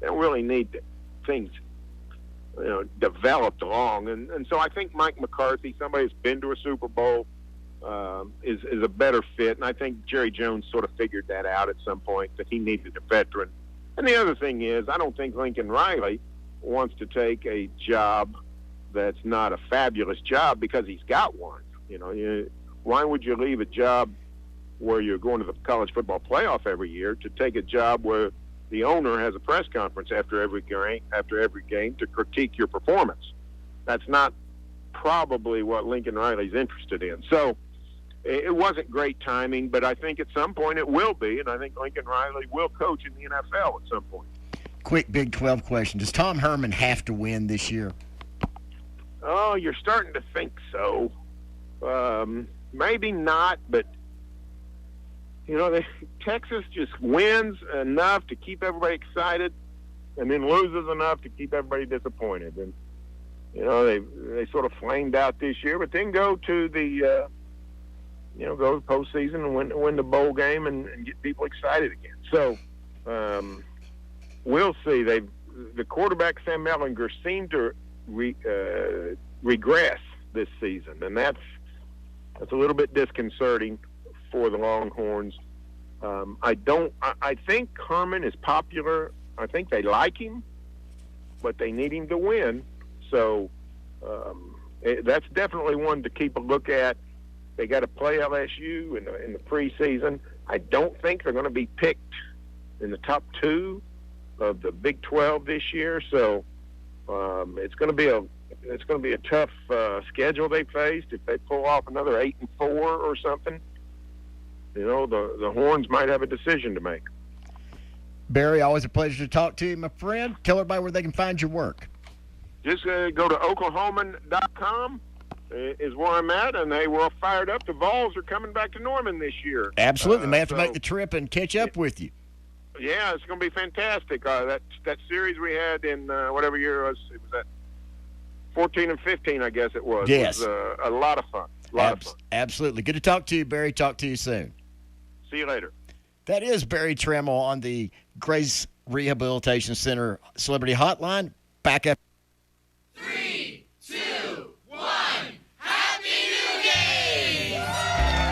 They don't really need things developed along. And so I think Mike McCarthy, somebody who's been to a Super Bowl, is a better fit. And I think Jerry Jones sort of figured that out at some point, that he needed a veteran. And the other thing is, I don't think Lincoln Riley wants to take a job that's not a fabulous job because he's got one. Why would you leave a job where you're going to the college football playoff every year to take a job where the owner has a press conference after every game to critique your performance? That's not probably what Lincoln Riley's interested in. So it wasn't great timing, but I think at some point it will be, and I think Lincoln Riley will coach in the NFL at some point. Quick Big 12 question. Does Tom Herman have to win this year? Oh, you're starting to think so. Maybe not, but Texas just wins enough to keep everybody excited, and then loses enough to keep everybody disappointed. And they sort of flamed out this year, but then go to the go to postseason and win the bowl game and get people excited again. So we'll see. The quarterback Sam Ehlinger seemed to regress this season, and that's a little bit disconcerting for the Longhorns. I think Herman is popular. I think they like him, but they need him to win. So that's definitely one to keep a look at. They got to play LSU in the preseason. I don't think they're going to be picked in the top two of the Big 12 this year. So it's going to be a tough schedule they faced. If they pull off another 8-4 or something, the Horns might have a decision to make. Barry, always a pleasure to talk to you, my friend. Tell everybody where they can find your work. Just go to oklahoman.com is where I'm at, and they were fired up. The Vols are coming back to Norman this year. Absolutely. May have to make the trip and catch up with you. Yeah, it's going to be fantastic. That series we had in whatever year it was at 14 and 15, I guess it was. Yes. Was a lot of fun. A lot of fun. Absolutely. Good to talk to you, Barry. Talk to you soon. See you later. That is Barry Trammell on the Grace Rehabilitation Center Celebrity Hotline. Back up. 3, 2, 1. Happy New Year!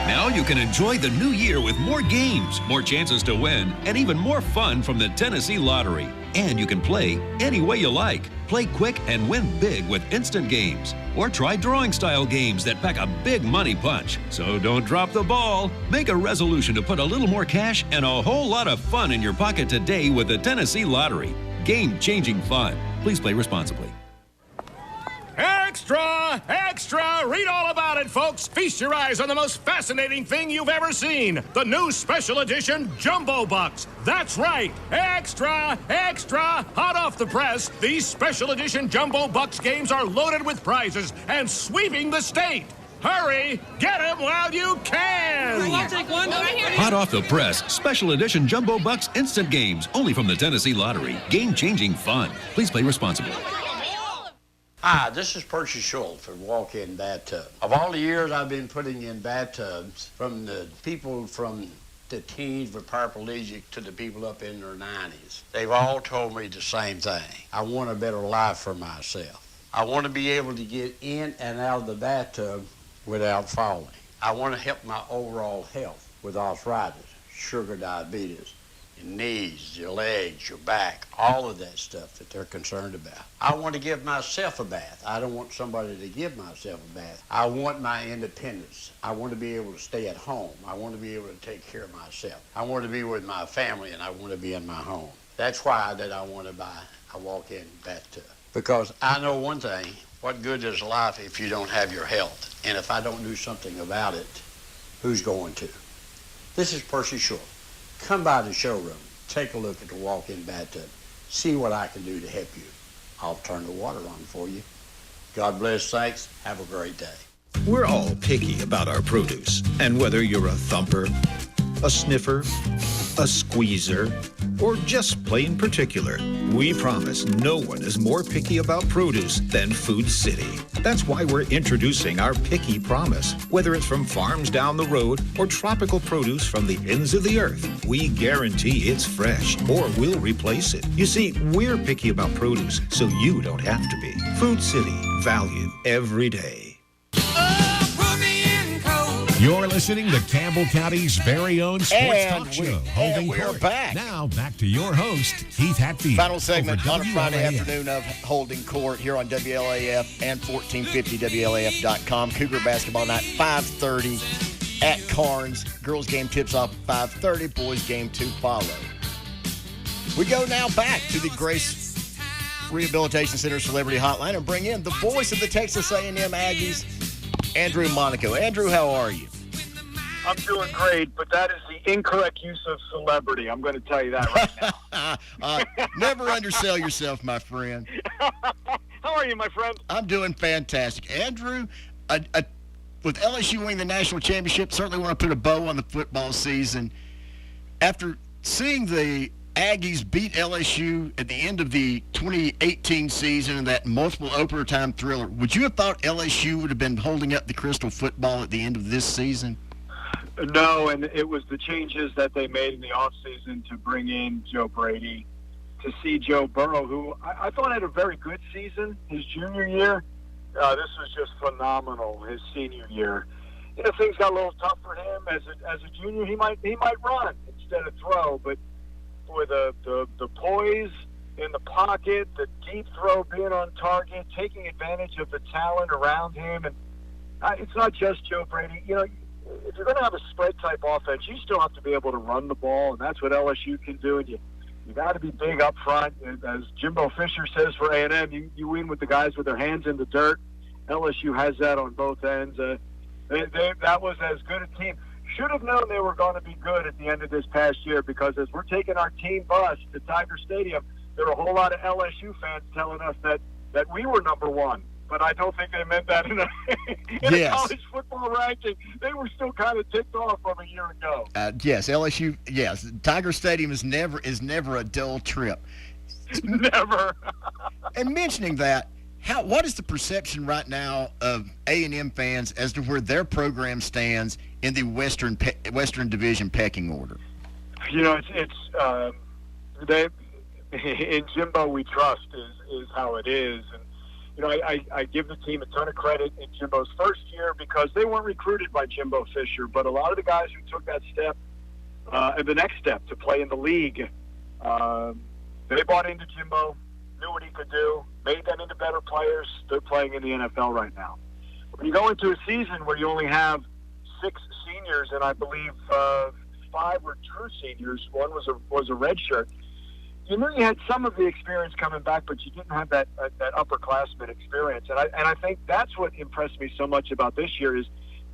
Now you can enjoy the new year with more games, more chances to win, and even more fun from the Tennessee Lottery. And you can play any way you like. Play quick and win big with instant games. Or try drawing-style games that pack a big money punch. So don't drop the ball. Make a resolution to put a little more cash and a whole lot of fun in your pocket today with the Tennessee Lottery. Game-changing fun. Please play responsibly. Extra! Extra! Read all about it, folks. Feast your eyes on the most fascinating thing you've ever seen. The new special edition Jumbo Bucks. That's right. Extra! Extra! Hot off the press, these special edition Jumbo Bucks games are loaded with prizes and sweeping the state. Hurry! Get them while you can! I'll take one. Hot off the press, special edition Jumbo Bucks instant games, only from the Tennessee Lottery. Game-changing fun. Please play responsibly. Hi, this is Percy Schultz from Walk-In Bathtub. Of all the years I've been putting in bathtubs, from the people from the teens for paraplegic to the people up in their 90s, they've all told me the same thing. I want a better life for myself. I want to be able to get in and out of the bathtub without falling. I want to help my overall health with arthritis, sugar diabetes, your knees, your legs, your back, all of that stuff that they're concerned about. I want to give myself a bath. I don't want somebody to give myself a bath. I want my independence. I want to be able to stay at home. I want to be able to take care of myself. I want to be with my family, and I want to be in my home. That's why that I want to buy a walk-in bathtub. Because I know one thing, what good is life if you don't have your health? And if I don't do something about it, who's going to? This is Percy Short. Come by the showroom, take a look at the walk-in bathtub, see what I can do to help you. I'll turn the water on for you. God bless, thanks, have a great day. We're all picky about our produce, and whether you're a thumper, a sniffer, a squeezer, or just plain particular, we promise no one is more picky about produce than Food City. That's why we're introducing our Picky Promise. Whether it's from farms down the road or tropical produce from the ends of the earth, we guarantee it's fresh or we'll replace it. You see, we're picky about produce, so you don't have to be. Food City, value every day. You're listening to Campbell County's very own sports talk show. And we're back. Now, back to your host, Keith Hatfield. Final segment on a Friday WLAF. afternoon of Holding Court here on WLAF and 1450WLAF.com. Cougar basketball night, 5:30 at Carnes. Girls game tips off at 5:30. Boys game to follow. We go now back to the Grace Rehabilitation Center Celebrity Hotline and bring in the voice of the Texas A&M Aggies, Andrew Monaco. Andrew, how are you? I'm doing great, but that is the incorrect use of celebrity. I'm going to tell you that right now. Never undersell yourself, my friend. How are you, my friend? I'm doing fantastic. Andrew, with LSU winning the national championship, certainly want to put a bow on the football season. After seeing the Aggies beat LSU at the end of the 2018 season in that multiple overtime thriller, would you have thought LSU would have been holding up the crystal football at the end of this season? No, and it was the changes that they made in the offseason to bring in Joe Brady, to see Joe Burrow, who I thought had a very good season his junior year. This was just phenomenal his senior year. You know, things got a little tough for him as a junior. He might run instead of throw, but with the poise in the pocket, the deep throw being on target, taking advantage of the talent around him, and it's not just Joe Brady. You know, if you're going to have a spread-type offense, you still have to be able to run the ball, and that's what LSU can do. And you got to be big up front. As Jimbo Fisher says for A&M, you win with the guys with their hands in the dirt. LSU has that on both ends. That was as good a team. Should have known they were going to be good at the end of this past year, because as we're taking our team bus to Tiger Stadium, there were a whole lot of LSU fans telling us that we were number one but I don't think they meant that in a Yes. college football ranking. They were still kind of ticked off from a year ago. Yes, LSU. Yes, Tiger Stadium is never a dull trip. Never. And mentioning that, what is the perception right now of A&M fans as to where their program stands in the Western Division pecking order? You know, they in Jimbo we trust is how it is, and you know I give the team a ton of credit in Jimbo's first year because they weren't recruited by Jimbo Fisher, but a lot of the guys who took that step, and the next step to play in the league, they bought into Jimbo, knew what he could do, made them into better players. They're playing in the NFL right now. When you go into a season where you only have 6 seniors, and I believe 5 were true seniors, one was a red shirt, you knew you had some of the experience coming back, but you didn't have that upperclassman experience. And I think that's what impressed me so much about this year is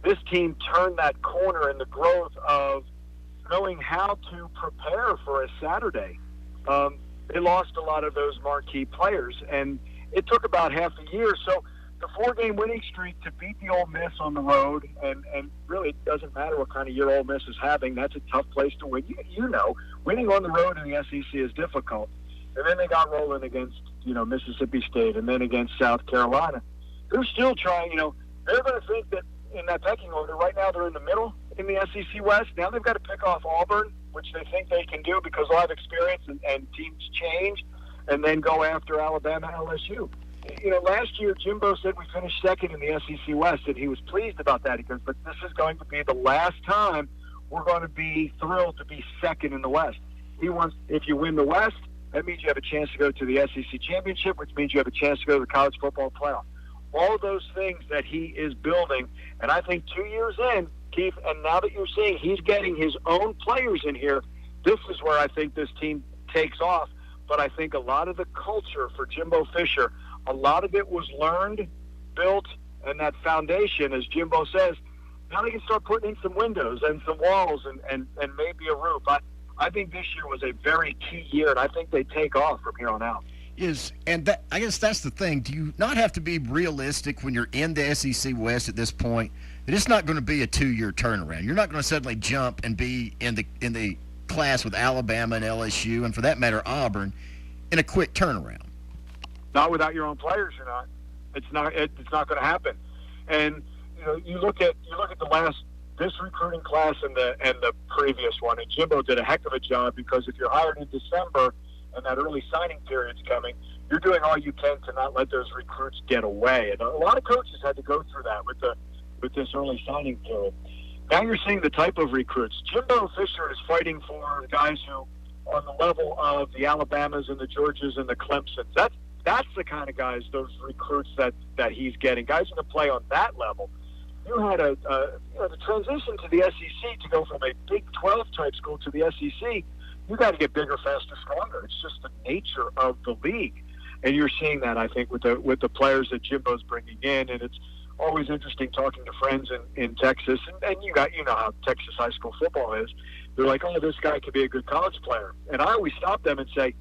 this team turned that corner in the growth of knowing how to prepare for a Saturday. They lost a lot of those marquee players, and it took about half a year. So the 4-game winning streak to beat the Ole Miss on the road, and really it doesn't matter what kind of year Ole Miss is having. That's a tough place to win. You know, winning on the road in the SEC is difficult. And then they got rolling against, Mississippi State and then against South Carolina. They're still trying, they're going to think that in that pecking order, right now they're in the middle in the SEC West. Now they've got to pick off Auburn, which they think they can do because they'll have experience and teams change, and then go after Alabama and LSU. Last year, Jimbo said we finished second in the SEC West, and he was pleased about that. He goes, but this is going to be the last time we're going to be thrilled to be second in the West. He wants, if you win the West, that means you have a chance to go to the SEC Championship, which means you have a chance to go to the College Football Playoff. All of those things that he is building, and I think 2 years in, Keith, and now that you're seeing he's getting his own players in here, this is where I think this team takes off. But I think a lot of the culture for Jimbo Fisher, a lot of it was learned, built, and that foundation, as Jimbo says, now they can start putting in some windows and some walls and maybe a roof. I think this year was a very key year, and I think they take off from here on out. I guess that's the thing. Do you not have to be realistic when you're in the SEC West at this point that it's not going to be a 2-year turnaround? You're not going to suddenly jump and be in the class with Alabama and LSU, and for that matter, Auburn, in a quick turnaround. Not without your own players, you're not. It's not going to happen. And you look at this recruiting class and the previous one, and Jimbo did a heck of a job because if you're hired in December and that early signing period's coming, you're doing all you can to not let those recruits get away. And a lot of coaches had to go through that with this early signing period. Now you're seeing the type of recruits. Jimbo Fisher is fighting for guys who are on the level of the Alabamas and the Georgias and the Clemsons. That's the kind of guys, those recruits that he's getting, guys who can play on that level. You had the transition to the SEC to go from a Big 12 type school to the SEC. You got to get bigger, faster, stronger. It's just the nature of the league, and you're seeing that I think with the players that Jimbo's bringing in, and it's always interesting talking to friends in Texas, and you know how Texas high school football is. They're like, oh, this guy could be a good college player, and I always stop them and say,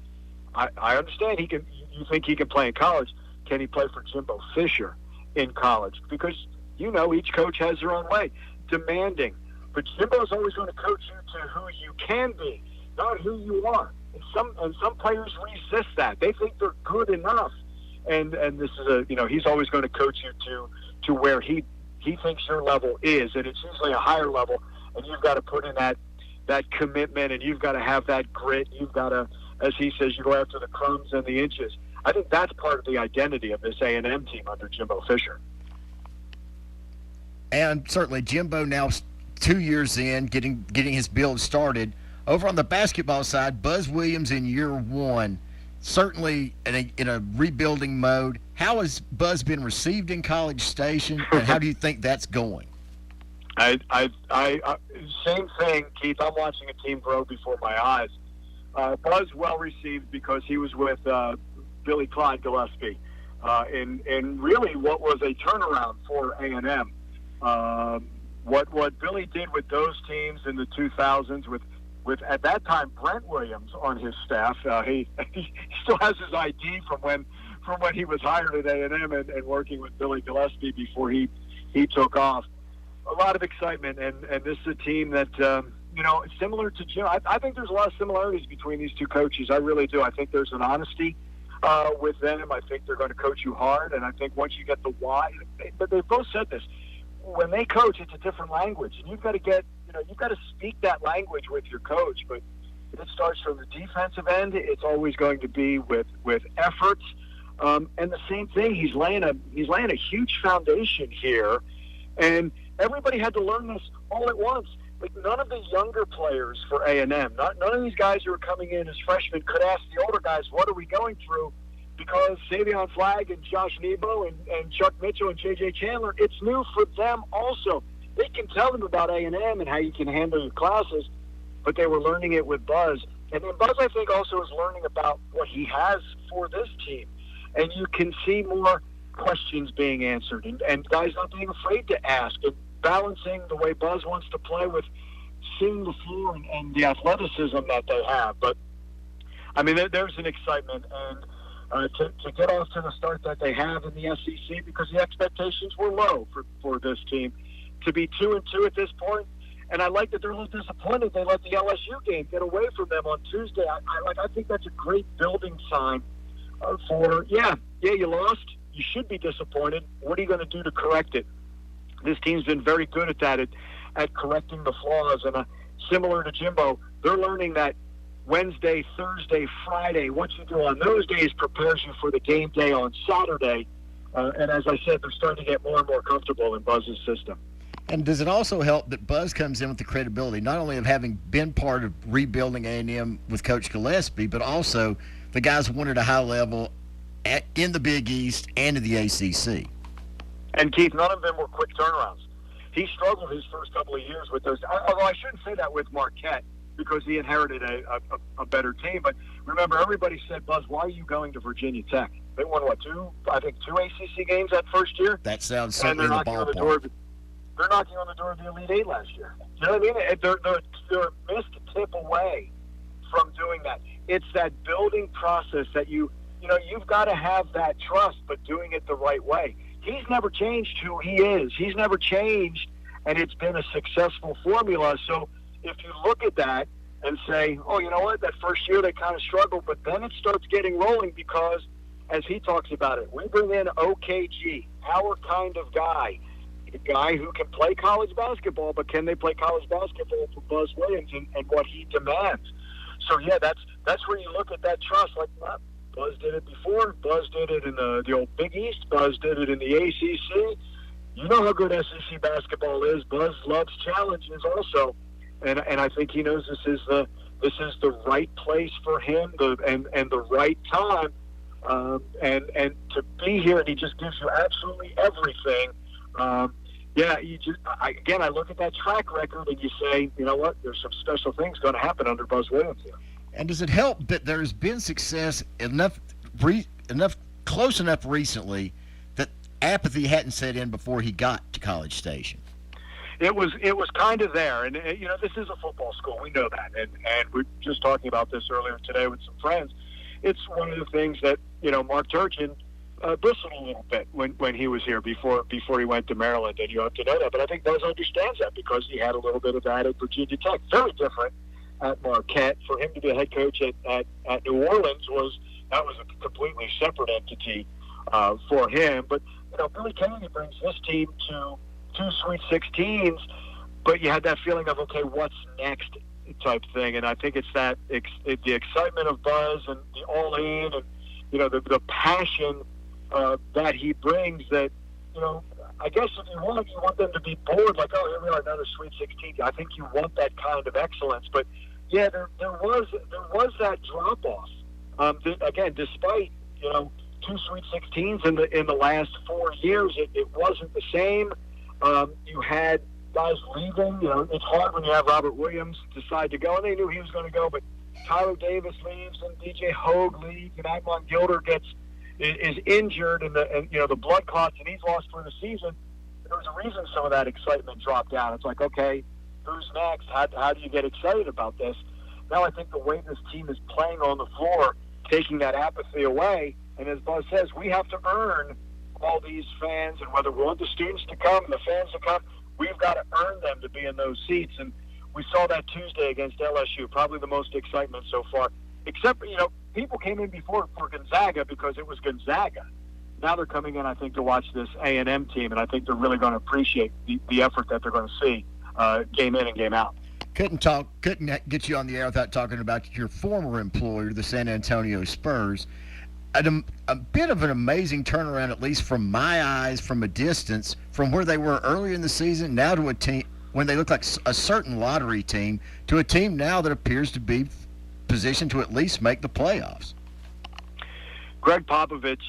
I understand he can. You think he can play in college? Can he play for Jimbo Fisher in college? Because each coach has their own way, demanding. But Jimbo's always going to coach you to who you can be, not who you are. And some players resist that. They think they're good enough. And this is he's always going to coach you to where he thinks your level is, and it's usually a higher level. And you've got to put in that commitment, and you've got to have that grit. You've got to, as he says, you go after the crumbs and the inches. I think that's part of the identity of this A&M team under Jimbo Fisher. And certainly Jimbo now 2 years in, getting his build started. Over on the basketball side, Buzz Williams in year 1, certainly in a rebuilding mode. How has Buzz been received in College Station, and how do you think that's going? Same thing, Keith. I'm watching a team grow before my eyes. Buzz well received because he was with Billy Clyde Gillespie in really what was a turnaround for A&M. What Billy did with those teams in the 2000s with at that time Brent Williams on his staff. He still has his ID from from when he was hired at A&M and working with Billy Gillespie before he took off. A lot of excitement, and this is a team that, similar to Jim. I think there's a lot of similarities between these two coaches. I really do. I think there's an honesty with them. I think they're going to coach you hard, and I think once you get the why, but they've both said this, when they coach, it's a different language, and you've got to speak that language with your coach. But it starts from the defensive end. It's always going to be with efforts, and the same thing. He's laying a huge foundation here, and everybody had to learn this all at once. Like, none of the younger players for A&M, none of these guys who are coming in as freshmen could ask the older guys, what are we going through? Because Savion Flagg and Josh Nebo and Chuck Mitchell and J.J. Chandler, it's new for them also. They can tell them about A&M and how you can handle your classes, but they were learning it with Buzz. And then Buzz, I think, also is learning about what he has for this team. And you can see more questions being answered and guys not being afraid to ask, and balancing the way Buzz wants to play with seeing the floor and the athleticism that they have. But, I mean, there's an excitement, and to get off to the start that they have in the SEC, because the expectations were low for this team, to be 2-2 at this point. And I like that they're a little disappointed they let the LSU game get away from them on Tuesday. I think that's a great building sign for, you lost. You should be disappointed. What are you going to do to correct it? This team's been very good at that, at correcting the flaws. And similar to Jimbo, they're learning that Wednesday, Thursday, Friday, what you do on those days prepares you for the game day on Saturday. And as I said, they're starting to get more and more comfortable in Buzz's system. And does it also help that Buzz comes in with the credibility, not only of having been part of rebuilding A&M with Coach Gillespie, but also the guys won at a high level in the Big East and in the ACC? And, Keith, none of them were quick turnarounds. He struggled his first couple of years with those. Although I shouldn't say that with Marquette, because he inherited a better team. But remember, everybody said, Buzz, why are you going to Virginia Tech? They won, two ACC games that first year? That sounds certainly in the ballpark. They're knocking on the door of the Elite Eight last year. You know what I mean? They're a missed tip away from doing that. It's that building process that you've got to have that trust, but doing it the right way. He's never changed who he is. He's never changed, and it's been a successful formula. So if you look at that and say, oh, you know what, that first year they kind of struggled, but then it starts getting rolling because, as he talks about it, we bring in OKG, our kind of guy, a guy who can play college basketball, but can they play college basketball for Buzz Williams and what he demands? So, yeah, that's where you look at that trust. Like, Buzz did it before. Buzz did it in the old Big East. Buzz did it in the ACC. You know how good SEC basketball is. Buzz loves challenges also, and I think he knows this is the right place for him and the right time, and to be here. And he just gives you absolutely everything. I look at that track record and you say, you know what? There's some special things going to happen under Buzz Williams here. And does it help that there's been success close enough recently that apathy hadn't set in before he got to College Station? It was kind of there, and this is a football school. We know that, and we were just talking about this earlier today with some friends. It's one of the things that Mark Turchin bristled a little bit when he was here before he went to Maryland, and you have to know that. But I think Buzz understands that because he had a little bit of that at Virginia Tech. Very different at Marquette. For him to be a head coach at New Orleans was a completely separate entity for him. But Billy Kennedy brings this team to 2 Sweet 16s, but you had that feeling of, okay, what's next type thing. And I think it's that the excitement of Buzz and the all in and the passion that he brings that, I guess if you want them to be bored, like, oh, here we are, another Sweet 16. I think you want that kind of excellence. But, yeah, there was that drop-off. Again, despite, 2 Sweet 16s in the last 4 years, it wasn't the same. You had guys leaving. It's hard when you have Robert Williams decide to go, and they knew he was going to go, but Tyler Davis leaves, and DJ Hogue leaves, and Agmon Gilder is injured, and the blood clots, and he's lost for the season. There was a reason some of that excitement dropped down. It's like, okay, who's next? How do you get excited about this? Now I think the way this team is playing on the floor, taking that apathy away, And as Buzz says, we have to earn all these fans, and whether we want the students to come and the fans to come, we've got to earn them to be in those seats. And we saw that Tuesday against LSU, probably the most excitement so far. Except, people came in before for Gonzaga because it was Gonzaga. Now they're coming in, I think, to watch this A&M team, and I think they're really going to appreciate the effort that they're going to see game in and game out. Couldn't get you on the air without talking about your former employer, the San Antonio Spurs. A bit of an amazing turnaround, at least from my eyes, from a distance, from where they were earlier in the season, now to a team when they look like a certain lottery team, to a team now that appears to be positioned to at least make the playoffs. Greg Popovich,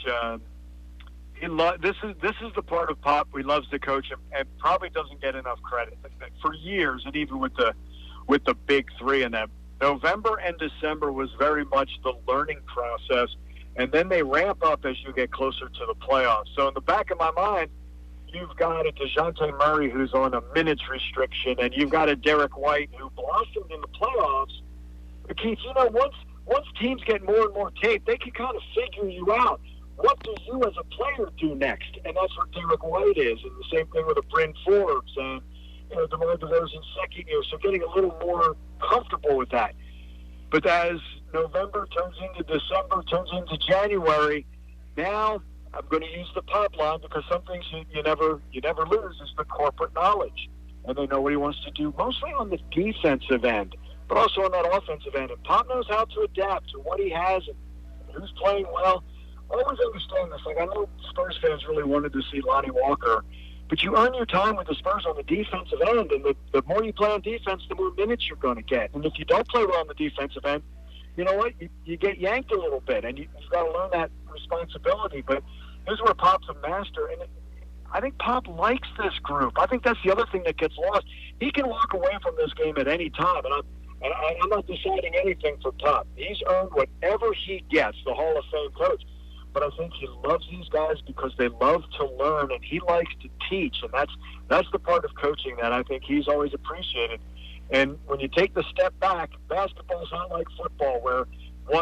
this is the part of Pop he loves to coach and probably doesn't get enough credit. For years, and even with the big three in them, November and December was very much the learning process. And then they ramp up as you get closer to the playoffs. So in the back of my mind, you've got a DeJounte Murray who's on a minutes restriction, and you've got a Derek White who blossomed in the playoffs. But Keith, once teams get more and more tape, they can kind of figure you out. What do you as a player do next? And that's what Derek White is. And the same thing with a Bryn Forbes and DeMar DeRozan's second year. So getting a little more comfortable with that. But as November turns into December, turns into January, now I'm going to use the Pop line because some things you never lose is the corporate knowledge. And they know what he wants to do, mostly on the defensive end, but also on that offensive end. And Pop knows how to adapt to what he has and who's playing well. I always understand this. Like, I know Spurs fans really wanted to see Lonnie Walker, but you earn your time with the Spurs on the defensive end, and the more you play on defense, the more minutes you're going to get. And if you don't play well on the defensive end, you know what? You get yanked a little bit, and you've got to learn that responsibility. But here's where Pop's a master, and I think Pop likes this group. I think that's the other thing that gets lost. He can walk away from this game at any time, and I'm not deciding anything for Pop. He's earned whatever he gets, the Hall of Fame coach. But I think he loves these guys because they love to learn, and he likes to teach, and that's the part of coaching that I think he's always appreciated. And when you take the step back, basketball's not like football, where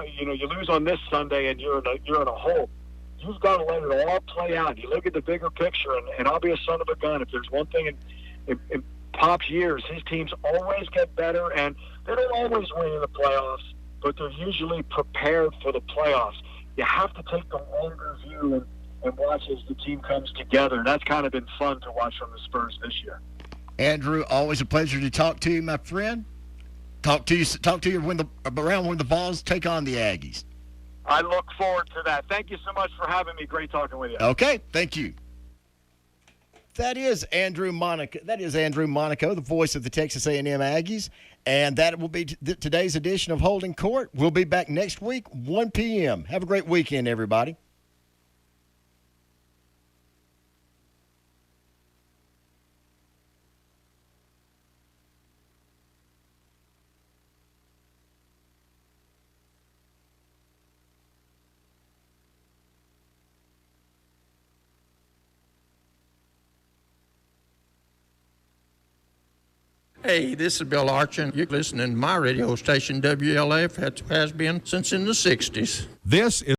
you lose on this Sunday and you're in a hole. You've got to let it all play out. You look at the bigger picture, and I'll be a son of a gun. If there's one thing in Pop's years, his teams always get better, and they don't always win in the playoffs, but they're usually prepared for the playoffs. You have to take the longer view and watch as the team comes together. And that's kind of been fun to watch from the Spurs this year. Andrew, always a pleasure to talk to you, my friend. Talk to you when the Vols take on the Aggies. I look forward to that. Thank you so much for having me. Great talking with you. Okay, thank you. That is Andrew Monaco. The voice of the Texas A&M Aggies. And that will be today's edition of Holding Court. We'll be back next week, 1 p.m. Have a great weekend, everybody. Hey, this is Bill Archin. You're listening to my radio station, WLF, has been since in the 60s. This is